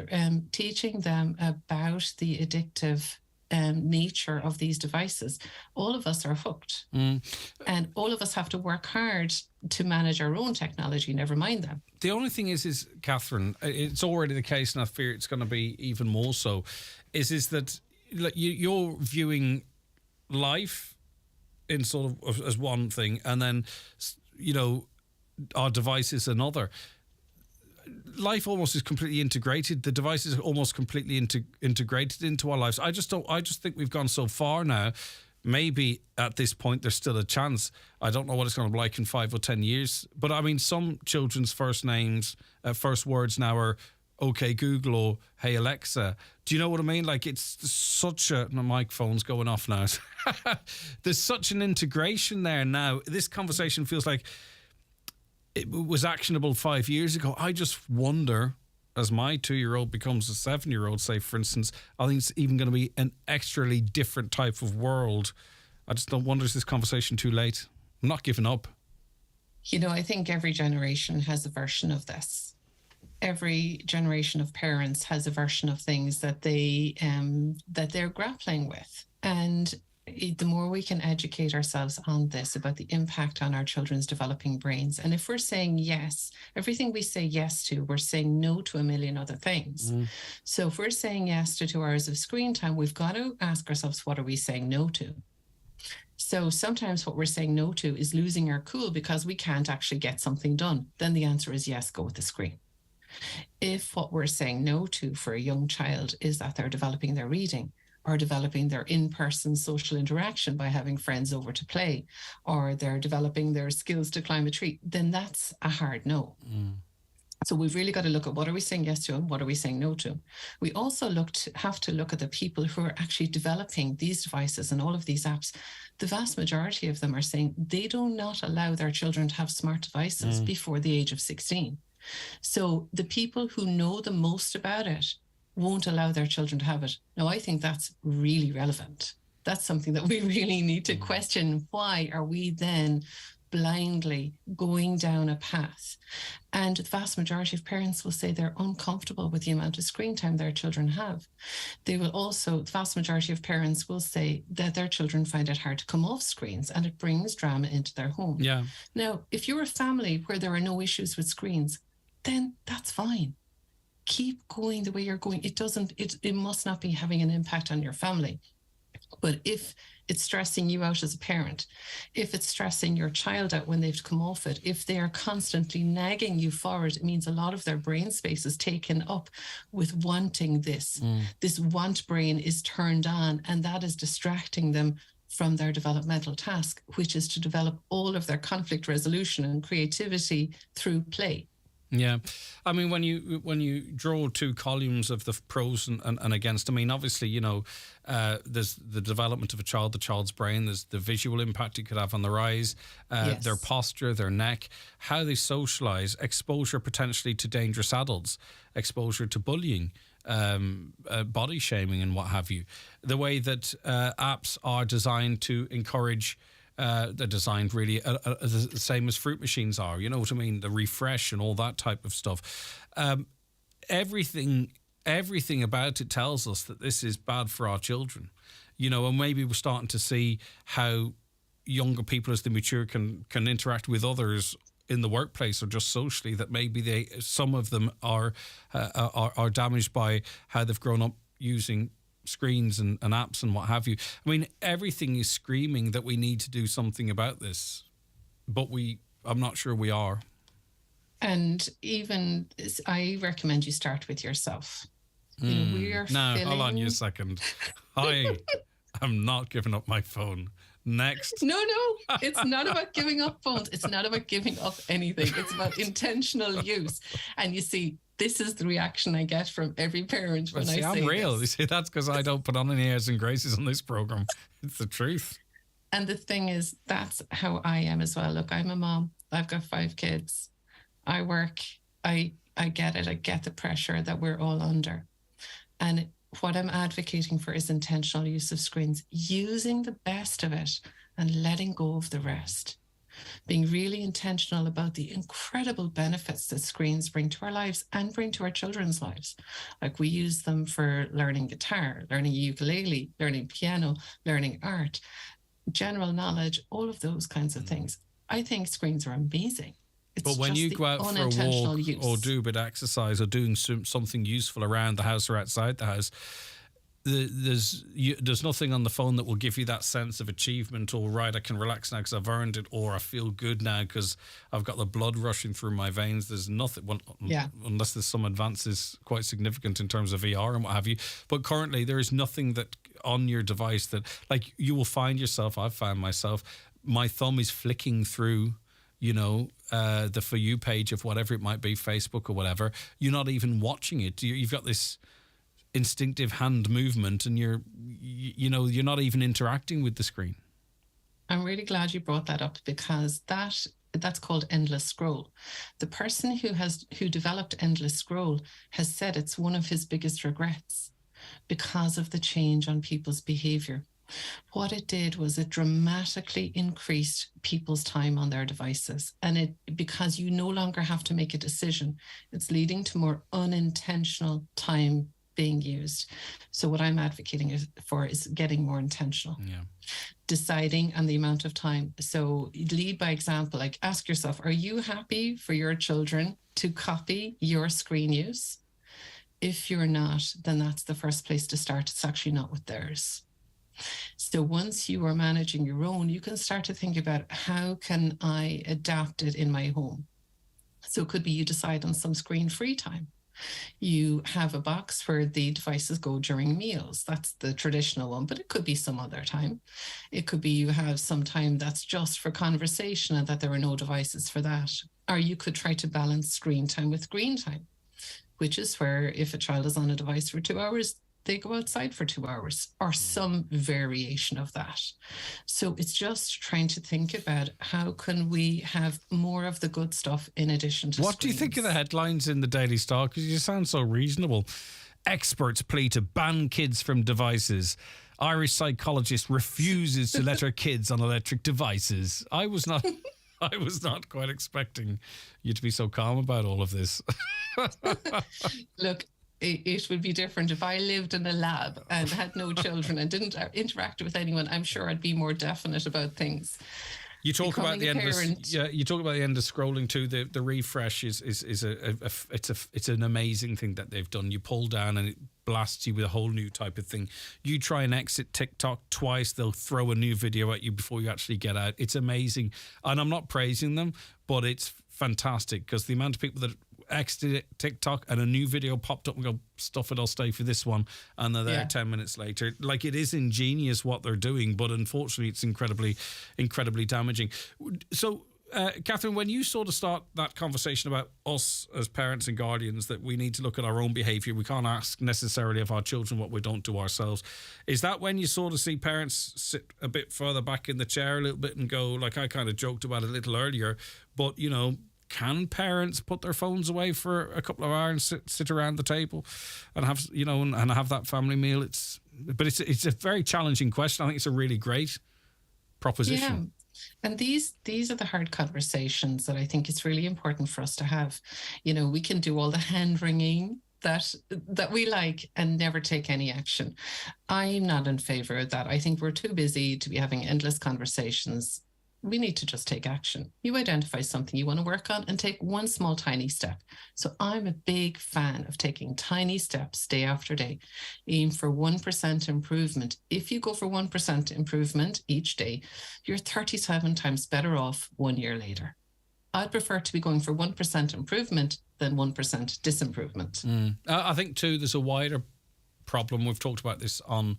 teaching them about the addictive nature of these devices. All of us are hooked, and all of us have to work hard to manage our own technology, never mind them. The only thing is Catherine, it's already the case, and I fear it's going to be even more so, is that you're viewing life in sort of as one thing, and then, you know, our device is another. Life almost is completely integrated. The devices are almost completely integrated into our lives. I just think we've gone so far now. Maybe at this point there's still a chance. I don't know what it's going to be like in 5 or 10 years. But I mean, some children's first words now are "Okay Google" or "Hey Alexa." Do you know what I mean? Like, it's such a... My phone's going off now. There's such an integration there now. This conversation feels like it was actionable 5 years ago. I just wonder, as my 2-year-old becomes a 7-year-old, say, for instance, I think it's even going to be an extrally different type of world. I just don't wonder, is this conversation too late? I'm not giving up. You know, I think every generation has a version of this. Every generation of parents has a version of things that they're grappling with. And the more we can educate ourselves on this, about the impact on our children's developing brains. And if we're saying yes, everything we say yes to, we're saying no to a million other things. So if we're saying yes to 2 hours of screen time, we've got to ask ourselves, what are we saying no to? So sometimes what we're saying no to is losing our cool because we can't actually get something done. Then the answer is yes, go with the screen. If what we're saying no to for a young child is that they're developing their reading or developing their in-person social interaction by having friends over to play, or they're developing their skills to climb a tree, then that's a hard no. So we've really got to look at what are we saying yes to and what are we saying no to. We also have to look at the people who are actually developing these devices and all of these apps. The vast majority of them are saying they do not allow their children to have smart devices before the age of 16. So the people who know the most about it won't allow their children to have it. Now, I think that's really relevant. That's something that we really need to question. Why are we then blindly going down a path? And the vast majority of parents will say they're uncomfortable with the amount of screen time their children have. They will also, the vast majority of parents will say that their children find it hard to come off screens and it brings drama into their home. Yeah. Now, if you're a family where there are no issues with screens, then that's fine. Keep going the way you're going. It must not be having an impact on your family. But if it's stressing you out as a parent, if it's stressing your child out when they've come off it, if they are constantly nagging you forward, it means a lot of their brain space is taken up with wanting this. This want brain is turned on, and that is distracting them from their developmental task, which is to develop all of their conflict resolution and creativity through play. Yeah. I mean, when you draw two columns of the pros and against, I mean, obviously, you know, there's the development of a child, the child's brain, there's the visual impact it could have on their eyes, their posture, their neck, how they socialize, exposure potentially to dangerous adults, exposure to bullying, body shaming and what have you. The way that apps are designed to encourage they're designed really the same as fruit machines are, you know what I mean? The refresh and all that type of stuff. Everything about it tells us that this is bad for our children, you know, and maybe we're starting to see how younger people as they mature can interact with others in the workplace or just socially, that maybe some of them are damaged by how they've grown up using screens and apps and what have you. I mean, everything is screaming that we need to do something about this, but I'm not sure we are. And even I recommend you start with yourself. You know, hold on a second. I am not giving up my phone. Next. No, it's not about giving up phones. It's not about giving up anything. It's about intentional use. And you see, this is the reaction I get from every parent when I say I'm real. this. You see, that's because I don't put on any airs and graces on this program. It's the truth. And the thing is, that's how I am as well. Look, I'm a mom. I've got 5 kids. I work. I get it. I get the pressure that we're all under. And what I'm advocating for is intentional use of screens, using the best of it and letting go of the rest. Being really intentional about the incredible benefits that screens bring to our lives and bring to our children's lives. Like, we use them for learning guitar, learning ukulele, learning piano, learning art, general knowledge, all of those kinds of things. I think screens are amazing. But when you go out for a walk or do a bit of exercise or doing something useful around the house or outside the house, there's nothing on the phone that will give you that sense of achievement or, right, I can relax now because I've earned it, or I feel good now because I've got the blood rushing through my veins. There's nothing, unless there's some advances quite significant in terms of VR and what have you. But currently there is nothing that on your device that, like, you will find yourself, I've found myself, my thumb is flicking through, you know, the For You page of whatever it might be, Facebook or whatever. You're not even watching it. You've got this instinctive hand movement and you're not even interacting with the screen. I'm really glad you brought that up, because that's called endless scroll. The person who developed endless scroll has said it's one of his biggest regrets because of the change on people's behavior. What it did was it dramatically increased people's time on their devices. And because you no longer have to make a decision, it's leading to more unintentional time being used. So what I'm advocating for is getting more intentional. Yeah. Deciding on the amount of time. So lead by example. Like, ask yourself, are you happy for your children to copy your screen use? If you're not, then that's the first place to start. It's actually not with theirs. So once you are managing your own, you can start to think about how can I adapt it in my home. So it could be you decide on some screen-free time. You have a box where the devices go during meals. That's the traditional one, but it could be some other time. It could be you have some time that's just for conversation and that there are no devices for that. Or you could try to balance screen time with green time, which is where if a child is on a device for 2 hours, they go outside for 2 hours or some variation of that. So it's just trying to think about how can we have more of the good stuff in addition to What do you think of the headlines in the Daily Star? Because you sound so reasonable. Experts plea to ban kids from devices. Irish psychologist refuses to let her kids on electric devices. I was not quite expecting you to be so calm about all of this. Look, it would be different if I lived in a lab and had no children and didn't interact with anyone. I'm sure I'd be more definite about things. You talk about the endless. Yeah, you talk about the endless scrolling too. The refresh is it's an amazing thing that they've done. You pull down and it blasts you with a whole new type of thing. You try and exit TikTok twice, they'll throw a new video at you before you actually get out. It's amazing, and I'm not praising them, but it's fantastic because the amount of people that exited TikTok and a new video popped up and go, stuff it, I'll stay for this one, and they're there 10 minutes later. Like, it is ingenious what they're doing, but unfortunately it's incredibly damaging. So Catherine, when you sort of start that conversation about us as parents and guardians, that we need to look at our own behaviour, we can't ask necessarily of our children what we don't do ourselves, is that when you sort of see parents sit a bit further back in the chair a little bit and go, like I kind of joked about it a little earlier, but you know, can parents put their phones away for a couple of hours and sit around the table and have, you know, and have that family meal? It's a very challenging question. I think it's a really great proposition. Yeah. And these are the hard conversations that I think it's really important for us to have. You know, we can do all the hand wringing that we like and never take any action. I'm not in favor of that. I think we're too busy to be having endless conversations. We need to just take action. You identify something you want to work on and take one small tiny step. So I'm a big fan of taking tiny steps day after day. Aim for 1% improvement. If you go for 1% improvement each day, you're 37 times better off 1 year later. I'd prefer to be going for 1% improvement than 1% disimprovement. I think too, there's a wider problem. We've talked about this on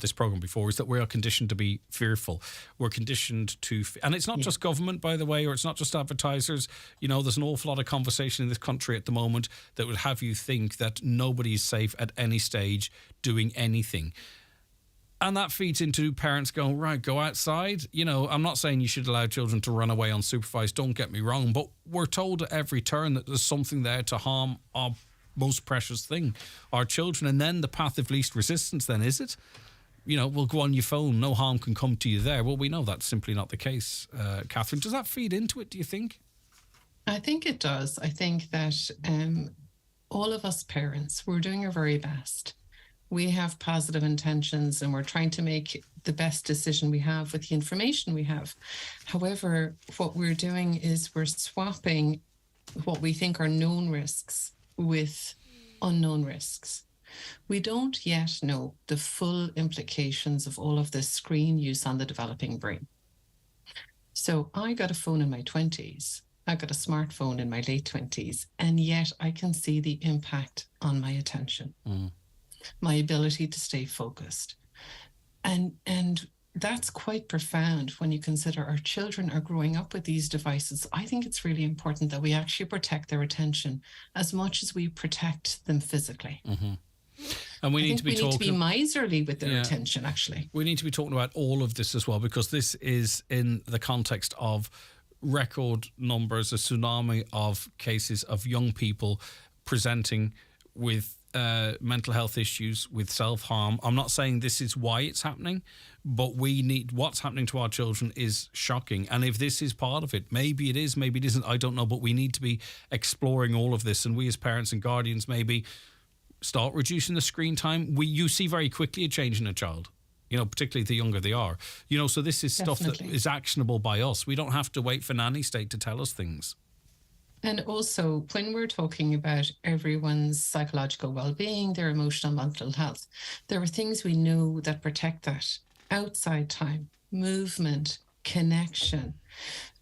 this program before, is that we are conditioned to be fearful. We're conditioned to, and it's not just government, by the way, or it's not just advertisers. You know, there's an awful lot of conversation in this country at the moment that would have you think that nobody is safe at any stage doing anything. And that feeds into parents going, right, go outside. You know, I'm not saying you should allow children to run away unsupervised, don't get me wrong, but we're told at every turn that there's something there to harm our most precious thing, our children. And then the path of least resistance then, is it? You know, we'll go on your phone, no harm can come to you there. Well, we know that's simply not the case. Catherine, does that feed into it, do you think? I think it does. I think that all of us parents, we're doing our very best. We have positive intentions and we're trying to make the best decision we have with the information we have. However, what we're doing is we're swapping what we think are known risks with unknown risks. We don't yet know the full implications of all of this screen use on the developing brain. So I got a phone in my 20s. I got a smartphone in my late 20s, and yet I can see the impact on my attention, my ability to stay focused. And that's quite profound when you consider our children are growing up with these devices. I think it's really important that we actually protect their attention as much as we protect them physically. And we need to be miserly with their attention, actually. We need to be talking about all of this as well, because this is in the context of record numbers, a tsunami of cases of young people presenting with mental health issues, with self-harm. I'm not saying this is why it's happening, but what's happening to our children is shocking. And if this is part of it, maybe it is, maybe it isn't, I don't know, but we need to be exploring all of this. And we as parents and guardians maybe start reducing the screen time. You see very quickly a change in a child, you know, particularly the younger they are. You know, so this is stuff that is actionable by us. We don't have to wait for nanny state to tell us things. And also, when we're talking about everyone's psychological well-being, their emotional mental health, there are things we know that protect that. Outside time, movement, connection,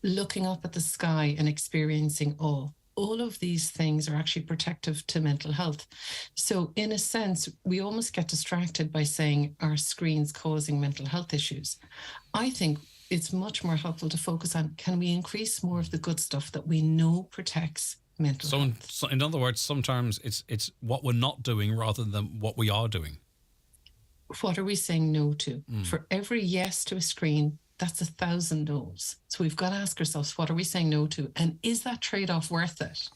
looking up at the sky and experiencing awe. All of these things are actually protective to mental health. So in a sense, we almost get distracted by saying our screens causing mental health issues. I think it's much more helpful to focus on, can we increase more of the good stuff that we know protects mental health? So in other words, sometimes it's what we're not doing rather than what we are doing. What are we saying no to? For every yes to a screen, that's 1,000 no's. So we've got to ask ourselves, what are we saying no to? And is that trade-off worth it?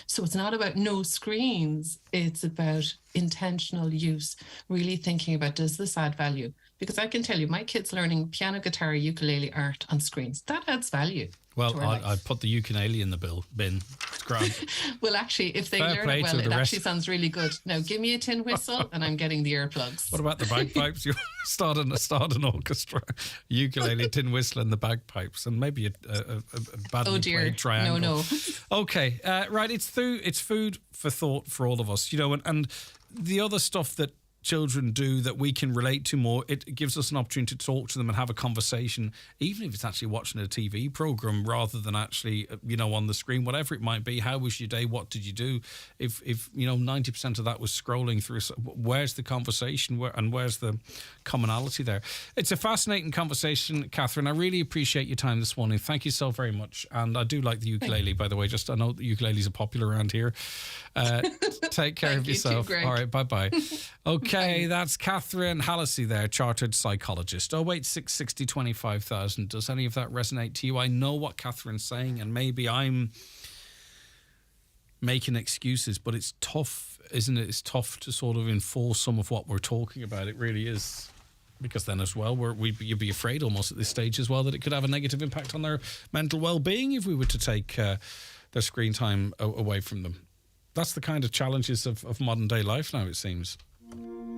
So it's not about no screens. It's about intentional use, really thinking about, does this add value? Because I can tell you, my kids learning piano, guitar, ukulele, art on screens, that adds value. Well, I put the ukulele in the bin. It's grand. Well, actually, if they learn it well, it actually sounds really good. Now, give me a tin whistle and I'm getting the earplugs. What about the bagpipes? You start an orchestra, ukulele, tin whistle and the bagpipes, and maybe a badly played triangle. No. Okay, right, it's food for thought for all of us, and the other stuff that children do that we can relate to more, it gives us an opportunity to talk to them and have a conversation, even if it's actually watching a TV program rather than actually, on the screen, whatever it might be. How was your day? What did you do? If 90% of that was scrolling through, where's the conversation? Where's the commonality there? It's a fascinating conversation, Catherine. I really appreciate your time this morning. Thank you so very much. And I do like the ukulele, by the way. I know the ukuleles are popular around here. Take care of yourself. Too, all right, bye-bye. Okay, that's Catherine Hallisey there, chartered psychologist. 086 60 25,000. Does any of that resonate to you? I know what Catherine's saying, and maybe I'm making excuses, but it's tough, isn't it? It's tough to sort of enforce some of what we're talking about. It really is. Because then as well, you'd be afraid almost at this stage as well that it could have a negative impact on their mental well-being if we were to take their screen time away from them. That's the kind of challenges of modern day life now, it seems.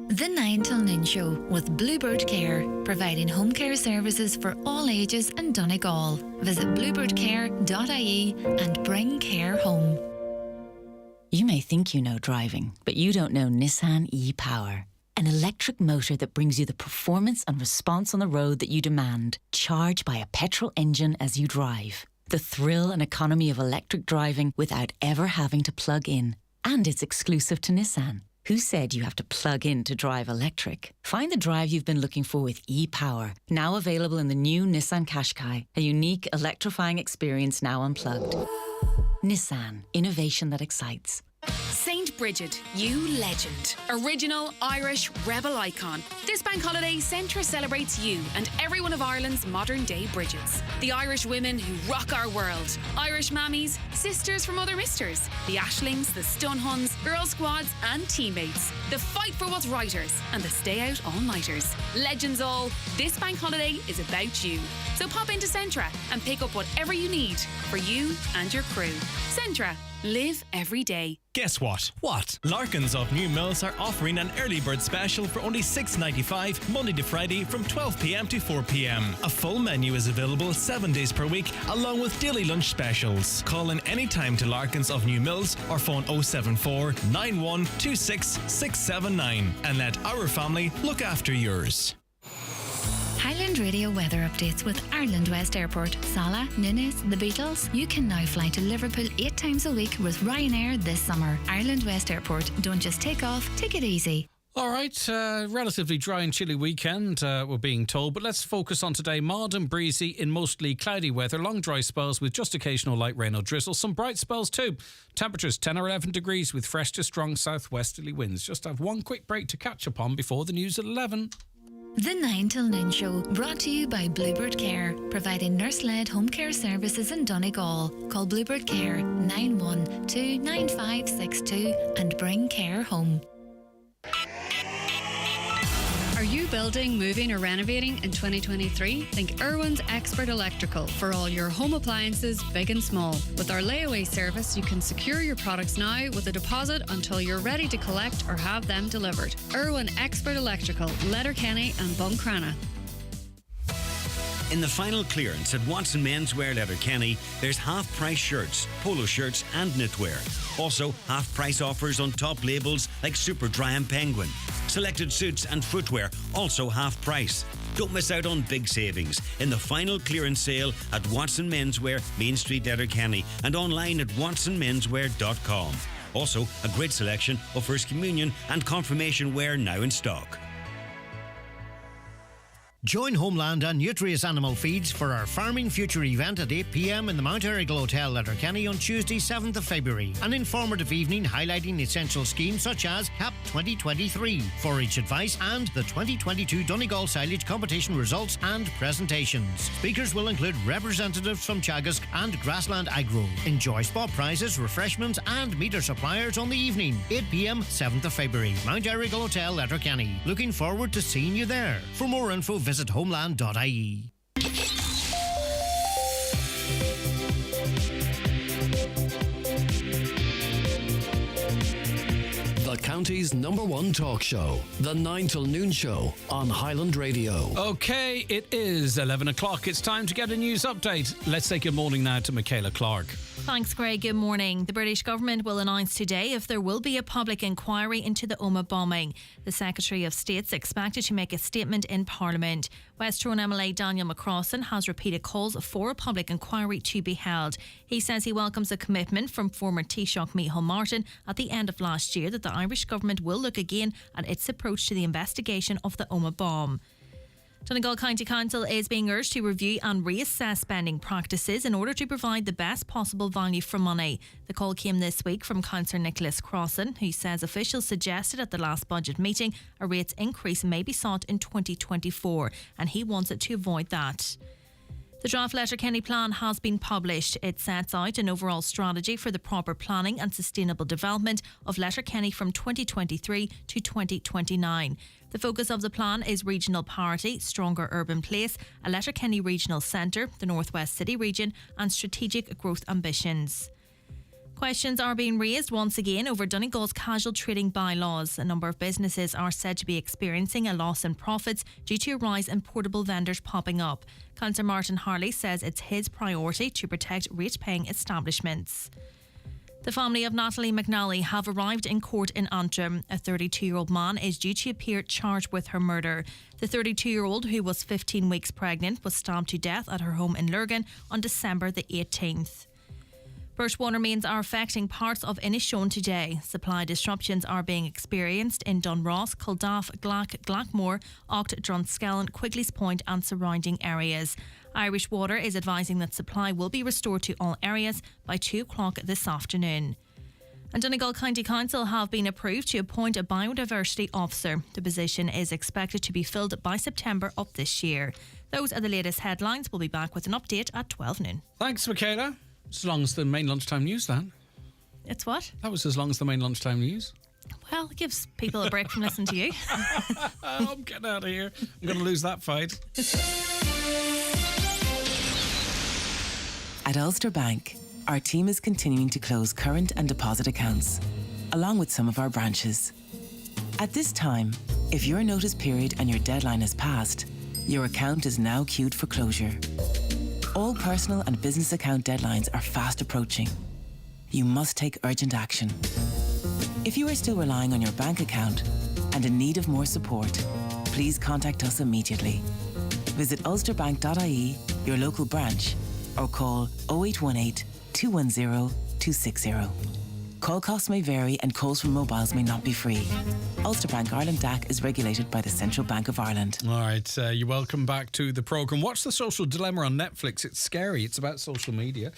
The 9 till Noon Show with Bluebird Care, providing home care services for all ages in Donegal. Visit bluebirdcare.ie and bring care home. You may think you know driving, but you don't know Nissan e-Power. An electric motor that brings you the performance and response on the road that you demand, charged by a petrol engine as you drive. The thrill and economy of electric driving without ever having to plug in. And it's exclusive to Nissan. Who said you have to plug in to drive electric? Find the drive you've been looking for with e-Power, now available in the new Nissan Qashqai, a unique electrifying experience now unplugged. Nissan, innovation that excites. St. Bridget, you legend. Original Irish rebel icon. This bank holiday, Centra celebrates you and every one of Ireland's modern day Bridgets. The Irish women who rock our world. Irish mammies, sisters from other misters. The Ashlings, the Stunhuns, Girl Squads and teammates. The fight for what's righters and the stay out all-nighters. Legends all, this bank holiday is about you. So pop into Centra and pick up whatever you need for you and your crew. Centra. Live every day. Guess what? What? Larkins of New Mills are offering an early bird special for only $6.95 Monday to Friday from 12 p.m. to 4 p.m. A full menu is available 7 days per week along with daily lunch specials. Call in anytime to Larkins of New Mills or phone 074 9126 679 and let our family look after yours. Highland Radio weather updates with Ireland West Airport. Salah, Nunes, the Beatles. You can now fly to Liverpool 8 times a week with Ryanair this summer. Ireland West Airport. Don't just take off, take it easy. All right, relatively dry and chilly weekend, we're being told, but let's focus on today. Mild and breezy in mostly cloudy weather, long dry spells with just occasional light rain or drizzle, some bright spells too. Temperatures 10 or 11 degrees with fresh to strong southwesterly winds. Just have one quick break to catch up on before the news at 11. The 9 till Noon Show, brought to you by Bluebird Care, providing nurse-led home care services in Donegal. Call Bluebird Care 912 9562 and bring care home. Are you building, moving or renovating in 2023? Think Irwin's Expert Electrical for all your home appliances, big and small. With our layaway service, you can secure your products now with a deposit until you're ready to collect or have them delivered. Irwin Expert Electrical, Letterkenny and Buncrana. In the final clearance at Watson Menswear Letterkenny, there's half-price shirts, polo shirts and knitwear. Also, half-price offers on top labels like Superdry and Penguin. Selected suits and footwear, also half-price. Don't miss out on big savings in the final clearance sale at Watson Menswear, Main Street, Letterkenny, and online at watsonmenswear.com. Also, a great selection of First Communion and Confirmation wear now in stock. Join Homeland and Nutrius Animal Feeds for our Farming Future event at 8 p.m. in the Mount Erigal Hotel, Letterkenny on Tuesday, 7th of February. An informative evening highlighting essential schemes such as CAP 2023, forage advice and the 2022 Donegal Silage Competition results and presentations. Speakers will include representatives from Teagasc and Grassland Agro. Enjoy spot prizes, refreshments and meter suppliers on the evening. 8 p.m. 7th of February, Mount Erigal Hotel, Letterkenny. Looking forward to seeing you there. For more info, visit homeland.ie. The county's #1 talk show, The 9 till Noon Show on Highland Radio. Okay, it is 11 o'clock. It's time to get a news update. Let's say good morning now to Michaela Clark. Thanks, Greg. Good morning. The British government will announce today if there will be a public inquiry into the Omagh bombing. The Secretary of State's expected to make a statement in Parliament. West Tyrone MLA Daniel McCrossan has repeated calls for a public inquiry to be held. He says he welcomes a commitment from former Taoiseach Micheál Martin at the end of last year that the Irish government will look again at its approach to the investigation of the Omagh bomb. Donegal County Council is being urged to review and reassess spending practices in order to provide the best possible value for money. The call came this week from Councillor Nicholas Crossan, who says officials suggested at the last budget meeting a rates increase may be sought in 2024, and he wants it to avoid that. The draft Letterkenny plan has been published. It sets out an overall strategy for the proper planning and sustainable development of Letterkenny from 2023 to 2029. The focus of the plan is regional parity, stronger urban place, a Letterkenny regional centre, the North West City region and strategic growth ambitions. Questions are being raised once again over Donegal's casual trading bylaws. A number of businesses are said to be experiencing a loss in profits due to a rise in portable vendors popping up. Councillor Martin Harley says it's his priority to protect rate-paying establishments. The family of Natalie McNally have arrived in court in Antrim. A 32-year-old man is due to appear charged with her murder. The 32-year-old, who was 15 weeks pregnant, was stabbed to death at her home in Lurgan on December the 18th. Burst water mains are affecting parts of Inishowen today. Supply disruptions are being experienced in Dunross, Culdaff, Glackmore, Ocht, Dronskellan, Quigley's Point and surrounding areas. Irish Water is advising that supply will be restored to all areas by 2 o'clock this afternoon. And Donegal County Council have been approved to appoint a biodiversity officer. The position is expected to be filled by September of this year. Those are the latest headlines. We'll be back with an update at 12 noon. Thanks, Michaela. As long as the main lunchtime news, then. It's what? That was as long as the main lunchtime news. Well, it gives people a break from listening to you. I'm getting out of here. I'm going to lose that fight. At Ulster Bank, our team is continuing to close current and deposit accounts, along with some of our branches. At this time, if your notice period and your deadline has passed, your account is now queued for closure. All personal and business account deadlines are fast approaching. You must take urgent action. If you are still relying on your bank account and in need of more support, please contact us immediately. Visit ulsterbank.ie, your local branch, or call 0818 210 260. Call costs may vary and calls from mobiles may not be free. Ulster Bank Ireland DAC is regulated by the Central Bank of Ireland. All right, you're welcome back to the programme. Watch The Social Dilemma on Netflix. It's scary. It's about social media.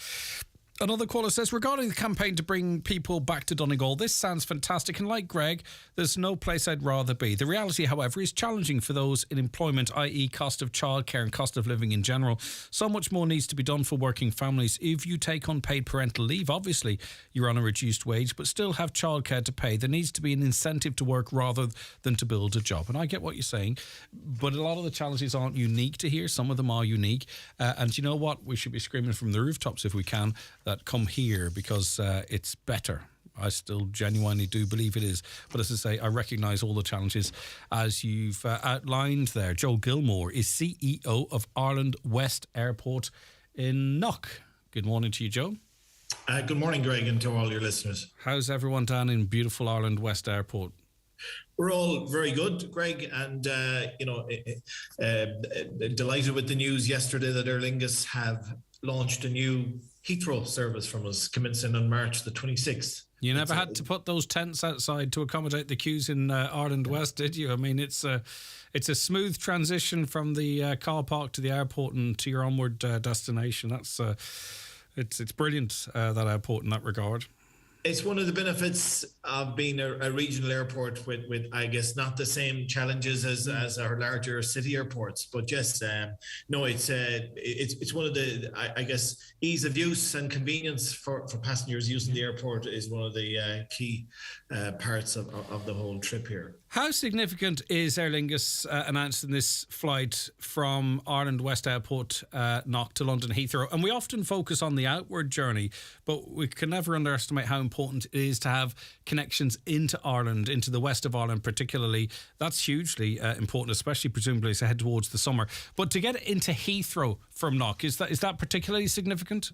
Another caller says, regarding the campaign to bring people back to Donegal, this sounds fantastic, and like Greg, there's no place I'd rather be. The reality, however, is challenging for those in employment, i.e. cost of childcare and cost of living in general. So much more needs to be done for working families. If you take unpaid parental leave, obviously you're on a reduced wage, but still have childcare to pay. There needs to be an incentive to work rather than to build a job. And I get what you're saying, but a lot of the challenges aren't unique to here. Some of them are unique. And you know what? We should be screaming from the rooftops if we can, that come here, because it's better I still genuinely do believe it is. But as I say, I recognise all the challenges as you've outlined there. Joe Gilmore is CEO of Ireland West Airport in Knock. Good morning to you, Joe. Good morning, Greg, and to all your listeners. How's everyone down in beautiful Ireland West Airport? We're all very good, Greg, and delighted with the news yesterday that Aer Lingus have launched a new Heathrow service from us commencing on March the 26th. You never had to put those tents outside to accommodate the queues in Ireland West, did you? I mean, it's a smooth transition from the car park to the airport and to your onward destination. That's it's brilliant, that airport in that regard. It's one of the benefits of being a regional airport with I guess not the same challenges as our larger city airports, but just it's one of the I guess ease of use and convenience for passengers using the airport is one of the key parts of the whole trip here. How significant is Aer Lingus announcing this flight from Ireland West Airport, Knock, to London Heathrow? And we often focus on the outward journey, but we can never underestimate how important it is to have connections into Ireland, into the west of Ireland particularly. That's hugely important, especially presumably as I head towards the summer. But to get into Heathrow from Knock, is that particularly significant?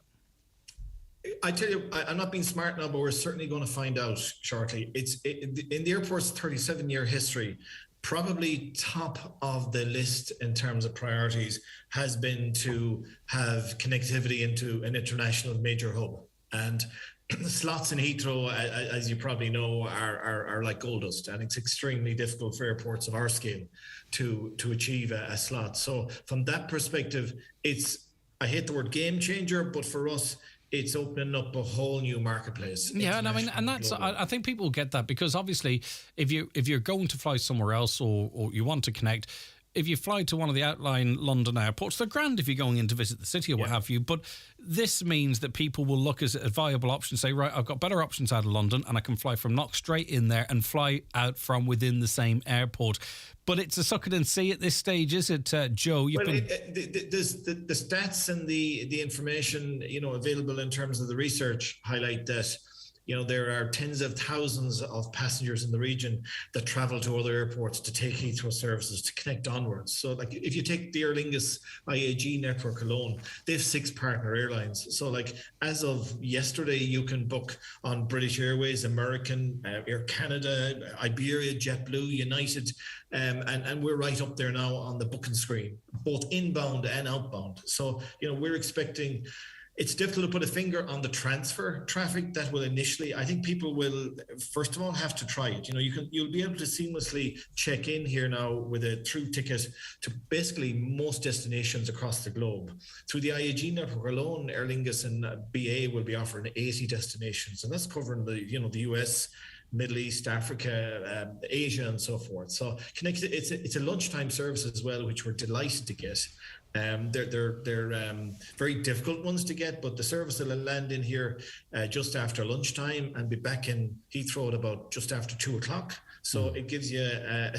I tell you, I'm not being smart now, but we're certainly going to find out shortly. In the airport's 37-year history, probably top of the list in terms of priorities has been to have connectivity into an international major hub. And the slots in Heathrow, as you probably know, are like gold dust, and it's extremely difficult for airports of our scale to achieve a slot. So from that perspective, I hate the word game changer, but for us, it's opening up a whole new marketplace. Yeah, and I mean, and that's I think people get that because obviously, if you're going to fly somewhere else or you want to connect, if you fly to one of the outlying London airports, they're grand if you're going in to visit the city or what have you. But this means that people will look as a viable option, say, right, I've got better options out of London and I can fly from Knock straight in there and fly out from within the same airport. But it's a suck it and see at this stage, is it, Joe? The stats and the information available in terms of the research highlight that there are tens of thousands of passengers in the region that travel to other airports to take Heathrow services to connect onwards. So like if you take the Aer Lingus IAG network alone, they have 6 partner airlines. So like as of yesterday, you can book on British Airways, American, Air Canada, Iberia, JetBlue, United, and we're right up there now on the booking screen, both inbound and outbound. So, we're expecting. It's difficult to put a finger on the transfer traffic that will initially. I think people will first of all have to try it. You'll be able to seamlessly check in here now with a through ticket to basically most destinations across the globe. Through the IAG network alone, Aer Lingus and BA will be offering 80 destinations, and that's covering the US, Middle East, Africa, Asia, and so forth. So connected. It's a lunchtime service as well, which we're delighted to get. They're very difficult ones to get, but the service will land in here just after lunchtime and be back in Heathrow at about just after 2:00. So it gives you a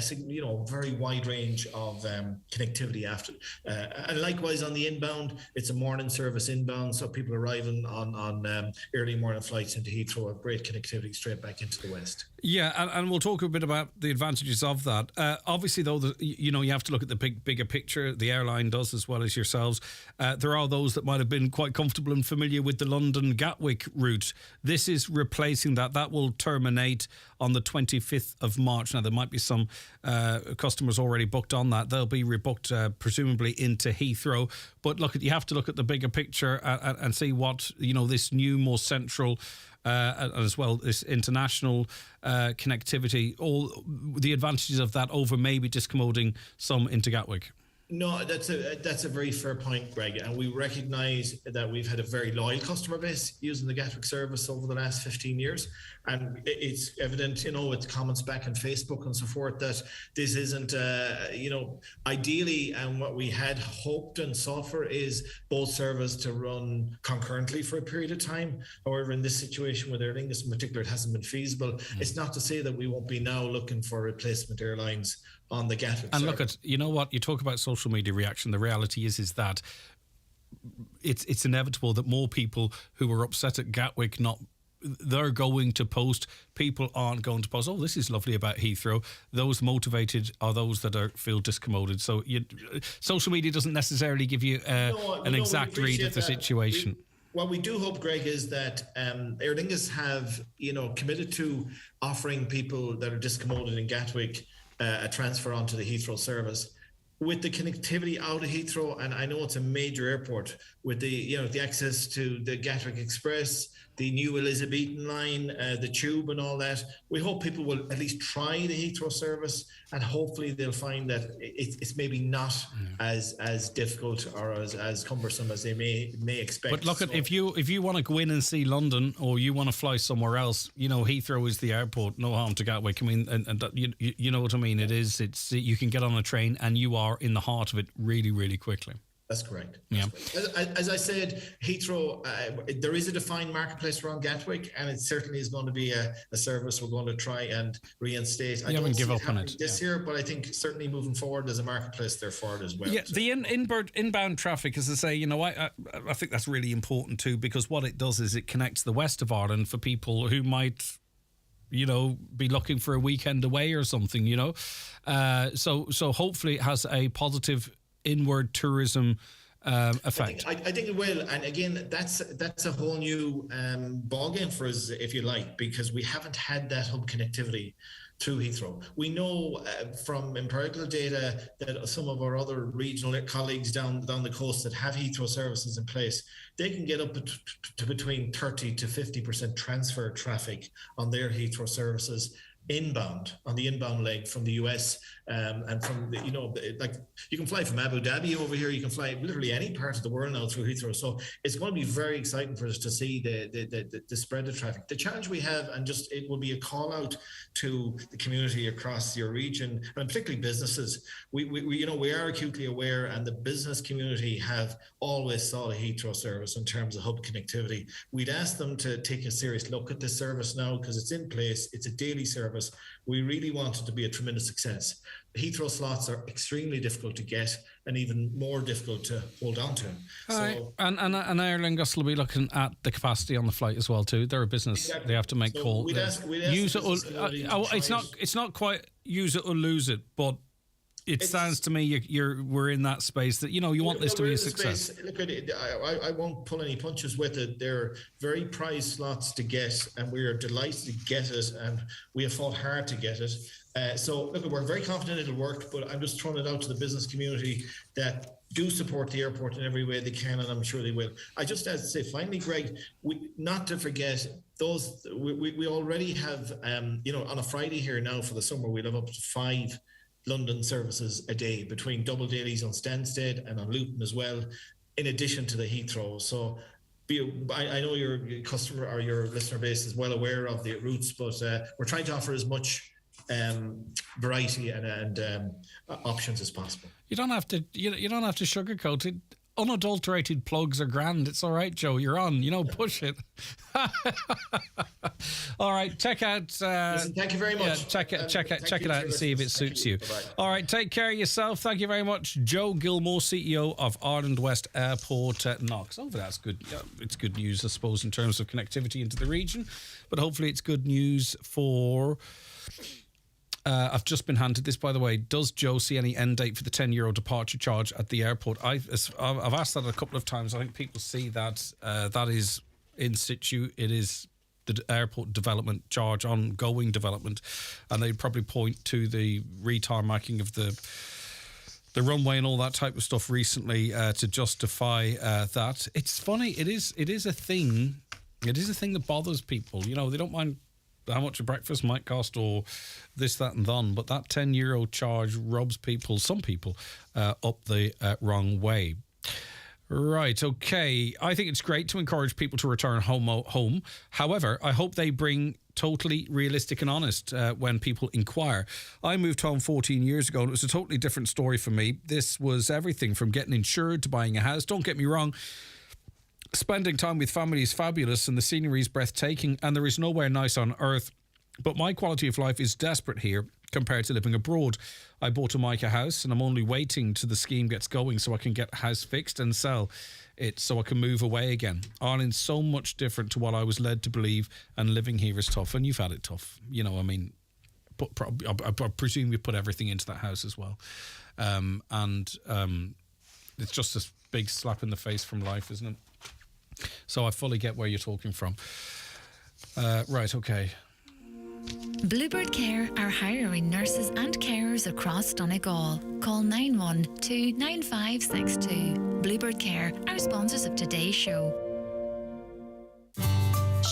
very wide range of connectivity after. And likewise on the inbound, it's a morning service inbound, so people arriving on early morning flights into Heathrow have great connectivity straight back into the west. Yeah, and we'll talk a bit about the advantages of that. Obviously, though, you have to look at the bigger picture. The airline does as well as yourselves. There are those that might have been quite comfortable and familiar with the London Gatwick route. This is replacing that. That will terminate on the 25th of March. Now, there might be some customers already booked on that. They'll be rebooked, presumably, into Heathrow. But you have to look at the bigger picture and see what, this new, more central as well, this international connectivity, all the advantages of that over maybe discommoding some into Gatwick. No, that's a very fair point, Greg. And we recognise that we've had a very loyal customer base using the Gatwick service over the last 15 years. And it's evident, with comments back on Facebook and so forth, that this isn't, ideally, and what we had hoped and sought for is both services to run concurrently for a period of time. However, in this situation with Aer Lingus in particular, it hasn't been feasible. It's not to say that we won't be now looking for replacement airlines on the Gatwick and service. Look, you talk about social media reaction. The reality is that it's inevitable that more people who were upset at Gatwick not they're going to post. People aren't going to post, oh, this is lovely about Heathrow. Those motivated are those that feel discommoded. So social media doesn't necessarily give you an exact read of the situation. What we do hope, Greg, is that Aer Lingus have, committed to offering people that are discommoded in Gatwick a transfer onto the Heathrow service. With the connectivity out of Heathrow, and I know it's a major airport, with the access to the Gatwick Express, the new Elizabethan line, the tube and all that, we hope people will at least try the Heathrow service, and hopefully they'll find that it's maybe not as difficult or as cumbersome as they may expect. But look, if you want to go in and see London, or you want to fly somewhere else, Heathrow is the airport. No harm to Gatwick. I mean, and you know what I mean. It's you can get on a train and you are in the heart of it really, really quickly. That's correct. As I said, Heathrow, there is a defined marketplace around Gatwick, and it certainly is going to be a service we're going to try and reinstate. I don't give up on it this year, but I think certainly moving forward, there's a marketplace there for it as well. Yeah, the inbound traffic, as I say, I think that's really important too, because what it does is it connects the west of Ireland for people who might be looking for a weekend away or something, So hopefully it has a positive inward tourism effect. I think it will, and again, that's a whole new ballgame for us, if you like, because we haven't had that hub connectivity through Heathrow. We know from empirical data that some of our other regional colleagues down the coast that have Heathrow services in place, they can get up to between 30 to 50% transfer traffic on their Heathrow services inbound, on the inbound leg from the US, and from the, like you can fly from Abu Dhabi over here, you can fly literally any part of the world now through Heathrow. So it's going to be very exciting for us to see the spread of traffic. The challenge we have, and just it will be a call out to the community across your region, and particularly businesses. We are acutely aware, and the business community have always sought a Heathrow service in terms of hub connectivity. We'd ask them to take a serious look at this service now, because it's in place, it's a daily service. We really want it to be a tremendous success. Heathrow slots are extremely difficult to get, and even more difficult to hold on to. And Aer Lingus will be looking at the capacity on the flight as well too. They're a business; exactly. They have to make calls. Use it. It's not quite use it or lose it, but it sounds to me we're in that space that you want this to be a success. Look at it. I won't pull any punches with it. They're very prized slots to get, and we are delighted to get it, and we have fought hard to get it. So look, we're very confident it'll work, but I'm just throwing it out to the business community that do support the airport in every way they can, and I'm sure they will. I just have to say, finally, Greg, not to forget those. We already have, on a Friday here now for the summer, we'll have up to 5 London services a day between double dailies on Stansted and on Luton as well, in addition to the Heathrow. So I know your customer or your listener base is well aware of the routes, but we're trying to offer as much variety and options as possible. You don't have to sugarcoat it. Unadulterated plugs are grand. It's all right, Joe. You're on. Push it. All right, check out. Listen, thank you very much. Yeah, check it out and see if it suits you. Bye-bye. All right, take care of yourself. Thank you very much, Joe Gilmore, CEO of Ireland West Airport at Knox. Hopefully that's good. Yeah, it's good news, I suppose, in terms of connectivity into the region. But hopefully it's good news for. I've just been handed this, by the way. Does Joe see any end date for the €10 departure charge at the airport? I've asked that a couple of times. I think people see that that is in situ. It is the airport development charge, ongoing development, and they'd probably point to the retarmacking of the runway and all that type of stuff recently to justify that. It's funny. It is a thing. It is a thing that bothers people. They don't mind how much a breakfast might cost or this, that and thon, but that €10 charge rubs some people up the wrong way. Right, okay. I think it's great to encourage people to return home. However, I hope they bring totally realistic and honest when people inquire. I moved home 14 years ago and it was a totally different story for me. This was everything from getting insured to buying a house. Don't get me wrong. Spending time with family is fabulous and the scenery is breathtaking, and there is nowhere nice on earth But my quality of life is desperate here compared to living abroad. I bought a Mica house and I'm only waiting till the scheme gets going so I can get a house fixed and sell it so I can move away again. Ireland's so much different to what I was led to believe, and living here is tough, and you've had it tough. You know, I mean, I presume you put everything into that house as well. It's just a big slap in the face from life, isn't it? So I fully get where you're talking from. Right, okay. Bluebird Care are hiring nurses and carers across Donegal. Call 912 9562. Bluebird Care are sponsors of today's show.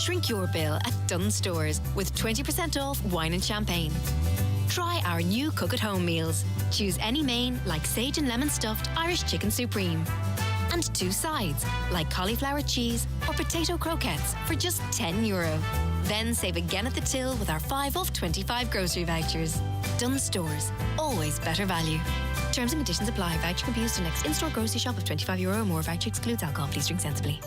Shrink your bill at Dunnes Stores with 20% off wine and champagne. Try our new cook-at-home meals. Choose any main like sage and lemon stuffed Irish chicken supreme. And 2 sides like cauliflower cheese or potato croquettes for just €10. Then save again at the till with our 5 off 25 grocery vouchers. Dunnes Stores, always better value. Terms and conditions apply. Voucher can be used to next in-store grocery shop of €25 or more. Voucher excludes alcohol. Please drink sensibly.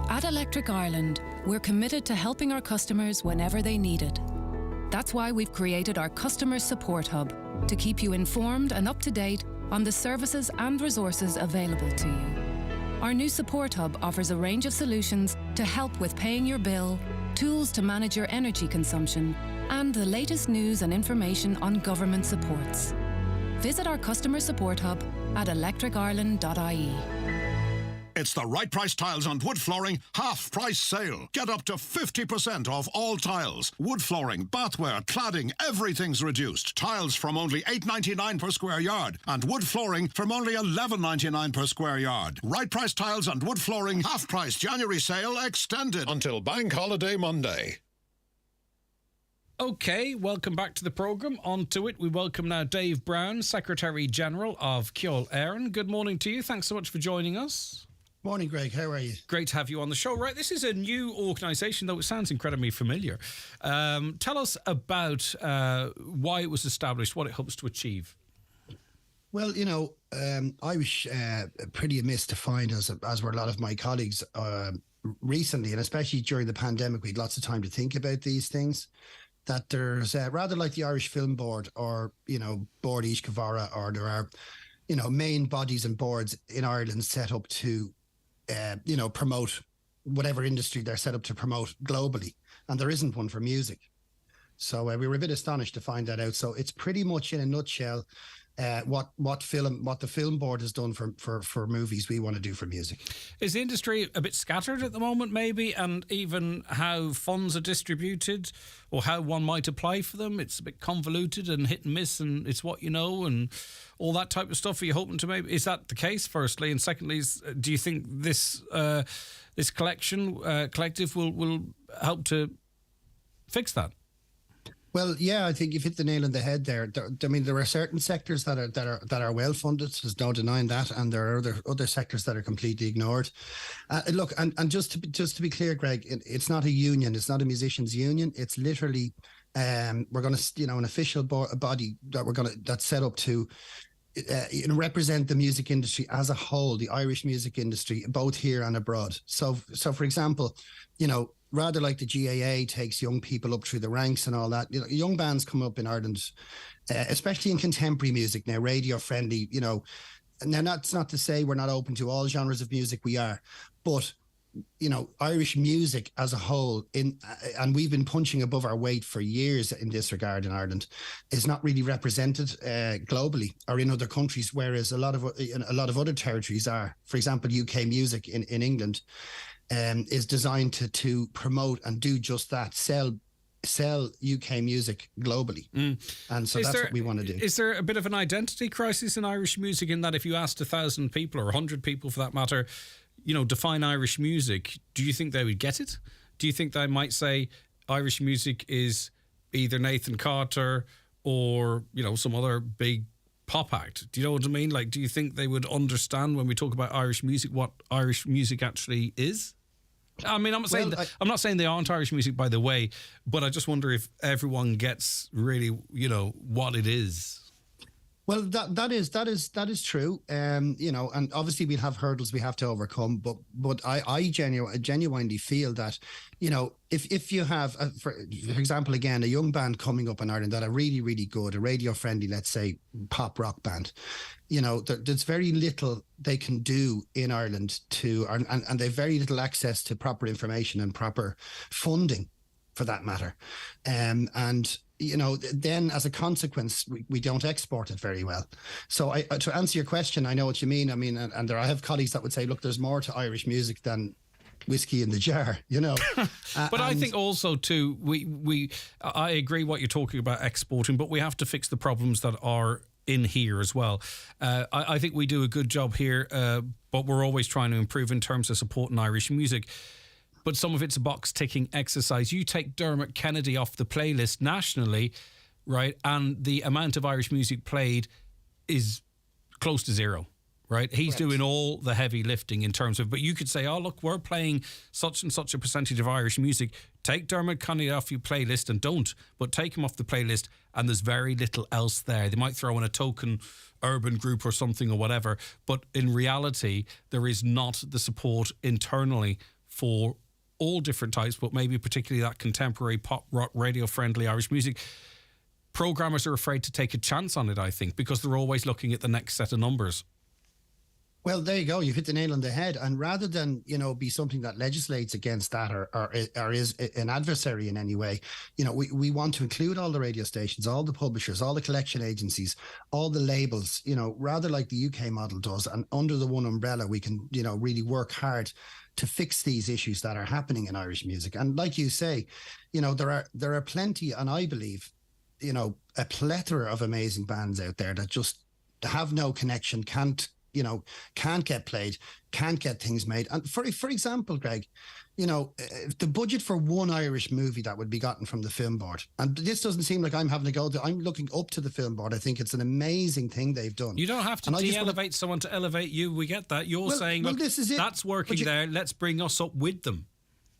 At Electric Ireland, we're committed to helping our customers whenever they need it. That's why we've created our Customer Support Hub to keep you informed and up to date on the services and resources available to you. Our new Support Hub offers a range of solutions to help with paying your bill, tools to manage your energy consumption, and the latest news and information on government supports. Visit our Customer Support Hub at electricireland.ie. It's the Right Price Tiles and Wood Flooring half-price sale. Get up to 50% off all tiles. Wood flooring, bathware, cladding, everything's reduced. Tiles from only $8.99 per square yard and wood flooring from only $11.99 per square yard. Right Price Tiles and Wood Flooring half-price January sale extended until Bank Holiday Monday. Okay, welcome back to the programme. On to it. We welcome now Dave Brown, Secretary-General of Ceol Éireann. Good morning to you. Thanks so much for joining us. Morning, Greg. How are you? Great to have you on the show. Right, this is a new organisation, though it sounds incredibly familiar. Tell us about why it was established, what it hopes to achieve. Well, you know, I was pretty amiss to find, as were a lot of my colleagues recently, and especially during the pandemic, we had lots of time to think about these things, that there's rather like the Irish Film Board or, you know, Bord Ish Cavara, or there are, you know, main bodies and boards in Ireland set up to promote whatever industry they're set up to promote globally. And there isn't one for music. So we were a bit astonished to find that out. So it's pretty much in a nutshell what the film board has done for movies, we want to do for music. Is the industry a bit scattered at the moment, maybe, and even how funds are distributed or how one might apply for them? It's a bit convoluted and hit and miss, and it's what you know and all that type of stuff. Are you hoping to maybe, is that the case, firstly? And secondly, do you think this collective will help to fix that? Well, yeah, I think you've hit the nail on the head there. I mean, there are certain sectors that are well funded. There's no denying that, and there are other sectors that are completely ignored. Look, and just to be clear, Greg, it's not a union. It's not a musicians' union. It's literally we're going to, an official body that's set up to represent the music industry as a whole, the Irish music industry, both here and abroad. So for example, rather like the GAA takes young people up through the ranks and all that, young bands come up in Ireland, especially in contemporary music now, radio friendly, now that's not to say we're not open to all genres of music, we are, but Irish music as a whole, and we've been punching above our weight for years in this regard in Ireland, is not really represented globally or in other countries, whereas a lot of other territories are. For example, UK music in England is designed to promote and do just that, sell UK music globally. And so that's what we want to do. Is there a bit of an identity crisis in Irish music, in that if you asked 1,000 people or 100 people for that matter, define Irish music, do you think they would get it? Do you think they might say Irish music is either Nathan Carter or, some other big pop act? Do you know what I mean? Like, do you think they would understand when we talk about Irish music what Irish music actually is? I mean, I'm not saying they aren't Irish music, by the way, but I just wonder if everyone gets really, what it is. Well, that is true. You know, and obviously we'll have hurdles we have to overcome. But I genuinely feel that, you know, if you have, for example, again, a young band coming up in Ireland that are really, really good, a radio friendly, let's say, pop rock band, you know, there's very little they can do in Ireland and they've very little access to proper information and proper funding, for that matter, and. You know, then as a consequence, we don't export it very well. So to answer your question, I know what you mean. I mean, and I have colleagues that would say, look, there's more to Irish music than whiskey in the jar, you know. But I think also too, I agree what you're talking about exporting, but we have to fix the problems that are in here as well. I think we do a good job here, but we're always trying to improve in terms of supporting Irish music. But some of it's a box-ticking exercise. You take Dermot Kennedy off the playlist nationally, right, and the amount of Irish music played is close to zero, right? He's doing all the heavy lifting in terms of... But you could say, oh, look, we're playing such and such a percentage of Irish music. Take Dermot Kennedy off your playlist and don't, but take him off the playlist and there's very little else there. They might throw in a token urban group or something or whatever, but in reality, there is not the support internally for all different types, but maybe particularly that contemporary pop rock radio friendly Irish music. Programmers are afraid to take a chance on it, I think, because they're always looking at the next set of numbers. Well, there you go. You hit the nail on the head. And rather than, you know, be something that legislates against that or is an adversary in any way, you know, we want to include all the radio stations, all the publishers, all the collection agencies, all the labels, you know, rather like the UK model does. And under the one umbrella, we can, you know, really work hard to fix these issues that are happening in Irish music. And like you say, you know, there are plenty, and I believe, you know, a plethora of amazing bands out there that just have no connection, can't get played, can't get things made. And for example, Greg, you know, the budget for one Irish movie that would be gotten from the film board, and this doesn't seem like I'm having to go to, I'm looking up to the film board. I think it's an amazing thing they've done. You don't have to de-elevate someone to elevate you. We get that. You're saying, look, this is it. That's working there. Let's bring us up with them.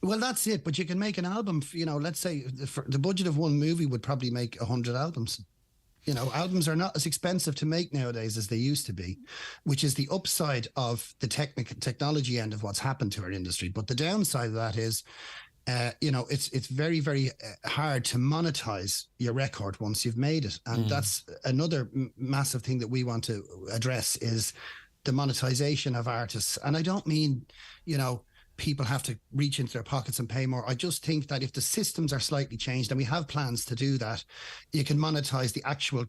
Well, that's it. But you can make an album, you know, let's say the budget of one movie would probably make 100 albums. You know, albums are not as expensive to make nowadays as they used to be, which is the upside of the technology end of what's happened to our industry. But the downside of that is, you know, it's very, very hard to monetize your record once you've made it. And that's another massive thing that we want to address is the monetization of artists. And I don't mean, you know, people have to reach into their pockets and pay more. I just think that if the systems are slightly changed, and we have plans to do that, you can monetize the actual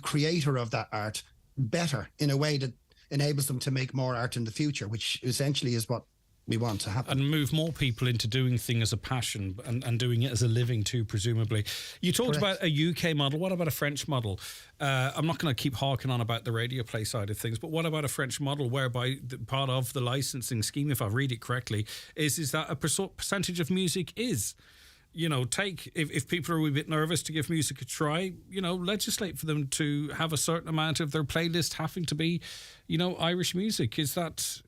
creator of that art better in a way that enables them to make more art in the future, which essentially is what we want to happen. And move more people into doing things as a passion and doing it as a living too, presumably. You talked about a UK model. What about a French model? I'm not going to keep harking on about the radio play side of things, but what about a French model whereby part of the licensing scheme, if I read it correctly, is that a percentage of music is... You know, if people are a bit nervous to give music a try, you know, legislate for them to have a certain amount of their playlist having to be, you know, Irish music. Is that...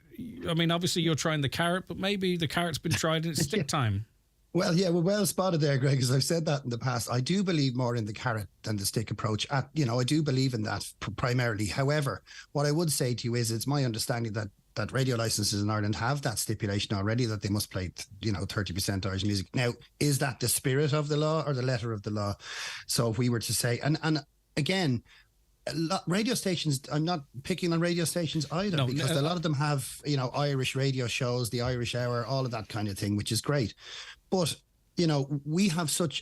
I mean, obviously you're trying the carrot, but maybe the carrot's been tried and it's stick time. Well, yeah, we're well spotted there, Greg, as I've said that in the past. I do believe more in the carrot than the stick approach. You know, I do believe in that primarily. However, what I would say to you is it's my understanding that radio licenses in Ireland have that stipulation already that they must play, you know, 30% Irish music. Now, is that the spirit of the law or the letter of the law? So if we were to say, and again, radio stations, I'm not picking on radio stations either, because a lot of them have, you know, Irish radio shows, the Irish Hour, all of that kind of thing, which is great. But, you know, we have such,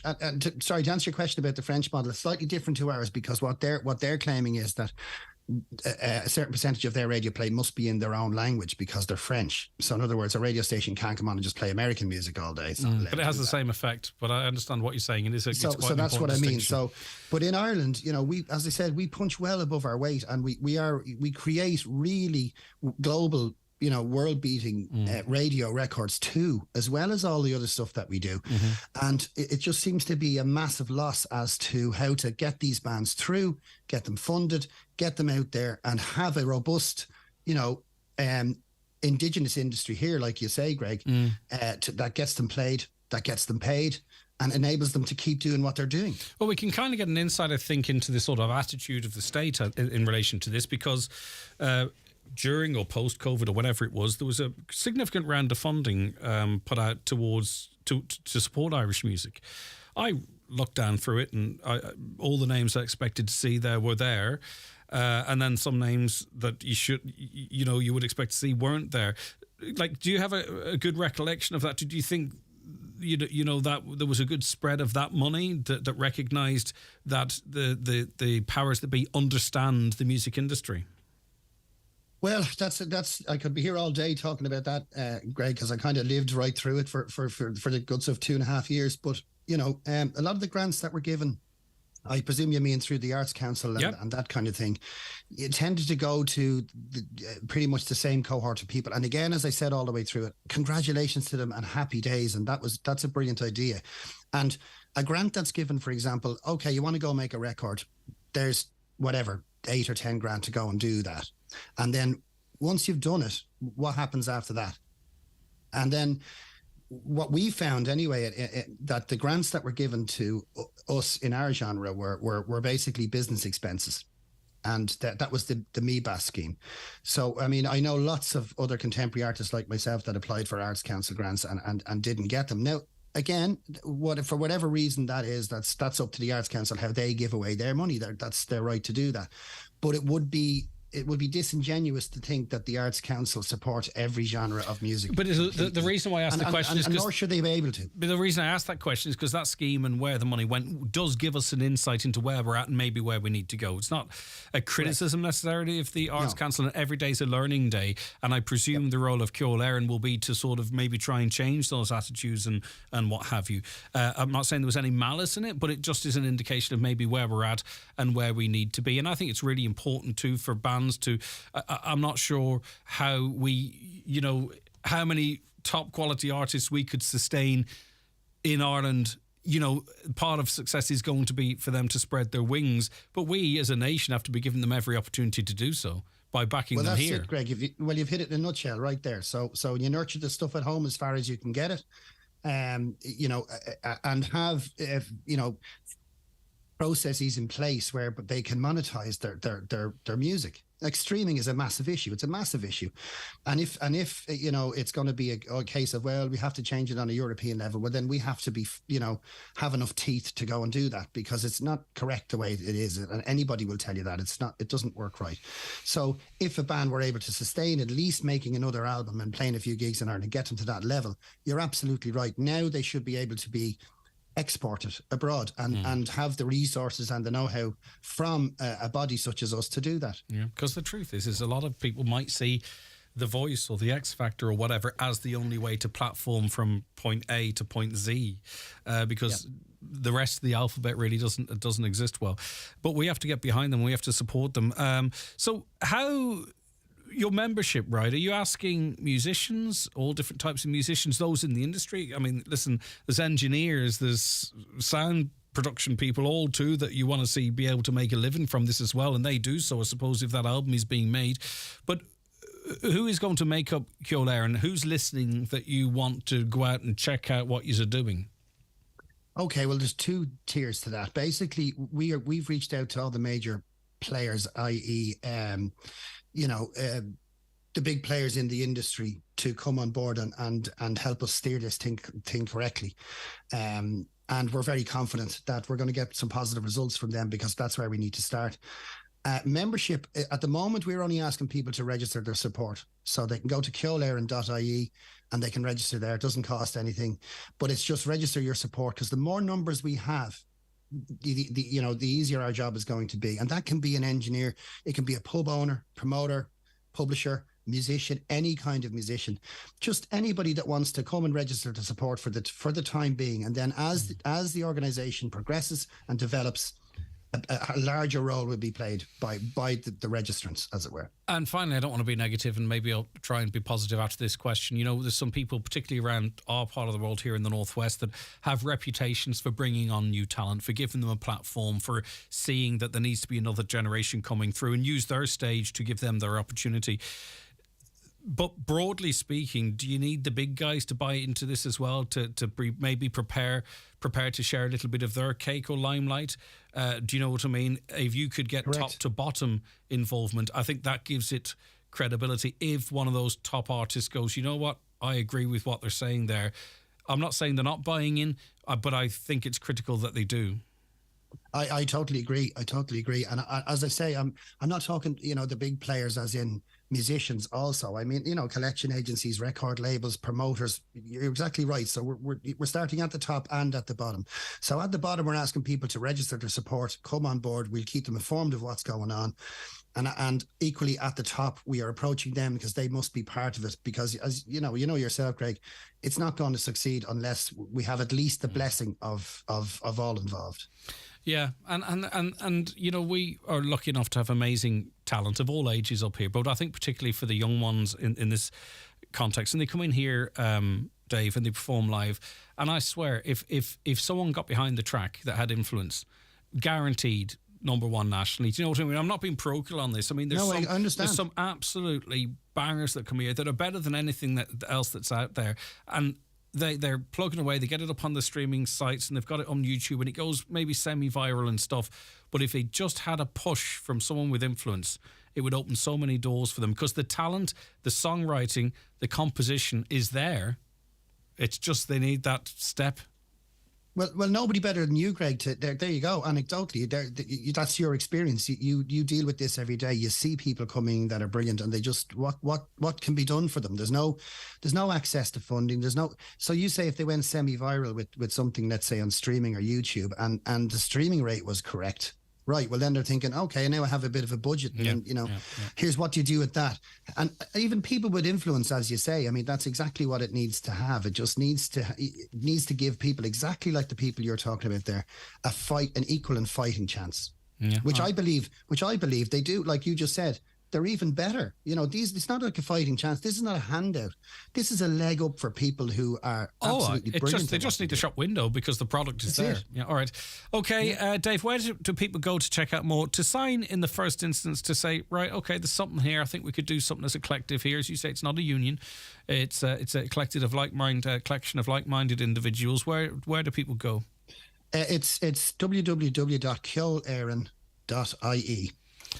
sorry, to answer your question about the French model, it's slightly different to ours, because what they're claiming is that a certain percentage of their radio play must be in their own language because they're French. So in other words, a radio station can't come on and just play American music all day. But it has the same effect. But I understand what you're saying. It is so that's what I mean. So, but in Ireland, you know, we, as I said, we punch well above our weight, and we create really global, you know, world-beating radio records too, as well as all the other stuff that we do. And it just seems to be a massive loss as to how to get these bands through, get them funded, get them out there, and have a robust, you know, Indigenous industry here, like you say, Greg, that gets them played, that gets them paid, and enables them to keep doing what they're doing. Well, we can kind of get an insight, I think, into the sort of attitude of the state in relation to this, because during or post-COVID or whatever it was, there was a significant round of funding put out towards to support Irish music. I looked down through it, and all the names I expected to see there were there. And then some names that you would expect to see weren't there. Like, do you have a good recollection of that? Do you think that there was a good spread of that money that recognised that the powers that be understand the music industry? Well, that's I could be here all day talking about that, Greg, because I kind of lived right through it for the guts of 2.5 years. But a lot of the grants that were given, I presume you mean through the Arts Council and that kind of thing, it tended to go to pretty much the same cohort of people. And again, as I said all the way through it, congratulations to them and happy days. And that's a brilliant idea. And a grant that's given, for example, okay, you want to go make a record, there's whatever, 8 or 10 grand to go and do that. And then once you've done it, what happens after that? And then what we found anyway, that the grants that were given to us in our genre were basically business expenses. And that was the MIBAS scheme. So, I mean, I know lots of other contemporary artists like myself that applied for Arts Council grants and didn't get them. Now, again, for whatever reason that is, that's up to the Arts Council how they give away their money. That's their right to do that. But it would be disingenuous to think that the Arts Council support every genre of music. But the reason why I asked the question is because... nor should they be able to. But the reason I asked that question is because that scheme and where the money went does give us an insight into where we're at and maybe where we need to go. It's not a criticism necessarily of the Arts Council, and every day's a learning day. And I presume the role of Ceol Éireann will be to sort of maybe try and change those attitudes and what have you. I'm not saying there was any malice in it, but it just is an indication of maybe where we're at and where we need to be. And I think it's really important too for bands to, I'm not sure how how many top quality artists we could sustain in Ireland. Part of success is going to be for them to spread their wings, but we as a nation have to be giving them every opportunity to do so by backing them here. Well, that's it, Greg. You've hit it in a nutshell right there. So you nurture the stuff at home as far as you can get it, and have processes in place where they can monetize their music. Like, streaming is a massive issue. It's a massive issue. And if it's going to be a case of, well, we have to change it on a European level, well, then we have to be, have enough teeth to go and do that, because it's not correct the way it is. And anybody will tell you that it doesn't work right. So if a band were able to sustain at least making another album and playing a few gigs in Ireland and get them to that level, you're absolutely right. Now they should be able to be exported abroad and have the resources and the know-how from a body such as us to do that. Yeah, because the truth is a lot of people might see The Voice or the X Factor or whatever as the only way to platform from point A to point Z, because the rest of the alphabet really doesn't exist well. But we have to get behind them. We have to support them. So how... Your membership, right? Are you asking musicians, all different types of musicians, those in the industry? I mean, listen, there's engineers, there's sound production people, all too, that you want to see be able to make a living from this as well, and they do so, I suppose, if that album is being made. But who is going to make up Ceol Éireann? Who's listening that you want to go out and check out what you're doing? Okay, well, there's two tiers to that. Basically, we've reached out to all the major players, i.e., the big players in the industry, to come on board and help us steer this thing correctly. And we're very confident that we're going to get some positive results from them, because that's where we need to start. Membership, at the moment, we're only asking people to register their support. So they can go to ceoléireann.ie and they can register there. It doesn't cost anything, but it's just register your support, because the more numbers we have, the easier our job is going to be. And that can be an engineer, it can be a pub owner, promoter, publisher, musician, any kind of musician, just anybody that wants to come and register to support for the time being. And then as the organization progresses and develops, a larger role will be played by the registrants, as it were. And finally, I don't want to be negative, and maybe I'll try and be positive after this question. There's some people, particularly around our part of the world here in the Northwest, that have reputations for bringing on new talent, for giving them a platform, for seeing that there needs to be another generation coming through and use their stage to give them their opportunity. But broadly speaking, do you need the big guys to buy into this as well to maybe prepare to share a little bit of their cake or limelight? Do you know what I mean? If you could get top to bottom involvement, I think that gives it credibility. If one of those top artists goes, you know what, I agree with what they're saying there. I'm not saying they're not buying in, but I think it's critical that they do. I totally agree. And as I say, I'm not talking, the big players as in musicians also. I mean, collection agencies, record labels, promoters. You're exactly right. So we're starting at the top and at the bottom. So at the bottom, we're asking people to register their support, come on board. We'll keep them informed of what's going on. And equally at the top, we are approaching them because they must be part of it. Because as you know yourself, Greg, it's not going to succeed unless we have at least the blessing of all involved. Yeah, and we are lucky enough to have amazing talent of all ages up here, but I think particularly for the young ones in this context, and they come in here, Dave, and they perform live, and I swear, if someone got behind the track that had influence, guaranteed number one nationally. Do you know what I mean? I'm not being parochial on this. I mean, I understand. There's some absolutely bangers that come here that are better than anything else that's out there, and they're plugging away, they get it up on the streaming sites and they've got it on YouTube and it goes maybe semi-viral and stuff. But if they just had a push from someone with influence, it would open so many doors for them because the talent, the songwriting, the composition is there. It's just they need that step. Well, nobody better than you, Greg. There you go. Anecdotally, that's your experience. You deal with this every day. You see people coming that are brilliant, and they just what can be done for them. There's no access to funding. So you say if they went semi-viral with something, let's say on streaming or YouTube, and the streaming rate was correct. Right, well then they're thinking, okay, now I have a bit of a budget, and here's what you do with that. And even people with influence, as you say, I mean, that's exactly what it needs to have. It just needs to give people, exactly like the people you're talking about there, an equal and fighting chance. Yeah. Which I believe they do. Like you just said, they're even better. It's not like a fighting chance. This is not a handout. This is a leg up for people who are absolutely brilliant. They just need the shop window because the product is there. Yeah, all right. Okay, Dave, where do people go to check out more? To sign in the first instance to say, right, okay, there's something here. I think we could do something as a collective here. As you say, it's not a union. It's a collective of collection of like-minded individuals. Where do people go? It's www.kyoleireann.ie.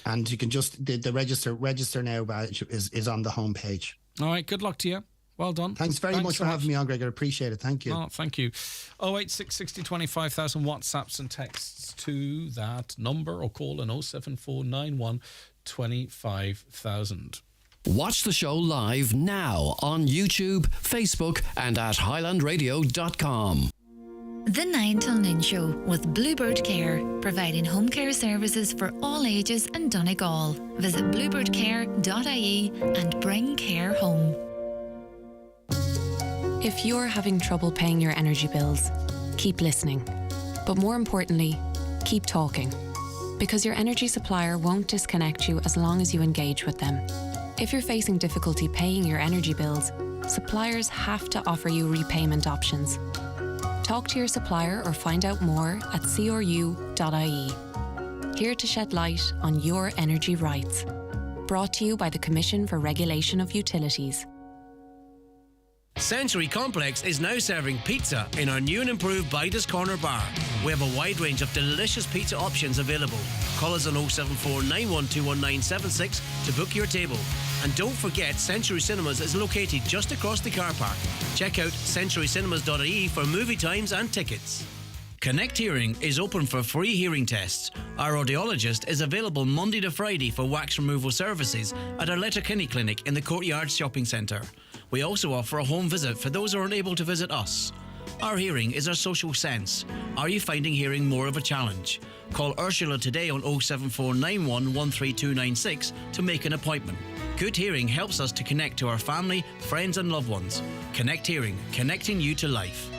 And you can just the register now badge is on the homepage. All right, good luck to you. Well done. Thanks very much for having me on, Greg. I appreciate it. Thank you. Oh, thank you. 086 60 25,000 WhatsApps and texts to that number, or call an 07491 25,000. Watch the show live now on YouTube, Facebook, and at highlandradio.com. The 9 till Noon Show with Bluebird Care, providing home care services for all ages in Donegal. Visit bluebirdcare.ie and bring care home. If you're having trouble paying your energy bills, keep listening. But more importantly, keep talking. Because your energy supplier won't disconnect you as long as you engage with them. If you're facing difficulty paying your energy bills, suppliers have to offer you repayment options. Talk to your supplier or find out more at cru.ie. Here to shed light on your energy rights. Brought to you by the Commission for Regulation of Utilities. Century Complex is now serving pizza in our new and improved Bidas Corner bar. We have a wide range of delicious pizza options available. Call us on 074 9121976 to book your table. And don't forget, Century Cinemas is located just across the car park. Check out centurycinemas.ie for movie times and tickets. Connect Hearing is open for free hearing tests. Our audiologist is available Monday to Friday for wax removal services at our Letterkenny Clinic in the Courtyard Shopping Centre. We also offer a home visit for those who aren't able to visit us. Our hearing is our social sense. Are you finding hearing more of a challenge? Call Ursula today on 07491 13296 to make an appointment. Good hearing helps us to connect to our family, friends and loved ones. Connect Hearing, connecting you to life.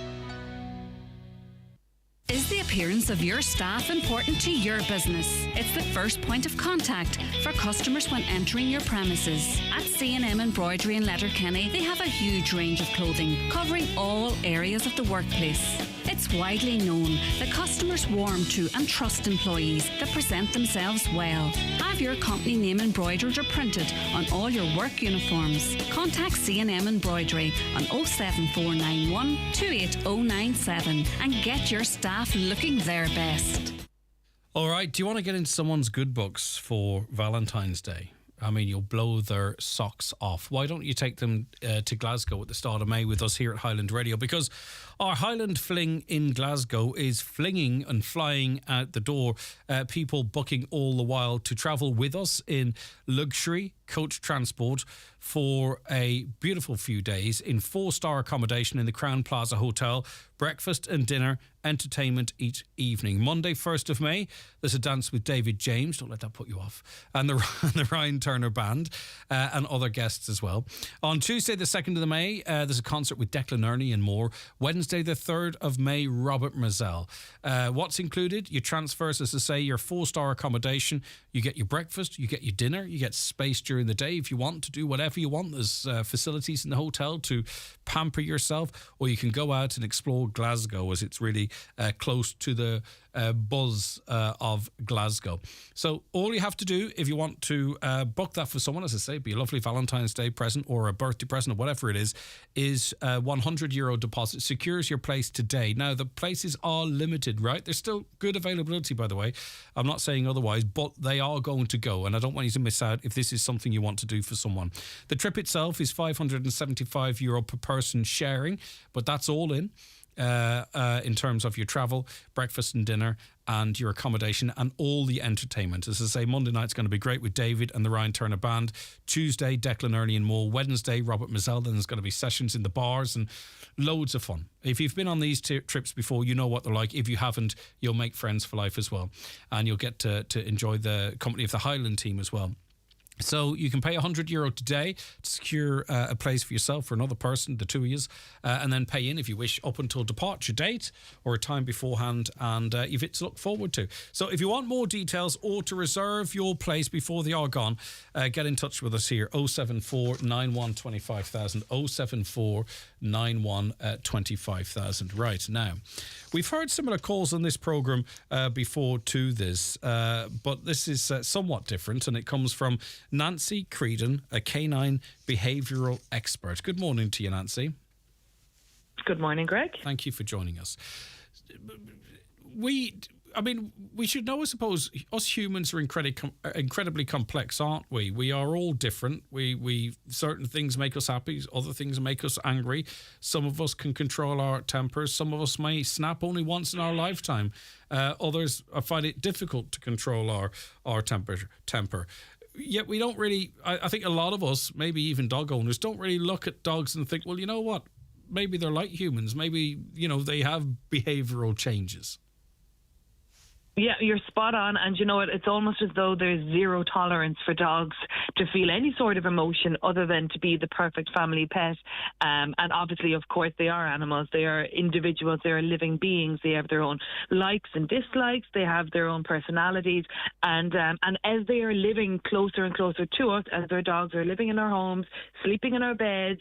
Is the appearance of your staff important to your business? It's the first point of contact for customers when entering your premises. At C&M Embroidery in Letterkenny, they have a huge range of clothing covering all areas of the workplace. It's It's widely known that customers warm to and trust employees that present themselves well. Have your company name embroidered or printed on all your work uniforms. Contact C&M Embroidery on 07491 28097 and get your staff looking their best. All right, do you want to get into someone's good books for Valentine's Day? I mean, you'll blow their socks off. Why don't you take them to Glasgow at the start of May with us here at Highland Radio? Because our Highland Fling in Glasgow is flinging and flying out the door. People booking all the while to travel with us in luxury coach transport for a beautiful few days in 4-star accommodation in the Crown Plaza Hotel. Breakfast and dinner, entertainment each evening. Monday, 1st of May, there's a dance with David James. Don't let that put you off. And the Ryan Turner Band and other guests as well. On Tuesday, the 2nd of May, there's a concert with Declan Ernie and more. Wednesday, the 3rd of May, Robert Mazel. What's included? Your transfers, as I say, your 4-star accommodation. You get your breakfast, you get your dinner, you get space during the day if you want to do whatever you want. There's facilities in the hotel to pamper yourself, or you can go out and explore Glasgow, as it's really close to the buzz of Glasgow. So all you have to do if you want to book that for someone, as I say, be a lovely Valentine's Day present or a birthday present or whatever it is a €100 deposit. Secures your place today. Now, the places are limited, right? There's still good availability, by the way. I'm not saying otherwise, but they are going to go, and I don't want you to miss out if this is something you want to do for someone. The trip itself is €575 per person sharing, but that's all in terms of your travel, breakfast and dinner, and your accommodation and all the entertainment. As I say, Monday night's going to be great with David and the Ryan Turner Band. Tuesday, Declan Ernie and more. Wednesday, Robert Mazel. Then there's going to be sessions in the bars and loads of fun. If you've been on these trips before, you know what they're like. If you haven't, you'll make friends for life as well. And you'll get to enjoy the company of the Highland team as well. So you can pay €100 today to secure a place for yourself, for another person, the two of you, and then pay in if you wish up until departure date or a time beforehand, and you've it to look forward to. So if you want more details or to reserve your place before they are gone, get in touch with us here, 074 91 25,000, 074 91 25,000. Right, now, we've heard similar calls on this programme before to this, but this is somewhat different, and it comes from Nancy Creedon, a canine behavioural expert. Good morning to you, Nancy. Good morning, Greg. Thank you for joining us. We should know, I suppose, us humans are incredibly complex, aren't we? We are all different. We certain things make us happy, other things make us angry. Some of us can control our tempers. Some of us may snap only once in our lifetime. Others find it difficult to control our temper. Yet we don't really, I think a lot of us, maybe even dog owners, don't really look at dogs and think, well, you know what? Maybe they're like humans. Maybe, they have behavioural changes. Yeah, you're spot on. And you know what? It's almost as though there's zero tolerance for dogs to feel any sort of emotion other than to be the perfect family pet. And obviously, of course, they are animals. They are individuals. They are living beings. They have their own likes and dislikes. They have their own personalities. And as they are living closer and closer to us, as their dogs are living in our homes, sleeping in our beds,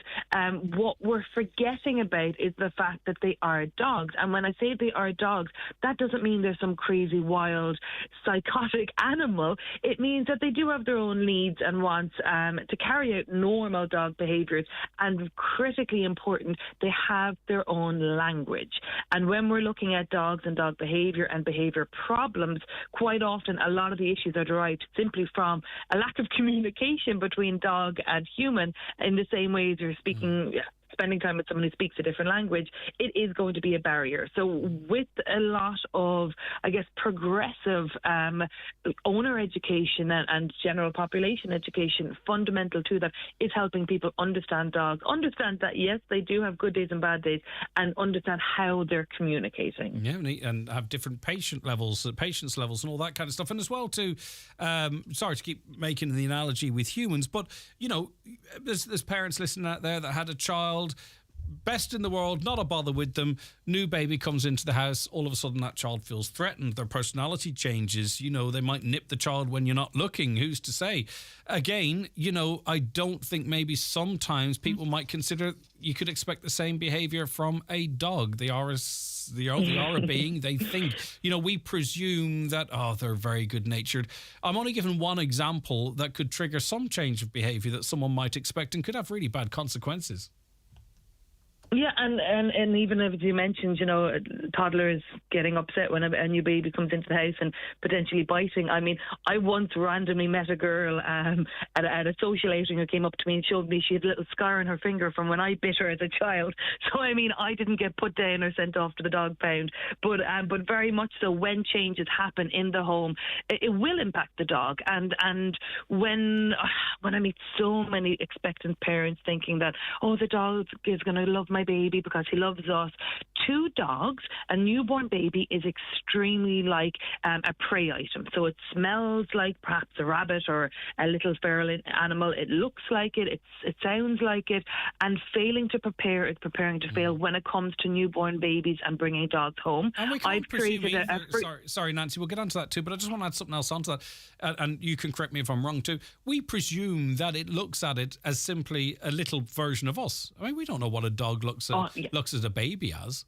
what we're forgetting about is the fact that they are dogs. And when I say they are dogs, that doesn't mean they're some crazy, wild, psychotic animal. It means that they do have their own needs and wants to carry out normal dog behaviours, and critically important, they have their own language. And when we're looking at dogs and dog behaviour and behaviour problems, quite often a lot of the issues are derived simply from a lack of communication between dog and human, in the same way as you're spending time with someone who speaks a different language, it is going to be a barrier. So with a lot of, I guess, progressive owner education and general population education, fundamental to that is helping people understand dogs, understand that, yes, they do have good days and bad days, and understand how they're communicating. Yeah, and have different patience levels and all that kind of stuff. And as well to, sorry to keep making the analogy with humans, but, there's parents listening out there that had a child best in the world, not a bother with them. New baby comes into the house, all of a sudden that child feels threatened. Their personality changes. You know, they might nip the child when you're not looking. Who's to say? Again, you know, I don't think maybe sometimes people might consider you could expect the same behaviour from a dog. They are a being. They think, you know, we presume that, they're very good-natured. I'm only giving one example that could trigger some change of behaviour that someone might expect and could have really bad consequences. Yeah, and even as you mentioned, you know, toddlers getting upset when a new baby comes into the house and potentially biting. I mean, I once randomly met a girl at a social outing who came up to me and showed me she had a little scar on her finger from when I bit her as a child. So, I mean, I didn't get put down or sent off to the dog pound. But very much so, when changes happen in the home, it will impact the dog. And when I meet so many expectant parents thinking that, the dog is going to love my baby because he loves us. Two dogs, a newborn baby is extremely like a prey item. So it smells like perhaps a rabbit or a little feral animal. It looks like it. It sounds like it. And failing to prepare is preparing to fail when it comes to newborn babies and bringing dogs home. And we can't presume sorry, Nancy, we'll get onto that too, but I just want to add something else onto that. And you can correct me if I'm wrong too. We presume that it looks at it as simply a little version of us. I mean, we don't know what a dog looks at a baby as.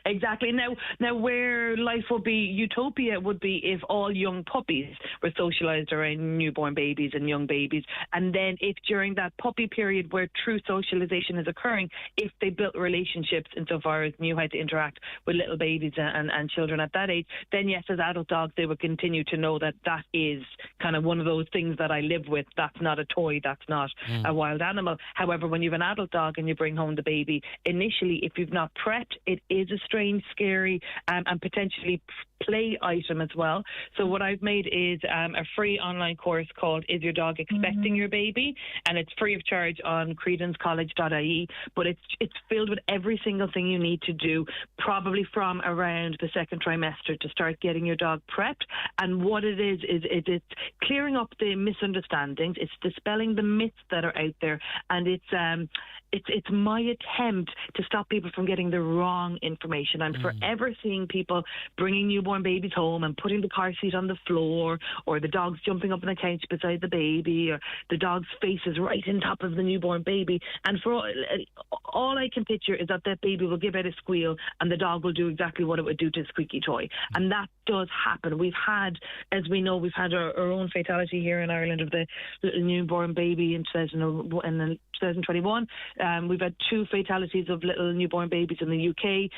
Exactly. Now, where life would be utopia would be if all young puppies were socialised around newborn babies and young babies, and then if during that puppy period where true socialisation is occurring, if they built relationships insofar as knew how to interact with little babies and children at that age, then yes, as adult dogs, they would continue to know that that is kind of one of those things that I live with. That's not a toy. That's not a wild animal. However, when you have an adult dog and you bring home the baby, initially, if you've not prepped, it is a strange, scary, and potentially play item as well. So what I've made is a free online course called Is Your Dog Expecting Your Baby? And it's free of charge on credanscollege.ie, but it's filled with every single thing you need to do, probably from around the second trimester, to start getting your dog prepped. And what it is it's clearing up the misunderstandings, it's dispelling the myths that are out there, and it's my attempt to stop people from getting the wrong information. I'm forever seeing people bringing newborn babies home and putting the car seat on the floor, or the dog's jumping up on the couch beside the baby, or the dog's face is right on top of the newborn baby. And for all I can picture is that baby will give out a squeal and the dog will do exactly what it would do to a squeaky toy. And that does happen. We've had, as we know, our own fatality here in Ireland of the little newborn baby in 2021. We've had 2 fatalities of little newborn babies in the UK.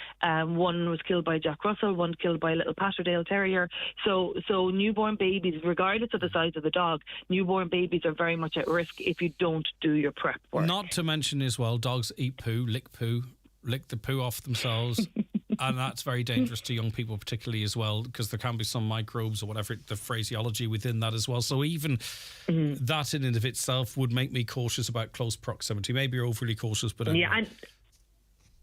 One was killed by Jack Russell, one killed by a little Patterdale Terrier. So newborn babies, regardless of the size of the dog, newborn babies are very much at risk if you don't do your prep work. Not to mention as well, dogs eat poo, lick the poo off themselves. And that's very dangerous to young people particularly as well, because there can be some microbes or whatever, the phraseology within that as well. So even that in and of itself would make me cautious about close proximity. Maybe you're overly cautious, but anyway. Yeah,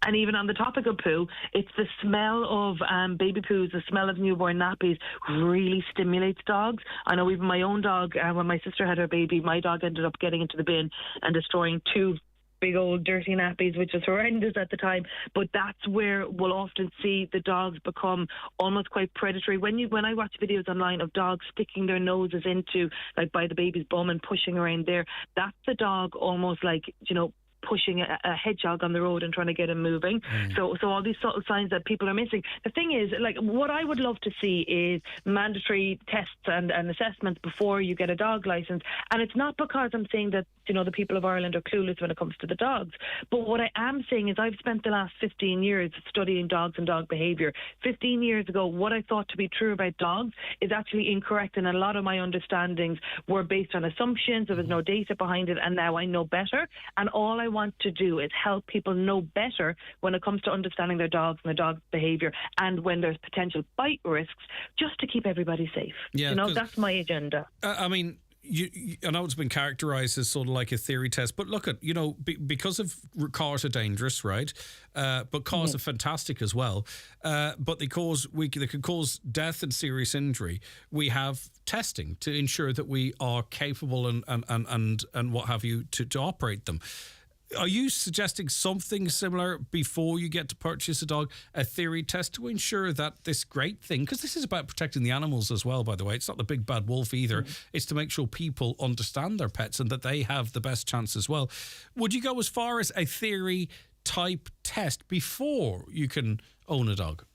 and even on the topic of poo, it's the smell of baby poos, the smell of newborn nappies really stimulates dogs. I know even my own dog, when my sister had her baby, my dog ended up getting into the bin and destroying 2 big old dirty nappies, which was horrendous at the time. But that's where we'll often see the dogs become almost quite predatory. When I watch videos online of dogs sticking their noses into, like, by the baby's bum and pushing around there, that's the dog almost like, you know, pushing a hedgehog on the road and trying to get him moving. So all these subtle signs that people are missing. The thing is, like, what I would love to see is mandatory tests and assessments before you get a dog license. And it's not because I'm saying that, you know, the people of Ireland are clueless when it comes to the dogs. But what I am saying is I've spent the last 15 years studying dogs and dog behaviour. 15 years ago, what I thought to be true about dogs is actually incorrect, and a lot of my understandings were based on assumptions. There was no data behind it, and now I know better. And all I want to do is help people know better when it comes to understanding their dogs and their dog's behaviour, and when there's potential bite risks, just to keep everybody safe. Yeah, you know, that's my agenda. I mean, I know it's been characterised as sort of like a theory test, but look at, you know, because of cars are dangerous, right? But cars are fantastic as well. But they could cause death and serious injury. We have testing to ensure that we are capable and what have you to operate them. Are you suggesting something similar before you get to purchase a dog, a theory test to ensure that this great thing, because this is about protecting the animals as well, by the way, it's not the big bad wolf either, it's to make sure people understand their pets and that they have the best chance as well. Would you go as far as a theory type test before you can own a dog?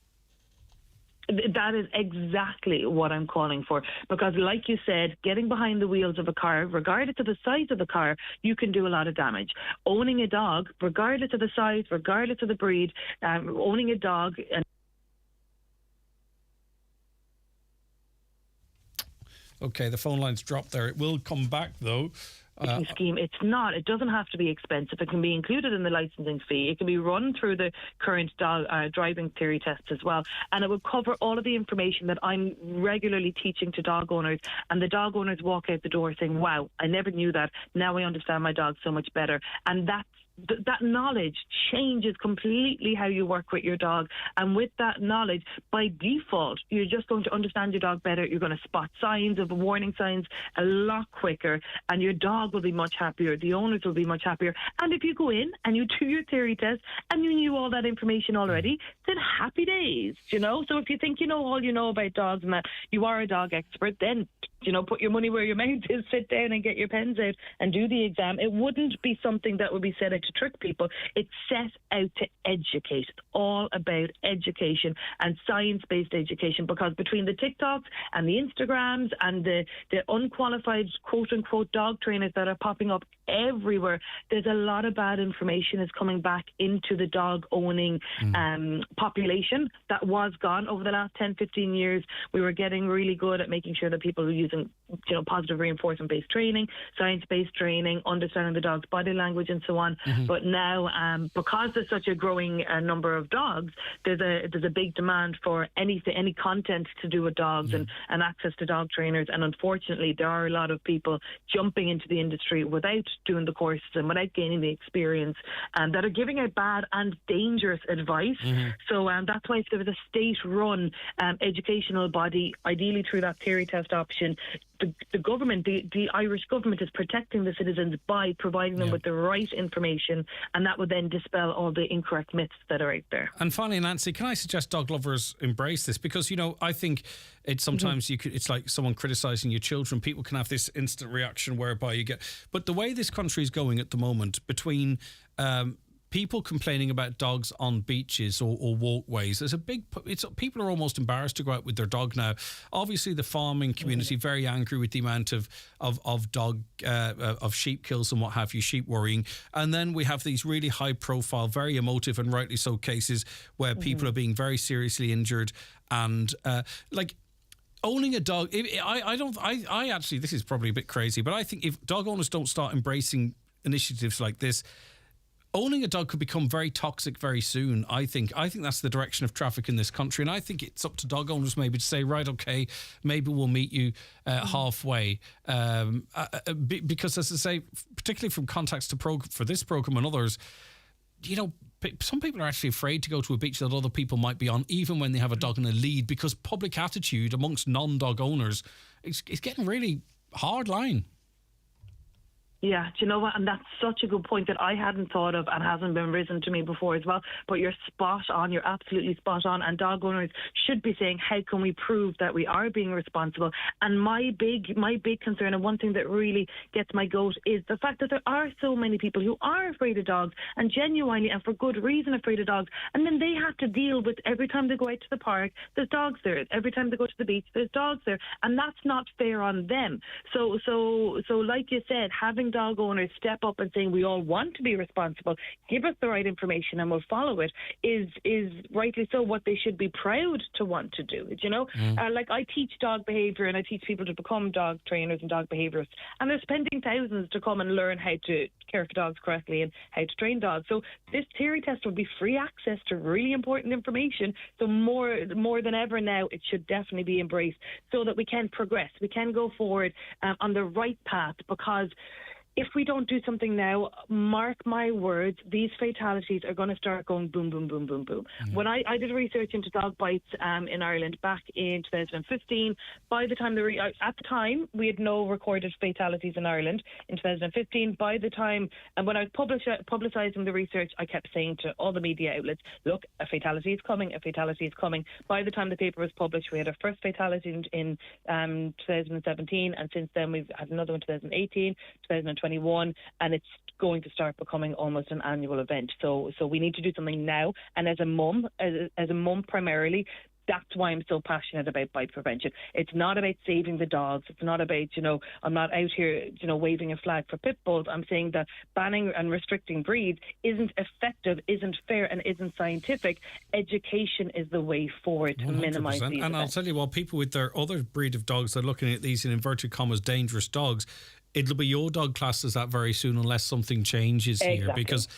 That is exactly what I'm calling for, because like you said, getting behind the wheels of a car, regardless of the size of the car, you can do a lot of damage. Owning a dog, regardless of the size, regardless of the breed, owning a dog... Okay, the phone line's dropped there. It will come back, though. Scheme. It doesn't have to be expensive. It can be included in the licensing fee. It can be run through the current driving theory tests as well, and it will cover all of the information that I'm regularly teaching to dog owners, and the dog owners walk out the door saying, wow, I never knew that. Now I understand my dog so much better. And that knowledge changes completely how you work with your dog. And with that knowledge, by default, you're just going to understand your dog better. You're going to spot signs of warning signs a lot quicker, and your dog will be much happier. The owners will be much happier. And if you go in and you do your theory test and you knew all that information already, then happy days, you know? So if you think you know all you know about dogs and that you are a dog expert, then, you know, put your money where your mouth is, sit down and get your pens out and do the exam. It wouldn't be something that would be set out to trick people. It's set out to educate. It's all about education and science-based education, because between the TikToks and the Instagrams and the unqualified quote-unquote dog trainers that are popping up everywhere, there's a lot of bad information is coming back into the dog owning population that was gone over the last 10-15 years. We were getting really good at making sure that people were using, you know, positive reinforcement based training, science-based training, understanding the dog's body language and so on. But now, because there's such a growing number of dogs, there's a big demand for any content to do with dogs and access to dog trainers. And unfortunately, there are a lot of people jumping into the industry without doing the courses and without gaining the experience, and that are giving out bad and dangerous advice. So that's why if there was a state-run educational body, ideally through that theory test option, the government, the Irish government is protecting the citizens by providing them with the right information, and that would then dispel all the incorrect myths that are out there. And finally, Nancy, can I suggest dog lovers embrace this? Because, you know, I think it's sometimes it's like someone criticising your children. People can have this instant reaction whereby you get... But the way this country is going at the moment, between... people complaining about dogs on beaches or walkways, there's a big... people are almost embarrassed to go out with their dog now. Obviously, the farming community very angry with the amount of sheep kills and what have you, sheep worrying. And then we have these really high profile, very emotive and rightly so cases where people are being very seriously injured. And owning a dog, I actually, this is probably a bit crazy, but I think if dog owners don't start embracing initiatives like this, owning a dog could become very toxic very soon. I think that's the direction of traffic in this country, and I think it's up to dog owners maybe to say, right, okay, maybe we'll meet you halfway. Because, as I say, particularly from contacts for this programme and others, you know, some people are actually afraid to go to a beach that other people might be on, even when they have a dog in a lead, because public attitude amongst non-dog owners is getting really hard line. Yeah, do you know what? And that's such a good point that I hadn't thought of and hasn't been risen to me before as well. But you're spot on. You're absolutely spot on. And dog owners should be saying, how can we prove that we are being responsible? And my big concern, and one thing that really gets my goat, is the fact that there are so many people who are afraid of dogs, and genuinely and for good reason afraid of dogs. And then they have to deal with every time they go out to the park, there's dogs there. Every time they go to the beach, there's dogs there. And that's not fair on them. So like you said, having dog owners step up and saying we all want to be responsible, give us the right information and we'll follow it, is rightly so what they should be proud to want to do. You know, like I teach dog behaviour and I teach people to become dog trainers and dog behaviourists, and they're spending thousands to come and learn how to care for dogs correctly and how to train dogs. So this theory test will be free access to really important information. So more than ever now, it should definitely be embraced so that we can progress, we can go forward on the right path, because if we don't do something now, mark my words, these fatalities are going to start going boom, boom, boom, boom, boom. When I did research into dog bites in Ireland back in 2015, by the time at the time we had no recorded fatalities in Ireland in 2015. By the time, and when I was publicising the research, I kept saying to all the media outlets, look, a fatality is coming, a fatality is coming. By the time the paper was published, we had our first fatality in 2017, and since then we've had another one in 2018, 2021, and it's going to start becoming almost an annual event. So we need to do something now. And as a mum primarily, that's why I'm so passionate about bite prevention. It's not about saving the dogs. It's not about, I'm not out here, waving a flag for pit bulls. I'm saying that banning and restricting breeds isn't effective, isn't fair, and isn't scientific. Education is the way forward to minimise these And I'll tell you what, people with their other breed of dogs are looking at these in inverted commas dangerous dogs. It'll be your dog classed as that very soon unless something changes here, because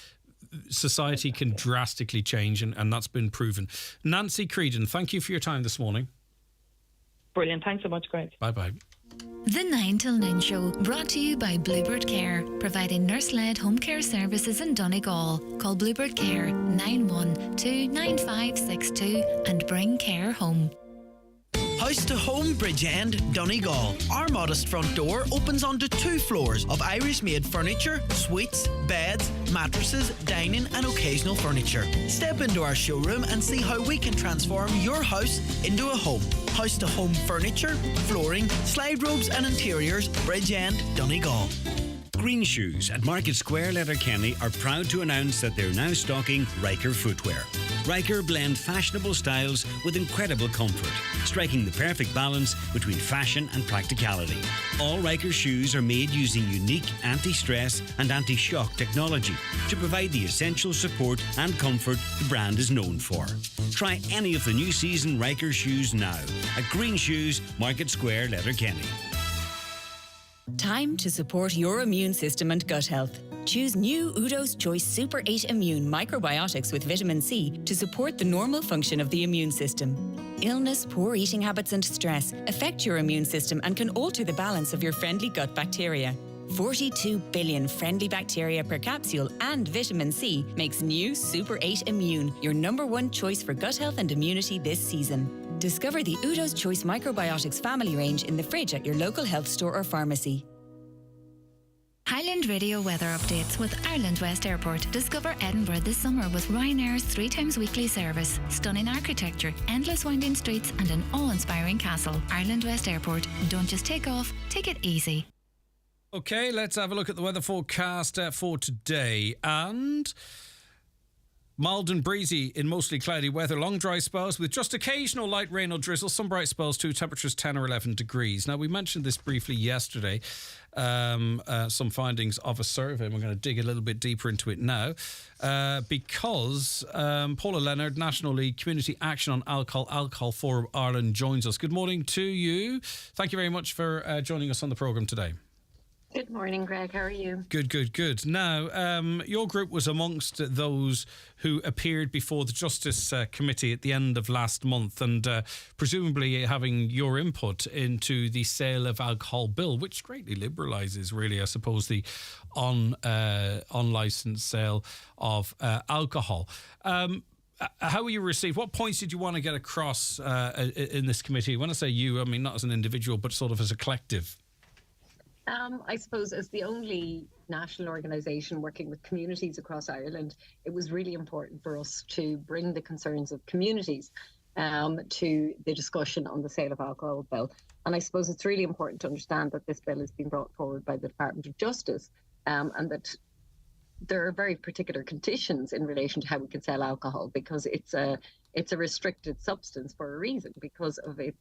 society can drastically change, and that's been proven. Nancy Creedon, thank you for your time this morning. Brilliant. Thanks so much, Greg. Bye-bye. The 9 till 9 show, brought to you by Bluebird Care, providing nurse-led home care services in Donegal. Call Bluebird Care 912-9562 and bring care home. House to Home Bridgend, Donegal. Our modest front door opens onto 2 floors of Irish-made furniture, suites, beds, mattresses, dining and occasional furniture. Step into our showroom and see how we can transform your house into a home. House to Home furniture, flooring, slide robes and interiors, Bridgend, Donegal. Green Shoes at Market Square, Letterkenny are proud to announce that they're now stocking Riker footwear. Riker blend fashionable styles with incredible comfort, striking the perfect balance between fashion and practicality. All Riker shoes are made using unique anti-stress and anti-shock technology to provide the essential support and comfort the brand is known for. Try any of the new season Riker shoes now at Green Shoes, Market Square, Letterkenny. Time to support your immune system and gut health. Choose new Udo's Choice Super 8 Immune Microbiotics with vitamin C to support the normal function of the immune system. Illness, poor eating habits and stress affect your immune system and can alter the balance of your friendly gut bacteria. 42 billion friendly bacteria per capsule and vitamin C makes new Super 8 Immune your #1 choice for gut health and immunity this season. Discover the Udo's Choice Microbiotics family range in the fridge at your local health store or pharmacy. Highland Radio weather updates with Ireland West Airport. Discover Edinburgh this summer with Ryanair's 3 times weekly service. Stunning architecture, endless winding streets and an awe-inspiring castle. Ireland West Airport. Don't just take off, take it easy. Okay, let's have a look at the weather forecast for today. And mild and breezy in mostly cloudy weather, long dry spells with just occasional light rain or drizzle, some bright spells too, temperatures 10 or 11 degrees. Now, we mentioned this briefly yesterday, some findings of a survey, and we're going to dig a little bit deeper into it now because Paula Leonard, National League Community Action on Alcohol Forum Ireland joins us. Good morning to you. Thank you very much for joining us on the programme today. Good morning, Greg. How are you? Good. Now, your group was amongst those who appeared before the Justice Committee at the end of last month and presumably having your input into the sale of alcohol bill, which greatly liberalises, really, I suppose, the unlicensed sale of alcohol. How were you received? What points did you want to get across in this committee? When I say you, I mean not as an individual, but sort of as a collective. I suppose as the only national organisation working with communities across Ireland, it was really important for us to bring the concerns of communities to the discussion on the sale of alcohol bill. And I suppose it's really important to understand that this bill has been brought forward by the Department of Justice and that there are very particular conditions in relation to how we can sell alcohol, because it's a restricted substance for a reason, because of its,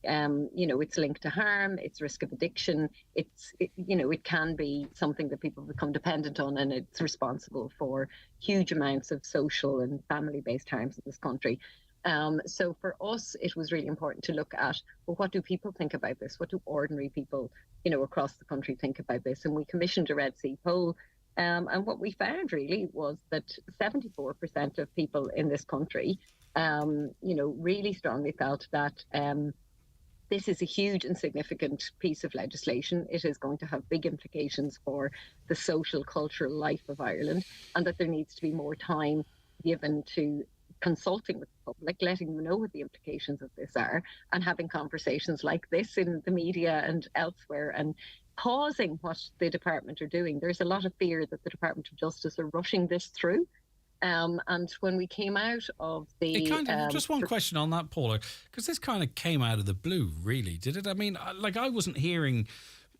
its link to harm, its risk of addiction. It can be something that people become dependent on, and it's responsible for huge amounts of social and family-based harms in this country. So for us, it was really important to look at, well, what do people think about this? What do ordinary people, across the country think about this? And we commissioned a Red C poll. And what we found really was that 74% of people in this country, really strongly felt that this is a huge and significant piece of legislation. It is going to have big implications for the social, cultural life of Ireland, and that there needs to be more time given to consulting with the public, letting them know what the implications of this are, and having conversations like this in the media and elsewhere, and pausing what the department are doing. There's a lot of fear that the Department of Justice are rushing this through. And when we came out of the... just one question on that, Paula, because this kind of came out of the blue, really, did it? I mean, I wasn't hearing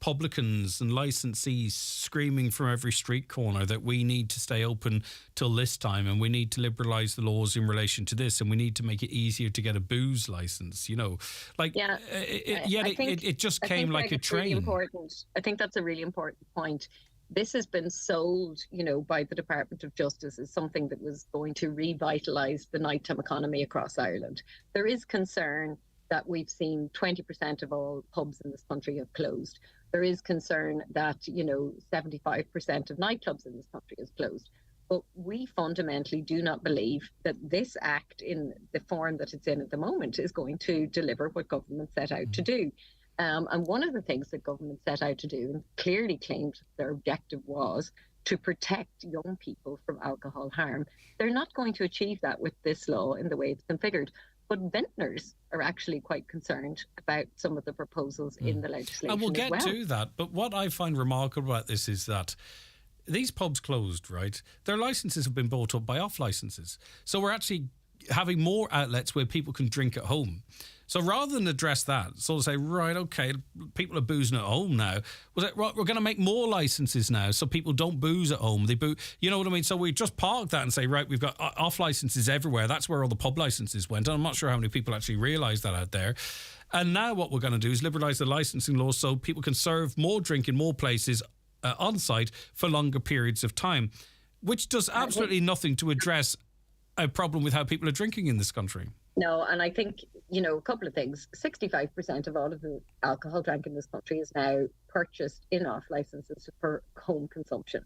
publicans and licensees screaming from every street corner that we need to stay open till this time and we need to liberalise the laws in relation to this and we need to make it easier to get a booze licence, you know. It just came like a train. Really important. I think that's a really important point. This has been sold, by the Department of Justice as something that was going to revitalise the nighttime economy across Ireland. There is concern that we've seen 20% of all pubs in this country have closed. There is concern that, 75% of nightclubs in this country is closed. But we fundamentally do not believe that this act, in the form that it's in at the moment, is going to deliver what government set out to do. And one of the things that government set out to do, and clearly claimed their objective was to protect young people from alcohol harm. They're not going to achieve that with this law in the way it's configured. But vintners are actually quite concerned about some of the proposals in the legislation. And we'll get to that. But what I find remarkable about this is that these pubs closed, right? Their licenses have been bought up by off licenses. So we're actually having more outlets where people can drink at home. So rather than address that, sort of say, right, okay, people are boozing at home now. Right, we're going to make more licenses now so people don't booze at home. You know what I mean? So we just park that and say, right, we've got off licenses everywhere. That's where all the pub licenses went. And I'm not sure how many people actually realise that out there. And now what we're going to do is liberalise the licensing laws so people can serve more drink in more places on site for longer periods of time, which does absolutely nothing to address a problem with how people are drinking in this country. No, and I think, a couple of things. 65% of all of the alcohol drank in this country is now purchased in off licenses for home consumption.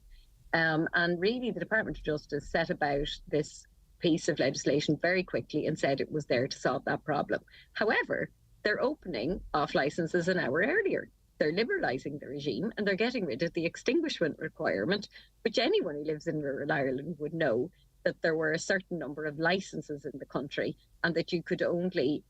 And really, the Department of Justice set about this piece of legislation very quickly and said it was there to solve that problem. However, they're opening off licenses an hour earlier. They're liberalising the regime and they're getting rid of the extinguishment requirement, which anyone who lives in rural Ireland would know that there were a certain number of licenses in the country and that you could only,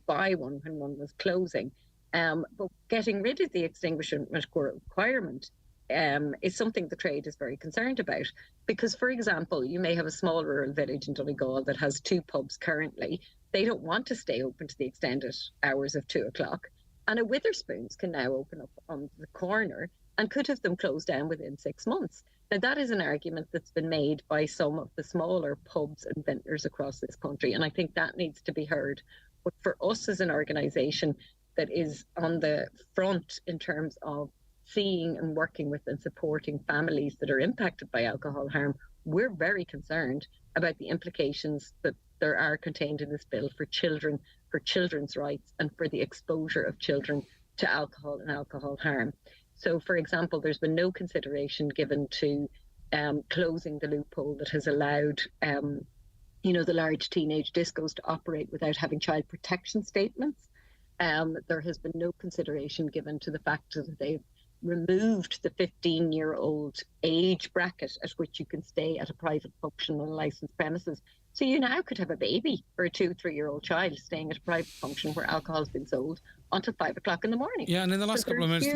buy one when one was closing. But getting rid of the extinguishment requirement is something the trade is very concerned about. Because, for example, you may have a small rural village in Donegal that has 2 pubs currently. They don't want to stay open to the extended hours of 2 o'clock. And a Witherspoons can now open up on the corner and could have them closed down within 6 months. Now, that is an argument that's been made by some of the smaller pubs and vintners across this country, and I think that needs to be heard. But for us as an organisation that is on the front in terms of seeing and working with and supporting families that are impacted by alcohol harm, we're very concerned about the implications that there are contained in this bill for children, for children's rights, and for the exposure of children to alcohol and alcohol harm. So, for example, there's been no consideration given to closing the loophole that has allowed, the large teenage discos to operate without having child protection statements. There has been no consideration given to the fact that they've removed the 15-year-old age bracket at which you can stay at a private function on a licensed premises. So you now could have a baby or a 2-3-year-old child staying at a private function where alcohol has been sold until 5 o'clock in the morning. Yeah, and in the last couple of minutes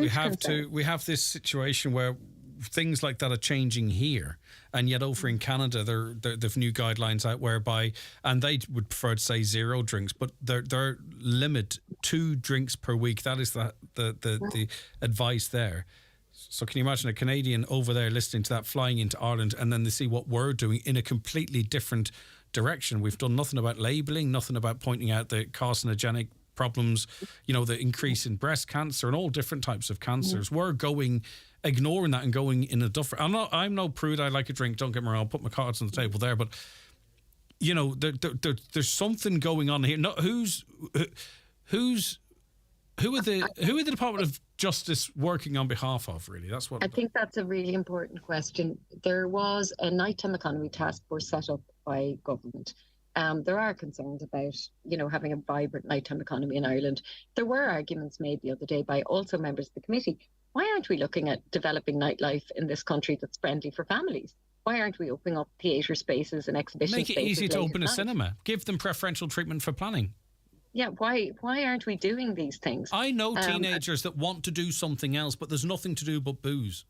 we have this situation where things like that are changing here, and yet over in Canada they've new guidelines out whereby, and they would prefer to say 0 drinks, but their limit 2 drinks per week. That is the advice there. So can you imagine a Canadian over there listening to that, flying into Ireland, and then they see what we're doing in a completely different direction? We've done nothing about labelling, nothing about pointing out the carcinogenic problems, the increase in breast cancer and all different types of cancers. We're ignoring that and going in a different... I'm no prude. I like a drink. Don't get me wrong. I'll put my cards on the table there. But there's something going on here. No, who are the Department of Justice working on behalf of? Really, that's what I think that's a really important question. There was a nighttime economy task force set up by government. There are concerns about, having a vibrant nighttime economy in Ireland. There were arguments made the other day by also members of the committee. Why aren't we looking at developing nightlife in this country that's friendly for families? Why aren't we opening up theatre spaces and exhibition spaces? Make it easier to late open at a night? cinema. Give them preferential treatment for planning. Yeah, why aren't we doing these things? I know teenagers that want to do something else, but there's nothing to do but booze.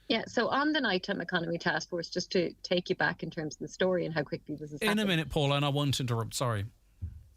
Yeah, so on the Nighttime Economy Task Force, just to take you back in terms of the story and how quickly this is happening. In a minute, Paula, and I won't interrupt, sorry.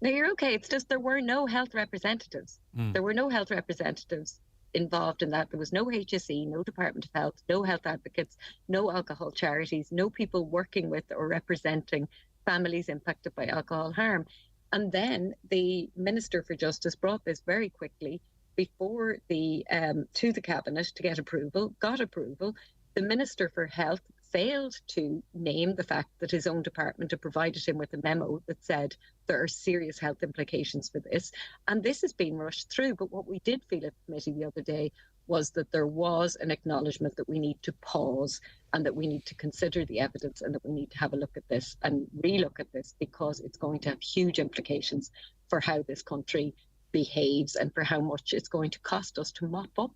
No, you're okay. It's just there were no health representatives. Mm. There were no health representatives involved in that. There was no HSE, no Department of Health, no health advocates, no alcohol charities, no people working with or representing families impacted by alcohol harm. And then the Minister for Justice brought this very quickly before to the Cabinet to get approval, got approval. The Minister for Health failed to name the fact that his own department had provided him with a memo that said there are serious health implications for this. And this has been rushed through. But what we did feel at the committee the other day was that there was an acknowledgement that we need to pause and that we need to consider the evidence and that we need to have a look at this and relook at this, because it's going to have huge implications for how this country behaves and for how much it's going to cost us to mop up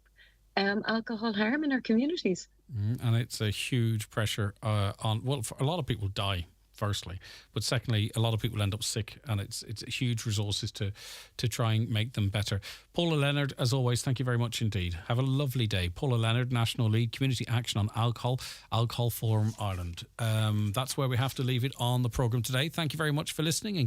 alcohol harm in our communities. And it's a huge pressure for a lot of people die, firstly, but secondly, a lot of people end up sick, and it's huge resources to try and make them better. Paula Leonard, as always, thank you very much indeed. Have a lovely day. Paula Leonard, National Lead, Community Action on Alcohol Forum Ireland. That's where we have to leave it on the programme today. Thank you very much for listening, and